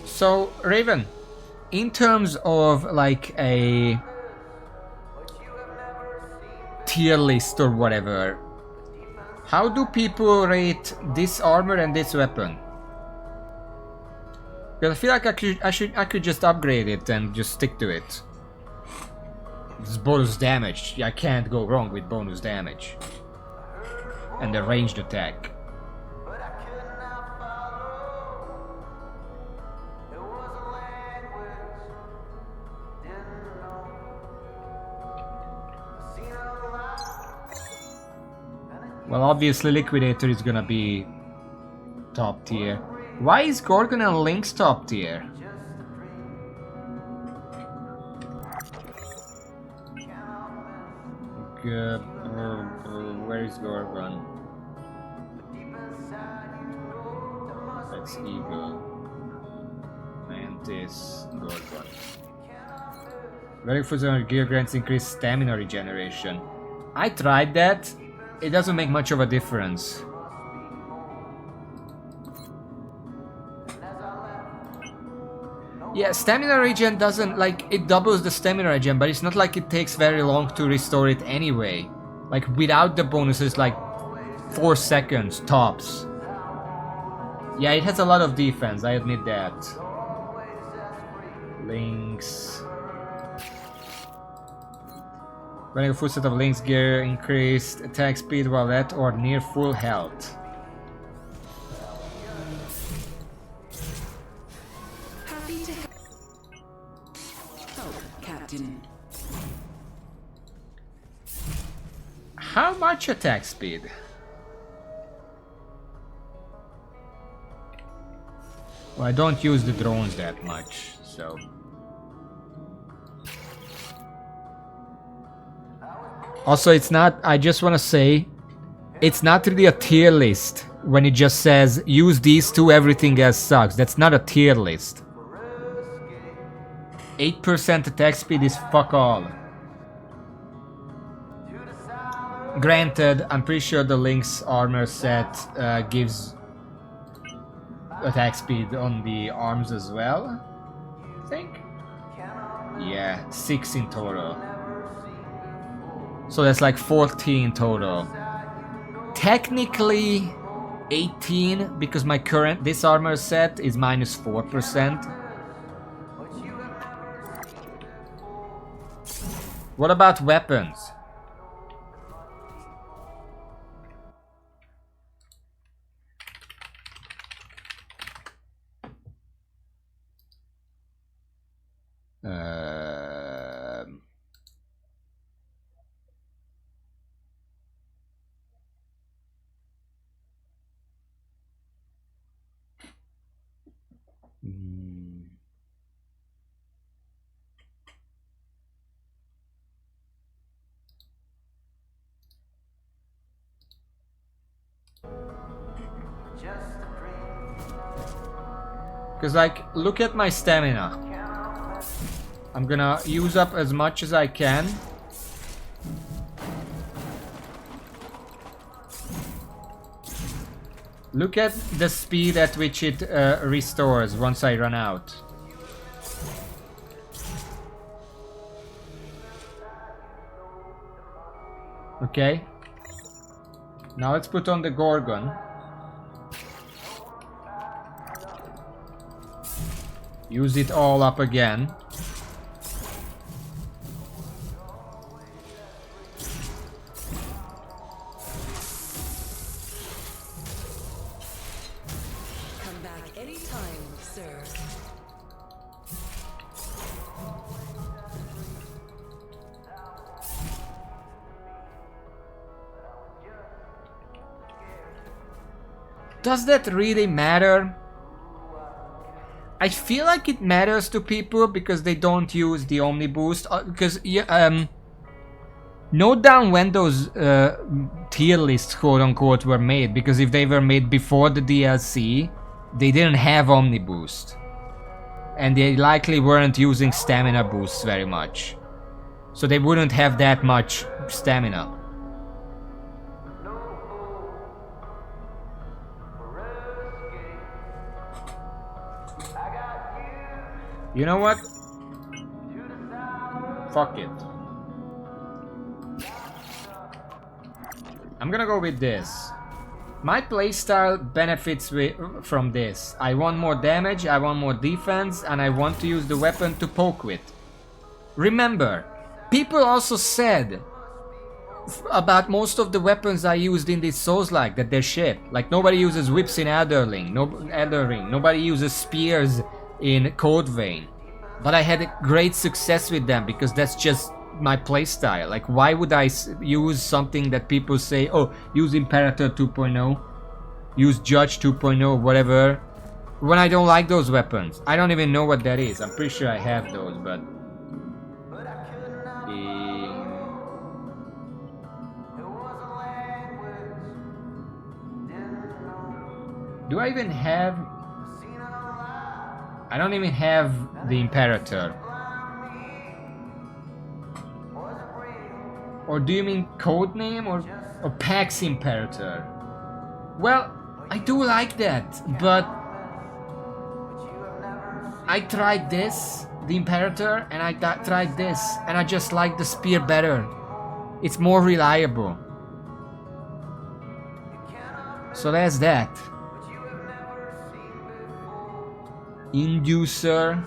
So, Raven, in terms of like a tier list or whatever, how do people rate this armor and this weapon? Because I feel like I could just upgrade it and just stick to it. It's bonus damage. I can't go wrong with bonus damage. And the ranged attack. Well, obviously Liquidator is gonna be top tier. Why is Gorgon and Lynx top tier? where is Gorgon? That's Eagle. Mantis, Gorgon. Very fusion gear grants increased stamina regeneration. I tried that. It doesn't make much of a difference. Yeah, stamina regen doesn't, like, it doubles the stamina regen, but it's not like it takes very long to restore it anyway. Like, without the bonuses, like 4 seconds tops. Yeah, it has a lot of defense, I admit that. Links. Running a full set of Link's gear increased attack speed while at or near full health. Happy to help, Captain. How much attack speed? Well, I don't use the drones that much, so... Also, it's not, I just want to say, it's not really a tier list when it just says, use these two, everything else sucks. That's not a tier list. 8% attack speed is fuck all. Granted, I'm pretty sure the Link's armor set gives attack speed on the arms as well, I think? Yeah, 6 in total. So that's like 14 total. Technically 18 because my current this armor set is minus 4%. What about weapons? Because, like, look at my stamina. I'm gonna use up as much as I can. Look at the speed at which it restores once I run out. Okay. Now let's put on the Gorgon. Use it all up again. Come back anytime, sir. Does that really matter? I feel like it matters to people because they don't use the Omni Boost. Because note down when those tier lists, quote unquote, were made. Because if they were made before the DLC, they didn't have Omni Boost, and they likely weren't using stamina boosts very much, so they wouldn't have that much stamina. You know what? Fuck it. I'm gonna go with this. My playstyle benefits from this. I want more damage, I want more defense, and I want to use the weapon to poke with. Remember, people also said about most of the weapons I used in this Souls-like that they're shit. Like, nobody uses whips in Elden Ring, nobody uses spears in Code Vein, but I had a great success with them because that's just my playstyle. Like, why would I use something that people say, oh, use Imperator 2.0, use Judge 2.0, whatever, when I don't like those weapons? I don't even know what that is. I'm pretty sure I have those, but Do I even have... I don't even have the Imperator. Or do you mean Codename or Pax Imperator? Well, I do like that, but I tried this, the Imperator, and I tried this, and I just like the Spear better. It's more reliable. So there's that. Inducer.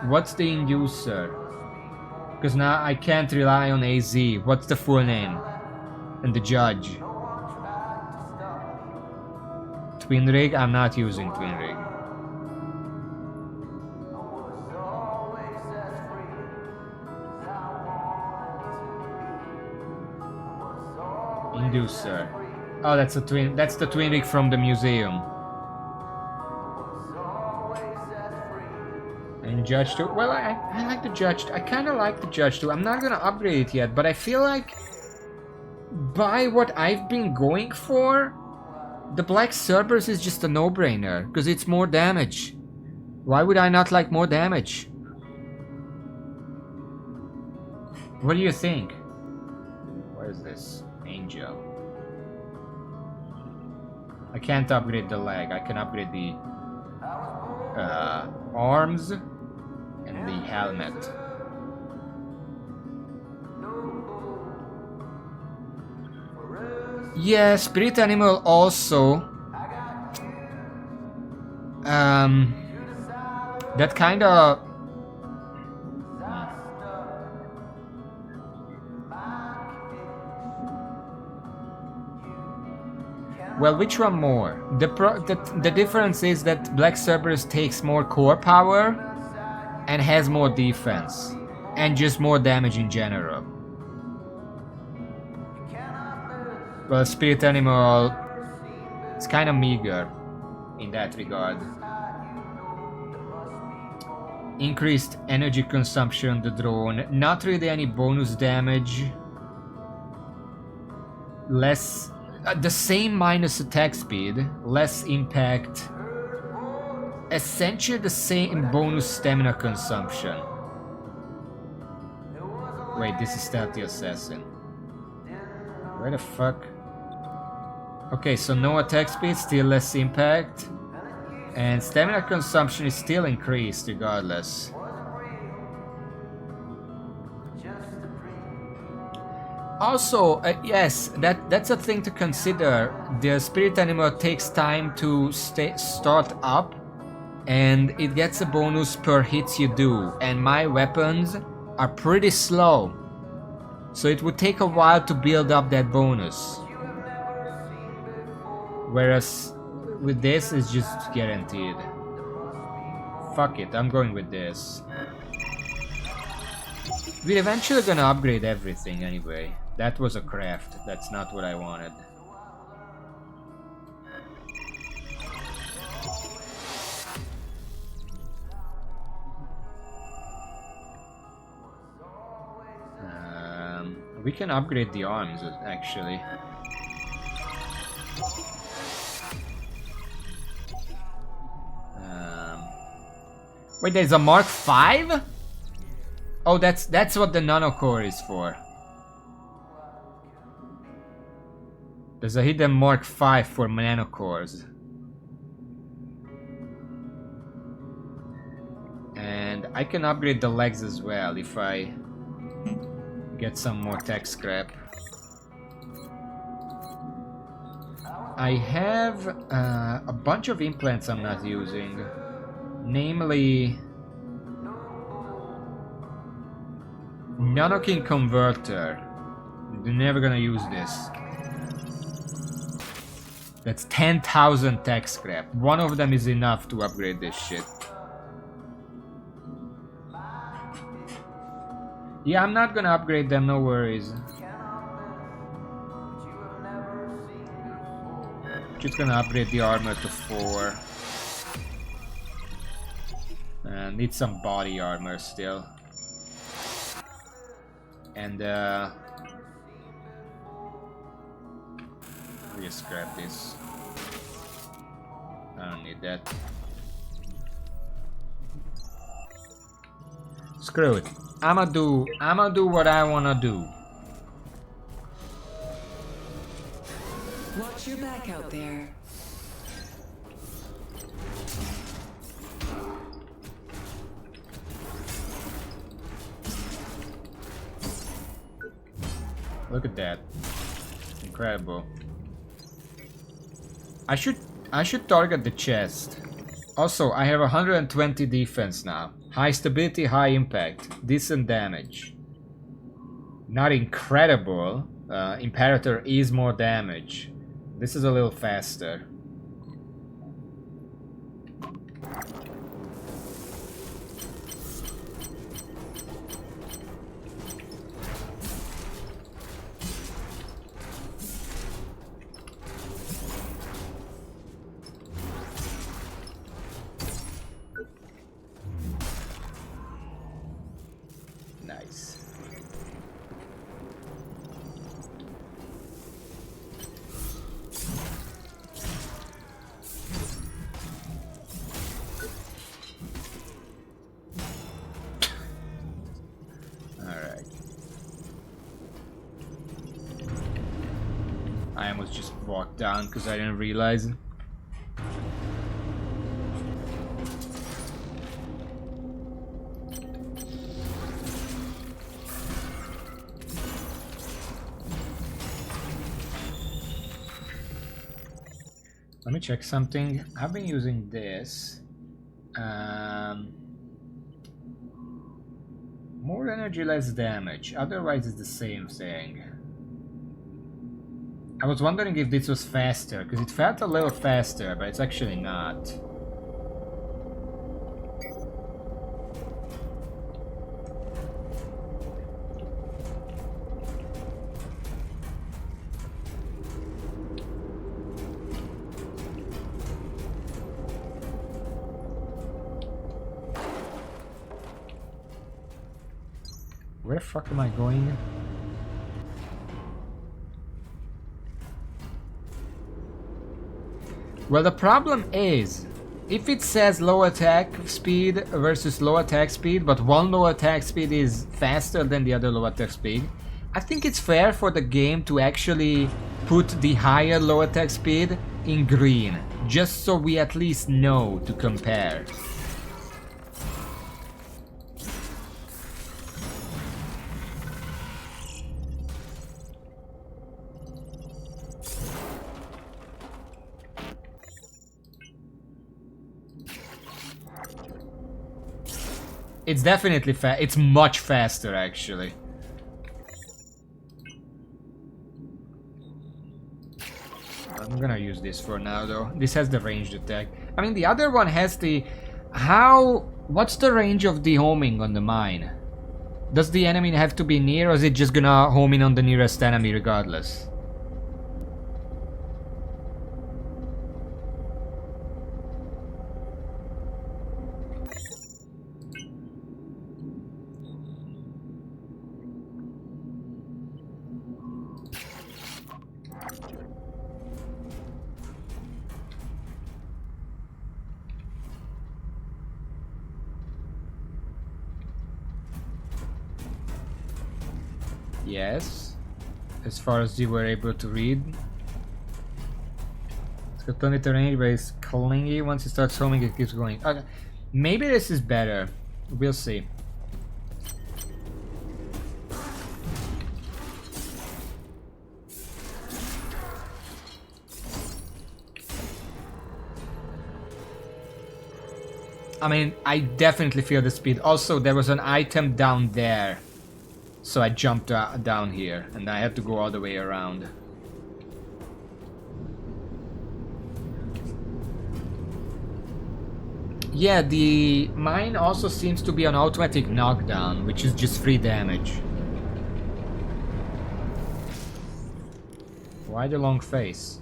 What's the Inducer? Because now I can't rely on AZ. What's the full name? And the Judge. Twin Rig? I'm not using Twin Rig. Inducer. Oh, that's the Twin Rig from the museum. And Judge 2. Well, I like the Judge. I kind of like the Judge 2. I'm not gonna upgrade it yet, but I feel like by what I've been going for, the Black Cerberus is just a no-brainer because it's more damage. Why would I not like more damage? What do you think? What is this? Angel. I can't upgrade the leg. I can upgrade the arms and the helmet. Yeah, Spirit Animal also. That kind of. Well, which one more? The difference is that Black Cerberus takes more core power and has more defense and just more damage in general. Well, Spirit Animal, it's kind of meager in that regard. Increased energy consumption on the drone, not really any bonus damage. Less, the same minus attack speed, less impact. Essentially the same bonus stamina consumption. Wait, this is Stealthy Assassin. Where the fuck? Okay, so no attack speed, still less impact. And stamina consumption is still increased regardless. Also, yes, that's a thing to consider. The Spirit Animal takes time to start up, and it gets a bonus per hits you do. And my weapons are pretty slow, so it would take a while to build up that bonus. Whereas with this, it's just guaranteed. Fuck it, I'm going with this. We're eventually gonna upgrade everything anyway. That was a craft, that's not what I wanted. We can upgrade the arms, actually. Wait, there's a Mark 5? Oh, that's what the nanocore is for. There's a hidden Mark 5 for nanocores. And I can upgrade the legs as well if I get some more tech scrap. I have a bunch of implants I'm not using. Namely, Nanoking Converter. They're never gonna use this. That's 10,000 tech scrap. One of them is enough to upgrade this shit. Yeah, I'm not gonna upgrade them, no worries. Just gonna upgrade the armor to 4. And need some body armor still. And we just grab this. I don't don't need that. Screw it. I'ma do what I wanna do. Watch your back out there. Look at that. Incredible. I should target the chest. Also, I have 120 defense now. High stability, high impact, decent damage. Not incredible. Imperator is more damage. This is a little faster. Nice. Alright. I almost just walked down because I didn't realize it. Let me check something. I've been using this. More energy, less damage. Otherwise, it's the same thing. I was wondering if this was faster, because it felt a little faster, but it's actually not. Where the fuck am I going? Well, the problem is, if it says low attack speed versus low attack speed, but one low attack speed is faster than the other low attack speed, I think it's fair for the game to actually put the higher low attack speed in green, just so we at least know to compare. It's definitely it's much faster, actually. I'm gonna use this for now, though. This has the ranged attack. I mean, the other one has the... What's the range of the homing on the mine? Does the enemy have to be near, or is it just gonna home in on the nearest enemy regardless? Yes, as far as you were able to read. It's got plenty of range, but it's clingy. Once it starts homing, it keeps going. Okay, maybe this is better. We'll see. I mean, I definitely feel the speed. Also, there was an item down there. So I jumped down here, and I had to go all the way around. Yeah, the mine also seems to be an automatic knockdown, which is just free damage. Why the long face?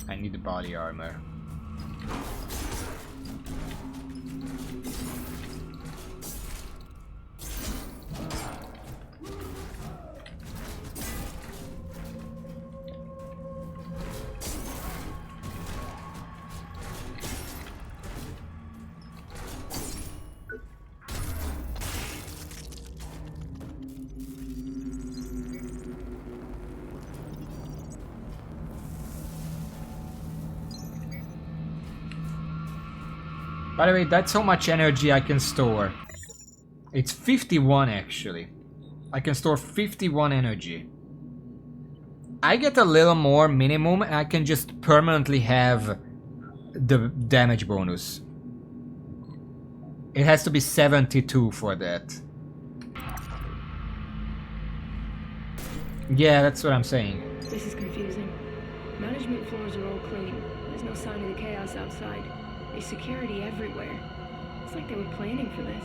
I need the body armor. By the way, that's how much energy I can store. It's 51 actually. I can store 51 energy. I get a little more minimum and I can just permanently have the damage bonus. It has to be 72 for that. Yeah, that's what I'm saying. This is confusing. Management floors are all clean. There's no sign of the chaos outside. There's security everywhere. It's like they were planning for this.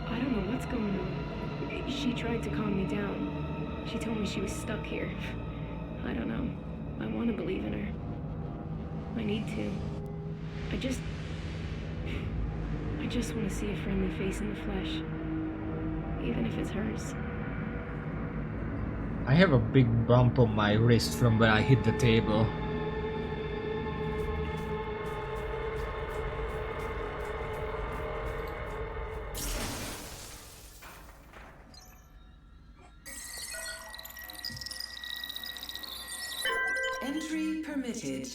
I don't know what's going on. She tried to calm me down. She told me she was stuck here. I don't know. I want to believe in her. I need to. I just want to see a friendly face in the flesh. Even if it's hers. I have a big bump on my wrist from when I hit the table. Entry permitted.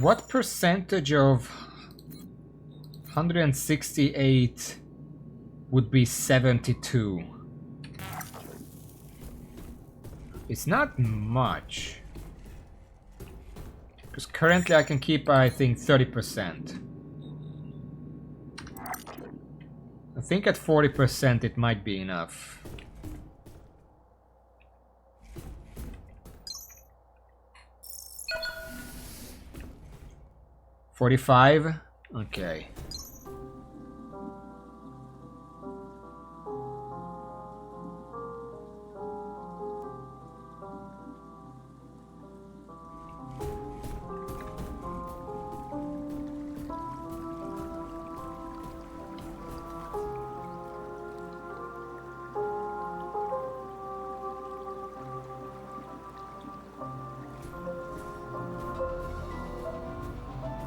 What percentage of 168 would be 72? It's not much. Because currently I can keep, I think, 30%. I think at 40% it might be enough. $45? Okay.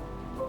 always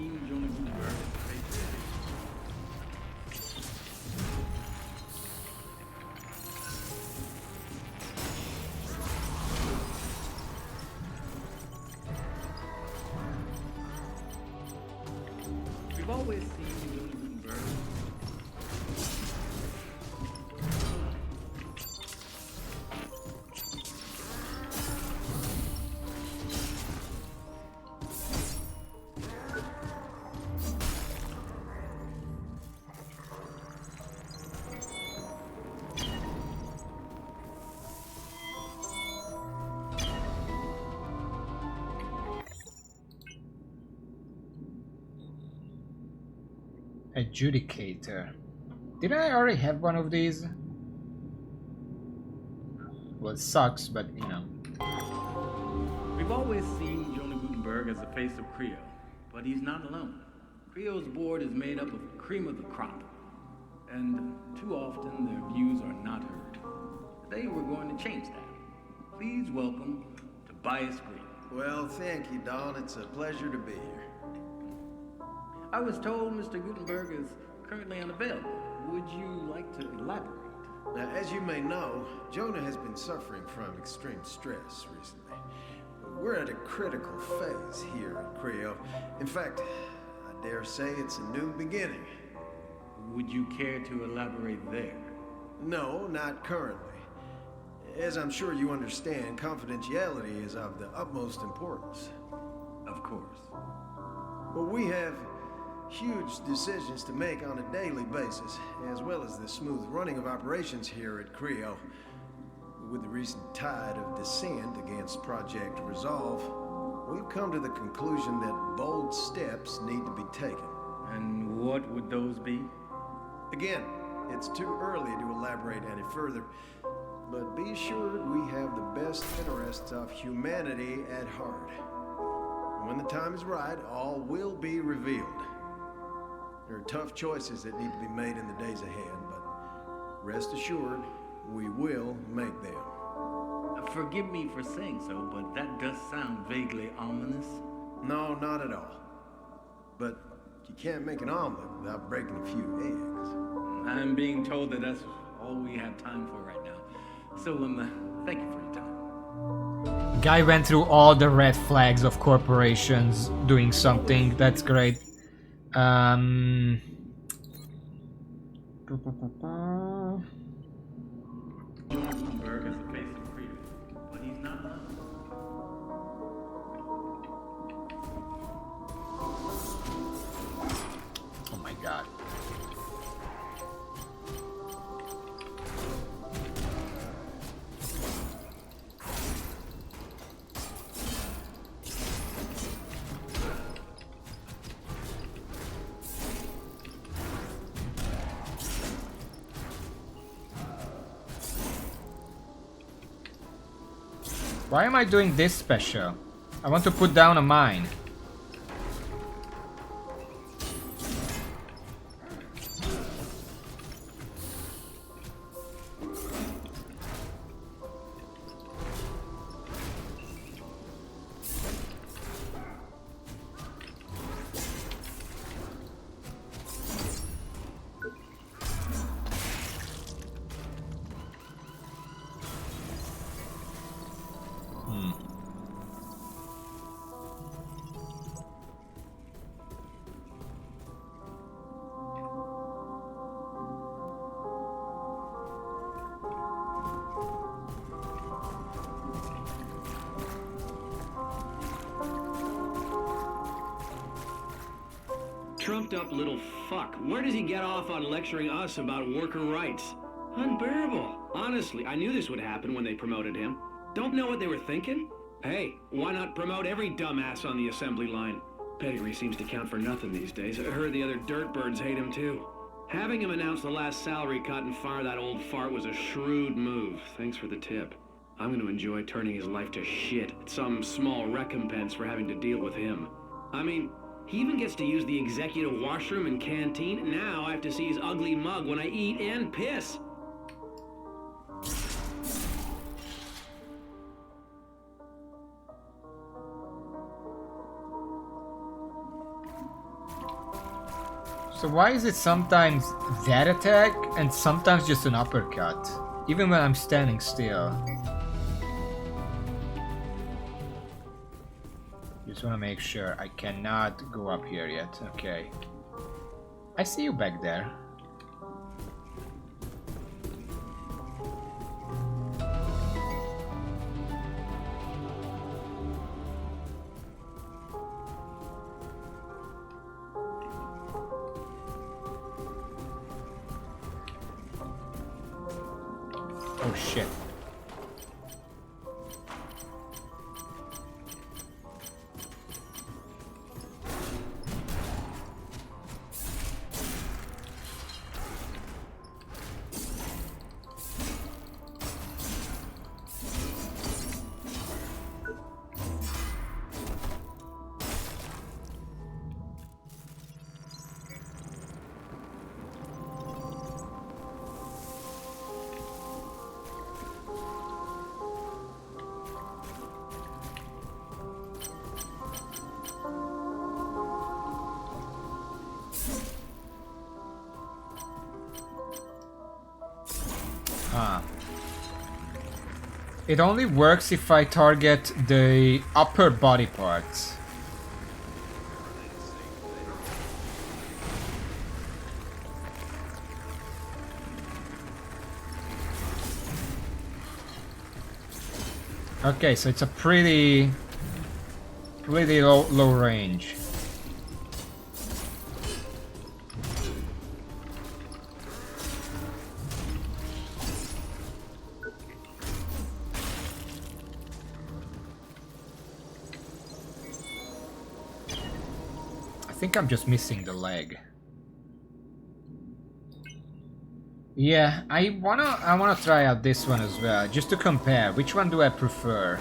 seen Jonathan Burns. Adjudicator. Did I already have one of these? Well, it sucks, but you know. We've always seen Jonah Gutenberg as the face of Creo, but he's not alone. Creo's board is made up of cream of the crop, and too often their views are not heard. Today we're going to change that. Please welcome Tobias Green. Well, thank you, Don. It's a pleasure to be here. I was told Mr. Gutenberg is currently unavailable. Would you like to elaborate? Now, as you may know, Jonah has been suffering from extreme stress recently. We're at a critical phase here at Creo. In fact, I dare say it's a new beginning. Would you care to elaborate there? No, not currently. As I'm sure you understand, confidentiality is of the utmost importance. Of course. But we have huge decisions to make on a daily basis, as well as the smooth running of operations here at Creo. With the recent tide of dissent against Project Resolve, we've come to the conclusion that bold steps need to be taken. And what would those be? Again, it's too early to elaborate any further, but be assured we have the best interests of humanity at heart. When the time is right, all will be revealed. There are tough choices that need to be made in the days ahead, but rest assured, we will make them. Forgive me for saying so, but that does sound vaguely ominous. No, not at all. But you can't make an omelet without breaking a few eggs. I'm being told that that's all we have time for right now. So, thank you for your time. Guy went through all the red flags of corporations doing something. That's great. Gutenberg is the face of Creo, but he's not alone. Oh my god. Why am I doing this special? I want to put down a mine. Trumped up little fuck. Where does he get off on lecturing us about worker rights? Unbearable. Honestly, I knew this would happen when they promoted him. Don't know what they were thinking? Hey, why not promote every dumbass on the assembly line? Pedigree seems to count for nothing these days. I heard the other dirtbirds hate him too. Having him announce the last salary cut and fire that old fart was a shrewd move. Thanks for the tip. I'm going to enjoy turning his life to shit. Some small recompense for having to deal with him. I mean, he even gets to use the executive washroom and canteen. Now I have to see his ugly mug when I eat and piss. So why is it sometimes that attack and sometimes just an uppercut? Even when I'm standing still. Just want to make sure I cannot go up here yet. Okay. I see you back there. Oh shit. Huh. It only works if I target the upper body parts. Okay, so it's a pretty low range. I think I'm just missing the leg. Yeah, I wanna try out this one as well, just to compare. Which one do I prefer?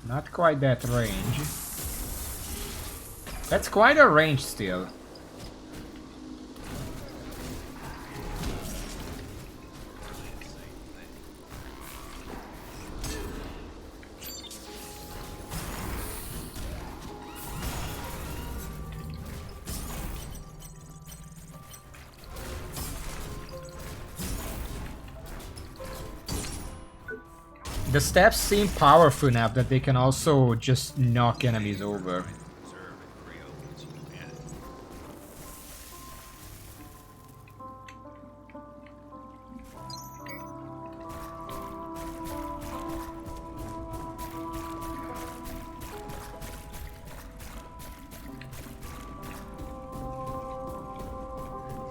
Not quite that range. That's quite a range still. The steps seem powerful enough that they can also just knock enemies over.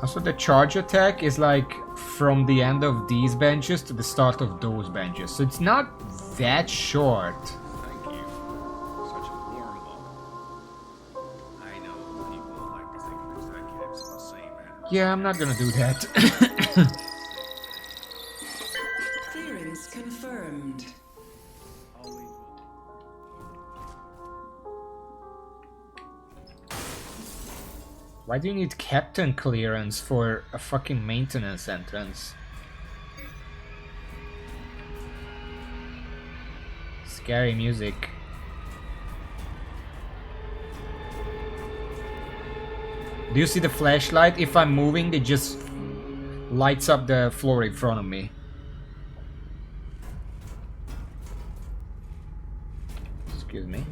Also, the charge attack is like from the end of these benches to the start of those benches, so it's not that short. Thank you. Such a warm welcome. I know people like to think of executives in the same manner. Yeah, I'm not gonna do that. Clearance confirmed. Why do you need captain clearance for a fucking maintenance entrance? Scary music. Do you see the flashlight? If I'm moving, it just lights up the floor in front of me. Excuse me.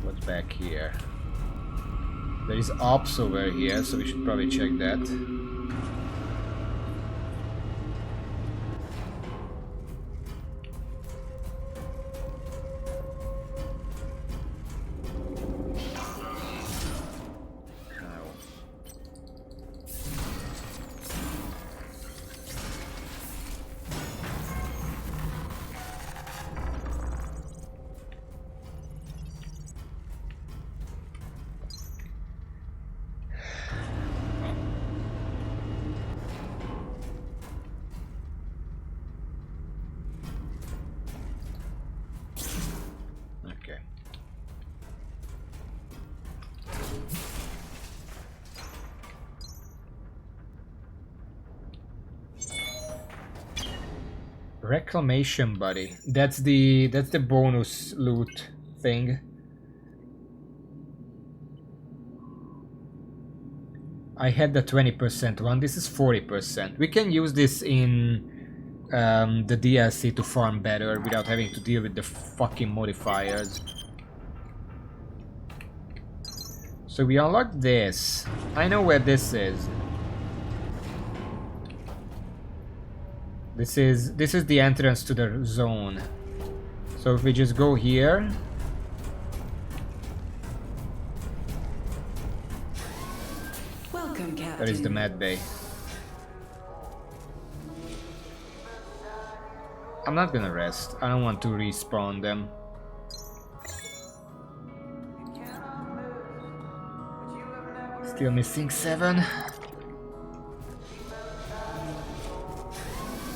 What's back here? There is ops over here, so we should probably check that. Reclamation buddy. That's the bonus loot thing. I had the 20% one. This is 40%. We can use this in the DLC to farm better without having to deal with the fucking modifiers. So we unlocked this. I know where this is. This is the entrance to the zone. So if we just go here. Welcome, Captain. There is the med bay. I'm not gonna rest. I don't want to respawn them. Still missing 7.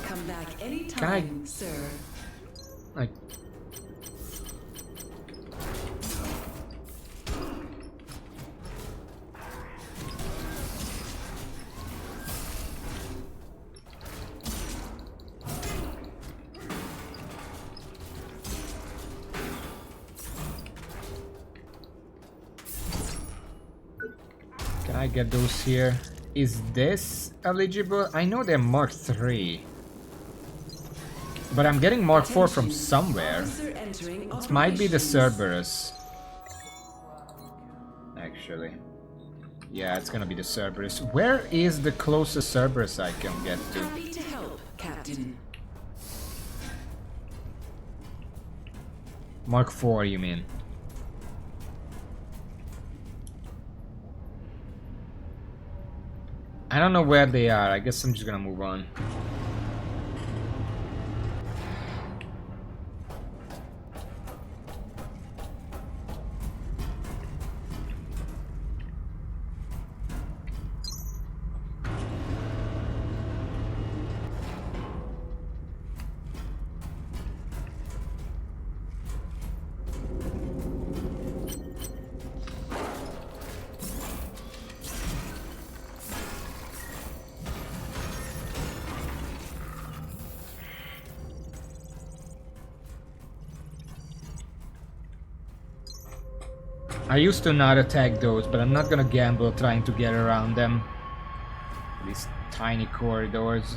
Come back anytime, sir. Like, I get those here. Is this eligible? I know they're Mark 3. But I'm getting Mark 4 from somewhere. It might be the Cerberus. Actually. Yeah, it's gonna be the Cerberus. Where is the closest Cerberus I can get to? Happy to help, Captain. Mark 4, you mean? I don't know where they are. I guess I'm just gonna move on. I used to not attack those, but I'm not gonna gamble trying to get around them. These tiny corridors.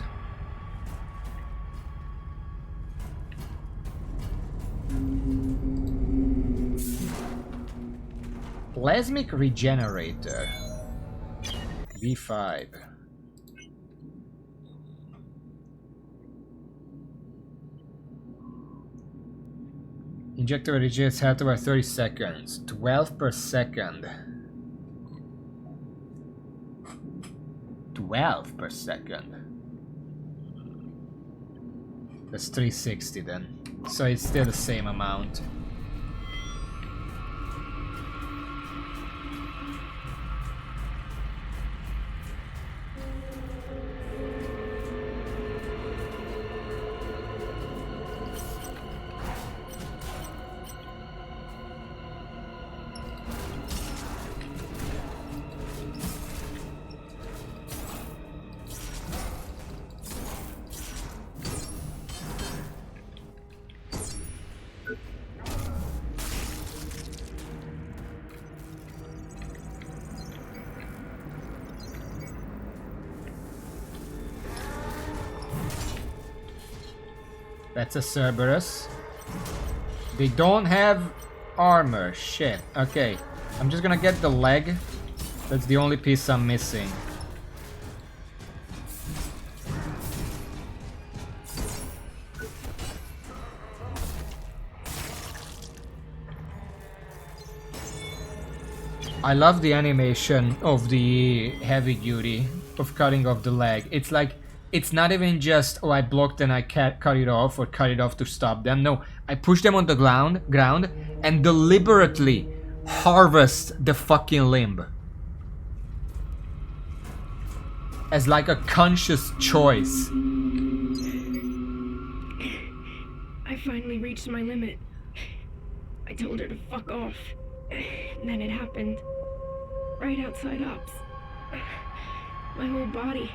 Plasmic Regenerator. V5. Injector regenerates health over 30 seconds. 12 per second. 12 per second. That's 360 then. So it's still the same amount. That's a Cerberus. They don't have armor. Shit. Okay. I'm just gonna get the leg. That's the only piece I'm missing. I love the animation of the heavy duty of cutting off the leg. It's like, it's not even just, oh, I blocked and I cut it off or cut it off to stop them. No, I push them on the ground and deliberately harvest the fucking limb. As like a conscious choice. I finally reached my limit. I told her to fuck off. And then it happened. Right outside Ops. My whole body.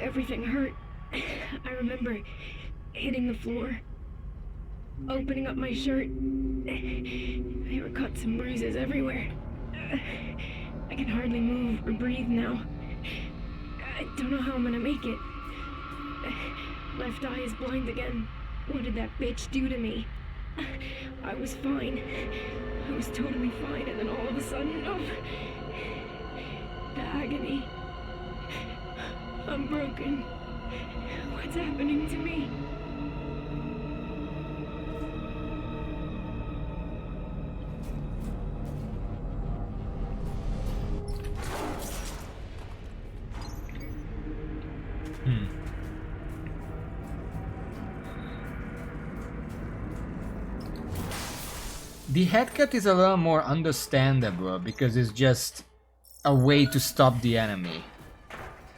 Everything hurt. I remember hitting the floor. Opening up my shirt. There were cuts and bruises everywhere. I can hardly move or breathe now. I don't know how I'm gonna make it. Left eye is blind again. What did that bitch do to me? I was fine. I was totally fine, and then all of a sudden, oh, the agony. I'm broken. What's happening to me? The headcut is a little more understandable because it's just a way to stop the enemy.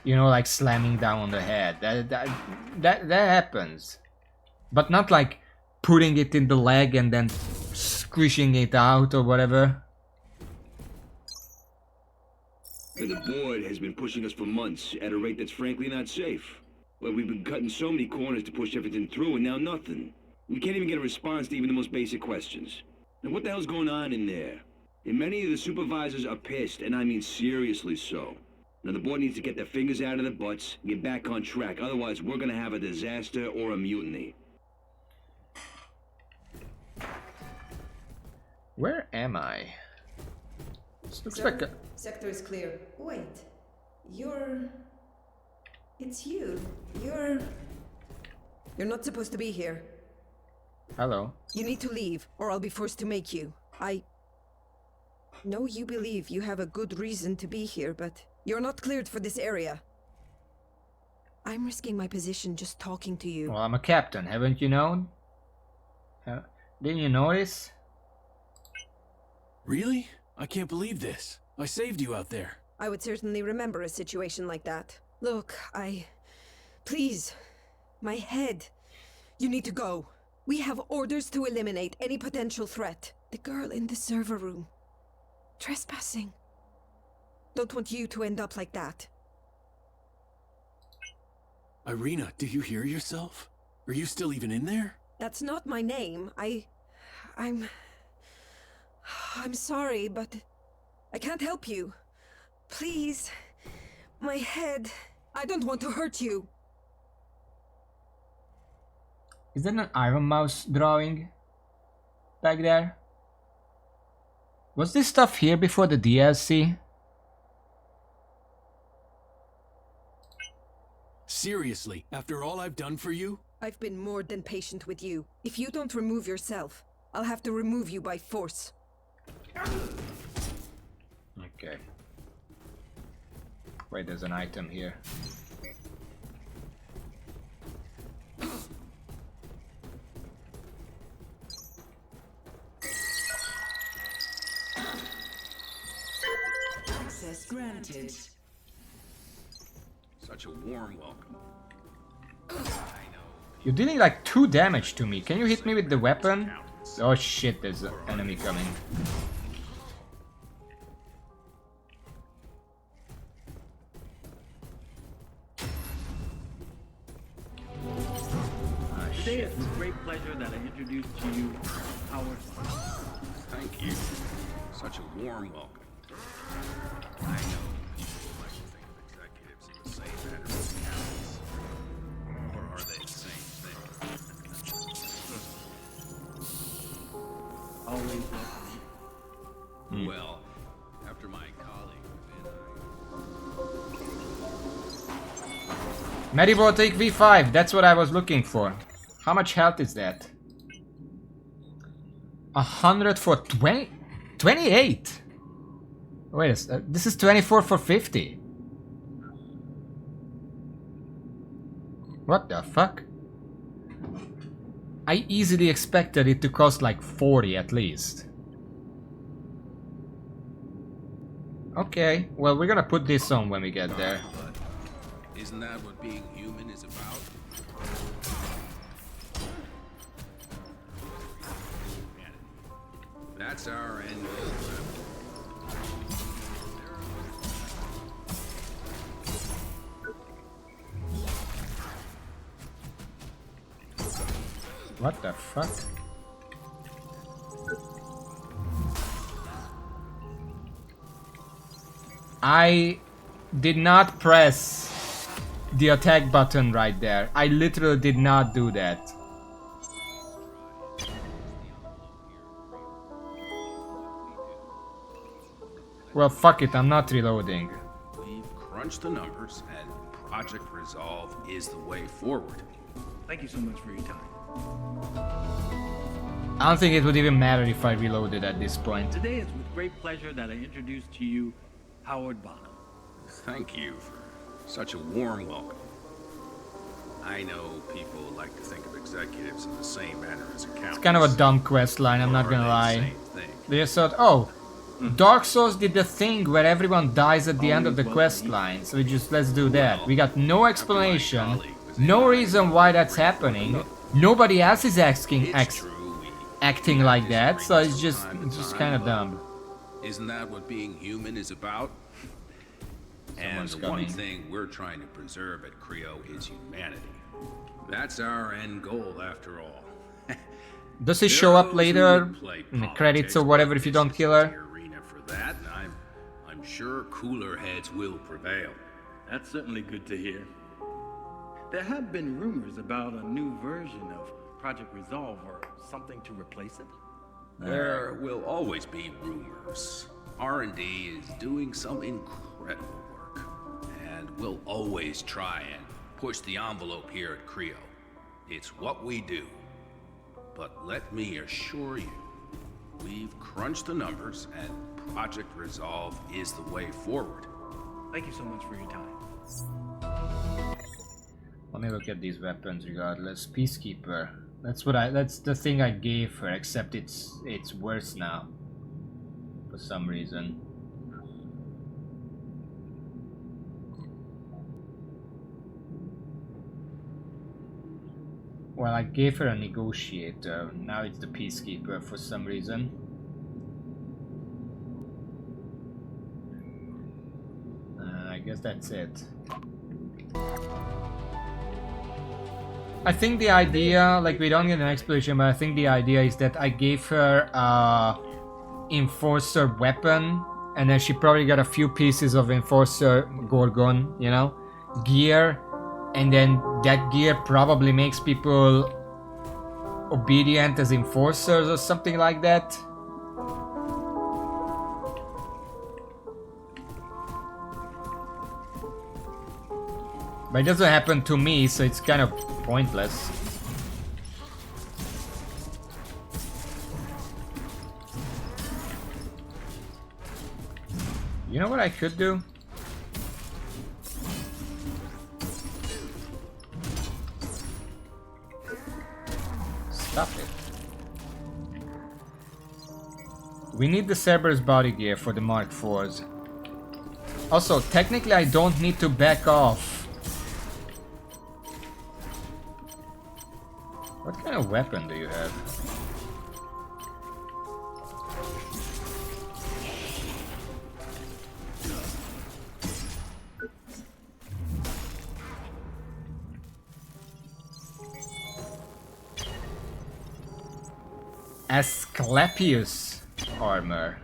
You know, like slamming down on the head. That happens. But not like putting it in the leg and then squishing it out or whatever. The board has been pushing us for months at a rate that's frankly not safe. Well, we've been cutting so many corners to push everything through and now nothing. We can't even get a response to even the most basic questions. Now what the hell's going on in there? And many of the supervisors are pissed, and I mean seriously so. Now the board needs to get their fingers out of their butts and get back on track. Otherwise, we're gonna have a disaster or a mutiny. Where am I? This looks like a... Sector is clear. Wait. You're... It's you. You're not supposed to be here. Hello. You need to leave, or I'll be forced to make you. I know you believe you have a good reason to be here, but you're not cleared for this area. I'm risking my position just talking to you. Well, I'm a captain, haven't you known? Didn't you notice? Really? I can't believe this. I saved you out there. I would certainly remember a situation like that. Look, Please. My head. You need to go. We have orders to eliminate any potential threat. The girl in the server room. Trespassing. Don't want you to end up like that. Irina, do you hear yourself? Are you still even in there? That's not my name. I'm sorry, but I can't help you. Please. My head. I don't want to hurt you. Is that an Iron Mouse drawing back there? Was this stuff here before the DLC? Seriously, after all I've done for you? I've been more than patient with you. If you don't remove yourself, I'll have to remove you by force. Okay. Wait, there's an item here. Access granted. Such a warm welcome. You're dealing like 2 damage to me. Can you hit me with the weapon? Oh shit, there's an enemy coming. Today it's with great pleasure that I introduce to you Howard. Thank you. Such a warm welcome. I know people like to think of executives in the same manner as accountants. Or are they the same thing? Always Well, after my colleague Medivotic V5, that's what I was looking for. How much health is that? 100 for 20? 28? Wait a second, this is 24 for 50. What the fuck? I easily expected it to cost like 40 at least. Okay, well we're gonna put this on when we get there. Isn't that what being human is about? That's our end goal. What the fuck? I did not press the attack button right there. I literally did not do that. Well, fuck it, I'm not reloading. We've crunched the numbers, and Project Resolve is the way forward. Thank you so much for your time. I don't think it would even matter if I reloaded at this point. Today it's with great pleasure that I introduce to you Howard Bonham. Thank you for such a warm welcome. I know people like to think of executives in the same manner as accountants. It's kind of a dumb quest line, I'm not gonna lie. They just thought, oh, Dark Souls did the thing where everyone dies at the end of the quest line, so let's do that. We got no explanation, no reason why that's happening. Nobody else is acting like that, so it's just kind of dumb. Isn't that what being human is about? And the one thing we're trying to preserve at Creo is humanity. That's our end goal, after all. Does he show up later in the credits or whatever if you don't kill her? that, and I'm sure cooler heads will prevail. That's certainly good to hear. There have been rumors about a new version of Project Resolve or something to replace it. There will always be rumors. R&D is doing some incredible work, and we'll always try and push the envelope here at Creo. It's what we do. But let me assure you, we've crunched the numbers, and Project Resolve is the way forward. Thank you so much for your time. Let me look at these weapons regardless. Peacekeeper. That's the thing I gave her, except it's worse now. For some reason. Well, I gave her a negotiator. Now it's the peacekeeper for some reason. I guess that's it. I think the idea, like, we don't get an explanation, but I think the idea is that I gave her a Enforcer weapon, and then she probably got a few pieces of Enforcer Gorgon, you know, gear, and then that gear probably makes people obedient as Enforcers or something like that. But it doesn't happen to me, so it's kind of pointless. You know what I could do? Stop it. We need the Cerberus body gear for the Mark IVs. Also, technically I don't need to back off. What kind of weapon do you have? Asclepius armor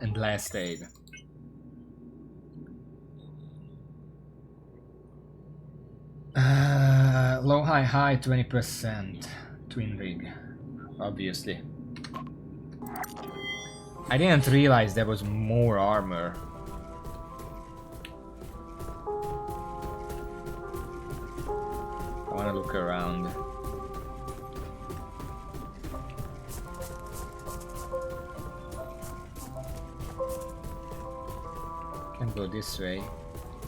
and blast aid. Low, high, high, 20%. Twin rig, obviously. I didn't realize there was more armor. I wanna look around. Can go this way.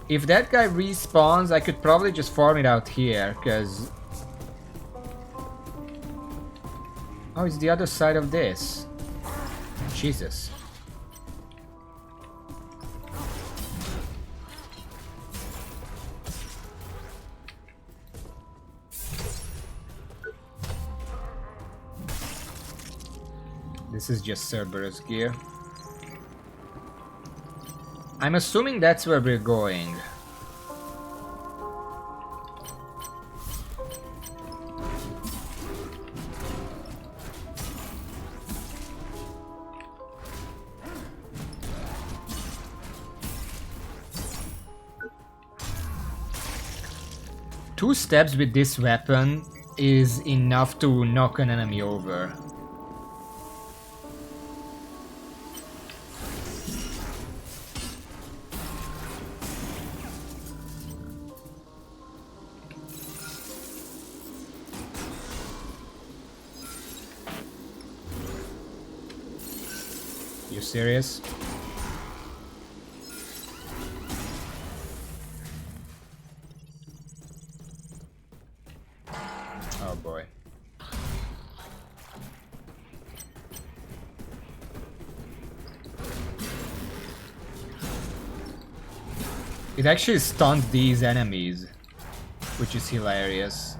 If that guy respawns, I could probably just farm it out here, because... Oh, it's the other side of this. Jesus. This is just Cerberus gear. I'm assuming that's where we're going. Two steps with this weapon is enough to knock an enemy over. You serious? Oh boy. It actually stuns these enemies, which is hilarious.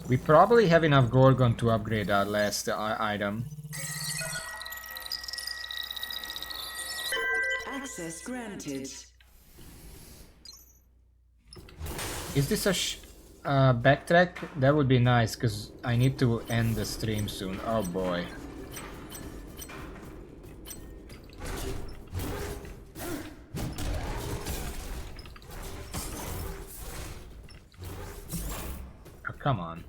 We probably have enough Gorgon to upgrade our last item. Access granted. Is this a backtrack? That would be nice, because I need to end the stream soon. Oh boy. Oh, come on.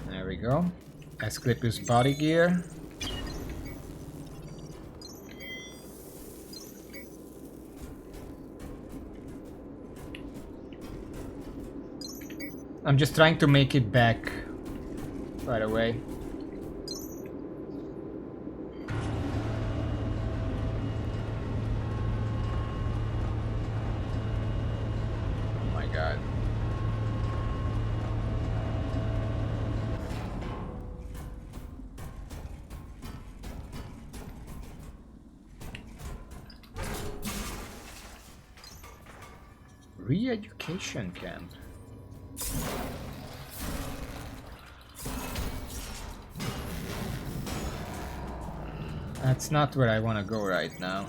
There we go. Asclepius body gear. I'm just trying to make it back right away. Oh my god. Re-education camp. That's not where I want to go right now.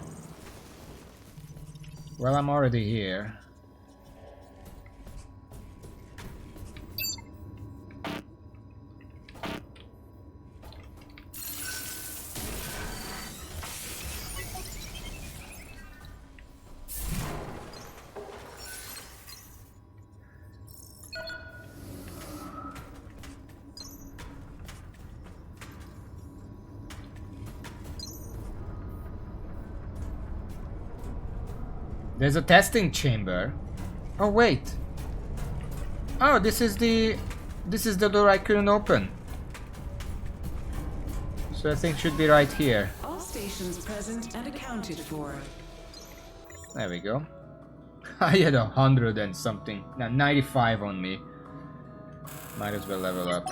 Well, I'm already here. There's a testing chamber. Oh wait. Oh, this is the door I couldn't open. So I think it should be right here. All stations present and accounted for. There we go. I had 100 and something. Now 95 on me. Might as well level up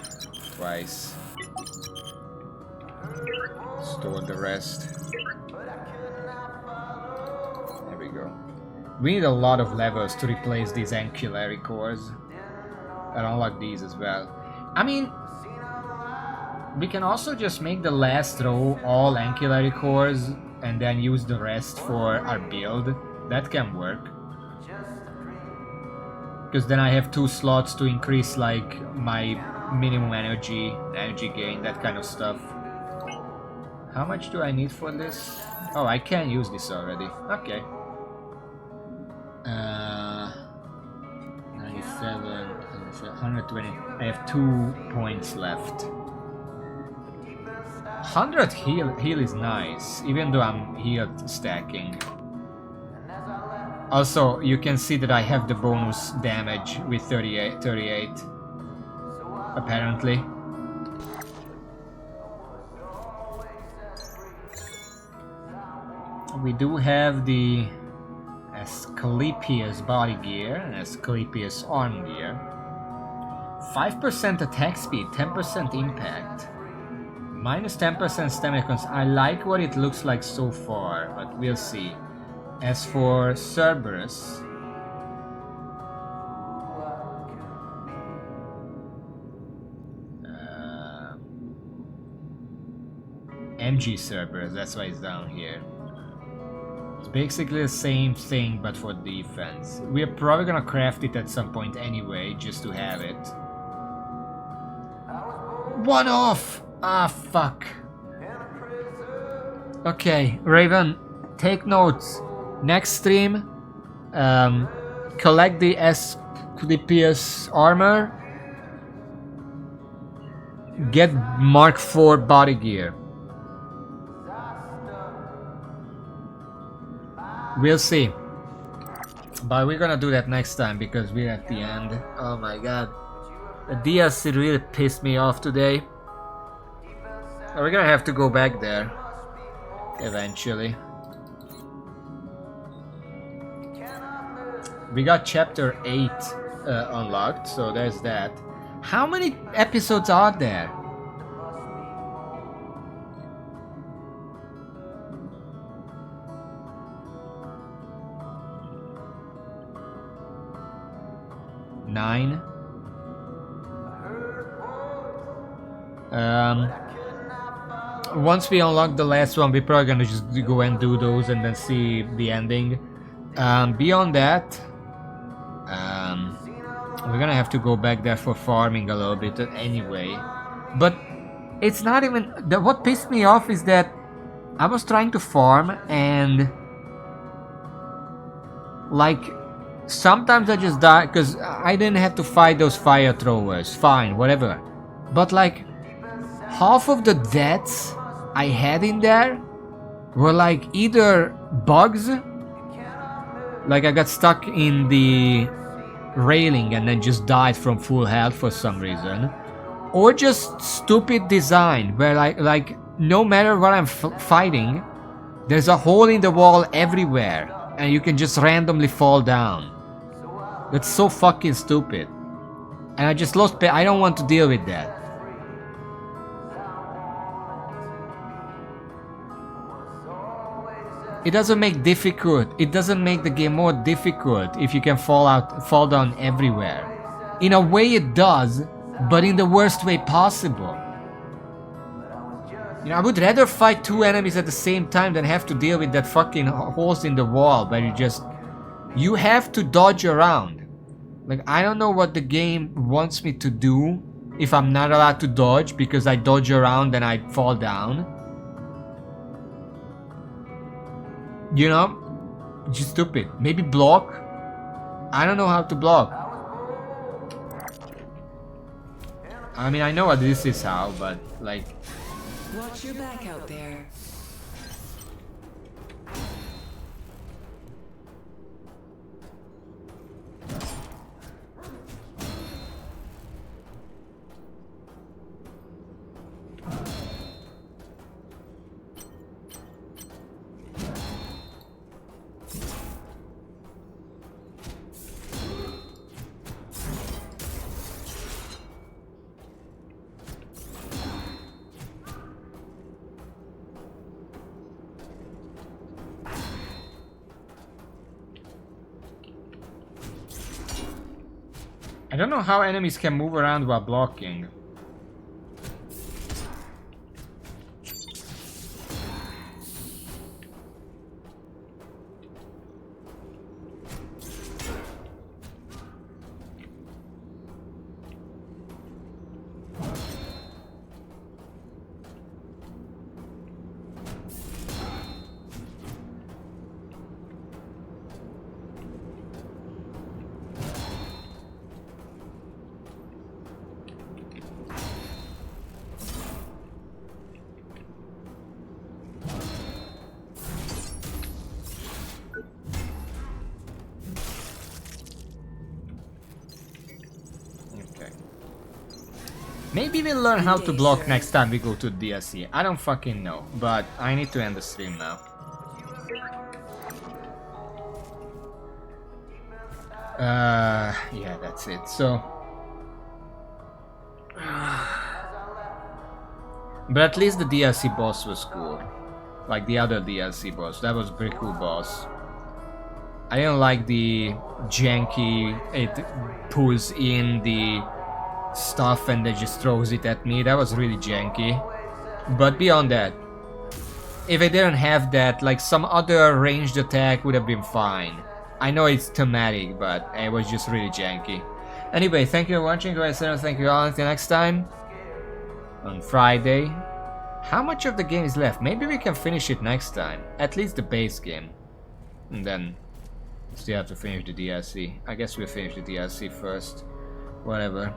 twice. Store the rest. There we go. We need a lot of levels to replace these ancillary cores. And unlock these as well. I mean, we can also just make the last row all ancillary cores and then use the rest for our build. That can work. Because then I have 2 slots to increase like my minimum energy gain, that kind of stuff. How much do I need for this? Oh, I can use this already. Okay. 97, 120. I have 2 points left. 100 heal is nice, even though I'm healed stacking. Also, you can see that I have the bonus damage with 38, apparently. We do have the Asclepius body gear and Asclepius arm gear. 5% attack speed, 10% impact. Minus 10% stamina cons. I like what it looks like so far, but we'll see. As for Cerberus, MG Cerberus, that's why it's down here. It's basically the same thing, but for defense. We're probably gonna craft it at some point anyway, just to have it. One off! Ah, fuck. Okay, Raven, take notes. Next stream, collect the Asclepius armor. Get Mark IV body gear. We'll see. But we're gonna do that next time because we're at the end. Oh my god. The DLC really pissed me off today. We're gonna have to go back there. eventually. We got chapter 8 unlocked, so there's that. How many episodes are there? Nine. Once we unlock the last one, we're probably gonna just go and do those and then see the ending. Beyond that, we're gonna have to go back there for farming a little bit anyway. But it's not even... what pissed me off is that I was trying to farm and... like... sometimes I just die because I didn't have to fight those fire throwers. Fine, whatever. But like... half of the deaths I had in there were like either bugs, like I got stuck in the railing and then just died from full health for some reason, or just stupid design where like no matter what I'm fighting, there's a hole in the wall everywhere and you can just randomly fall down. That's so fucking stupid. And I just lost I don't want to deal with that. It doesn't make difficult. It doesn't make the game more difficult if you can fall down everywhere. In a way it does, but in the worst way possible. You know, I would rather fight two enemies at the same time than have to deal with that fucking holes in the wall where you have to dodge around. Like, I don't know what the game wants me to do if I'm not allowed to dodge because I dodge around and I fall down. You know, just stupid. Maybe block. I don't know how to block. I mean, I know what this is how, but like... Watch your back out there. I don't know how enemies can move around while blocking. Maybe we'll learn how to block next time we go to DLC. I don't fucking know, but I need to end the stream now. Yeah, that's it. So, but at least the DLC boss was cool. Like the other DLC boss, that was a pretty cool boss. I didn't like the janky, it pulls in the stuff and then just throws it at me. That was really janky. But beyond that, if I didn't have that, like some other ranged attack would have been fine. I know it's thematic, but it was just really janky. Anyway, thank you for watching, guys. Thank you all. Until next time, on Friday. How much of the game is left? Maybe we can finish it next time. At least the base game. And then still have to finish the DLC. I guess we'll finish the DLC first. Whatever.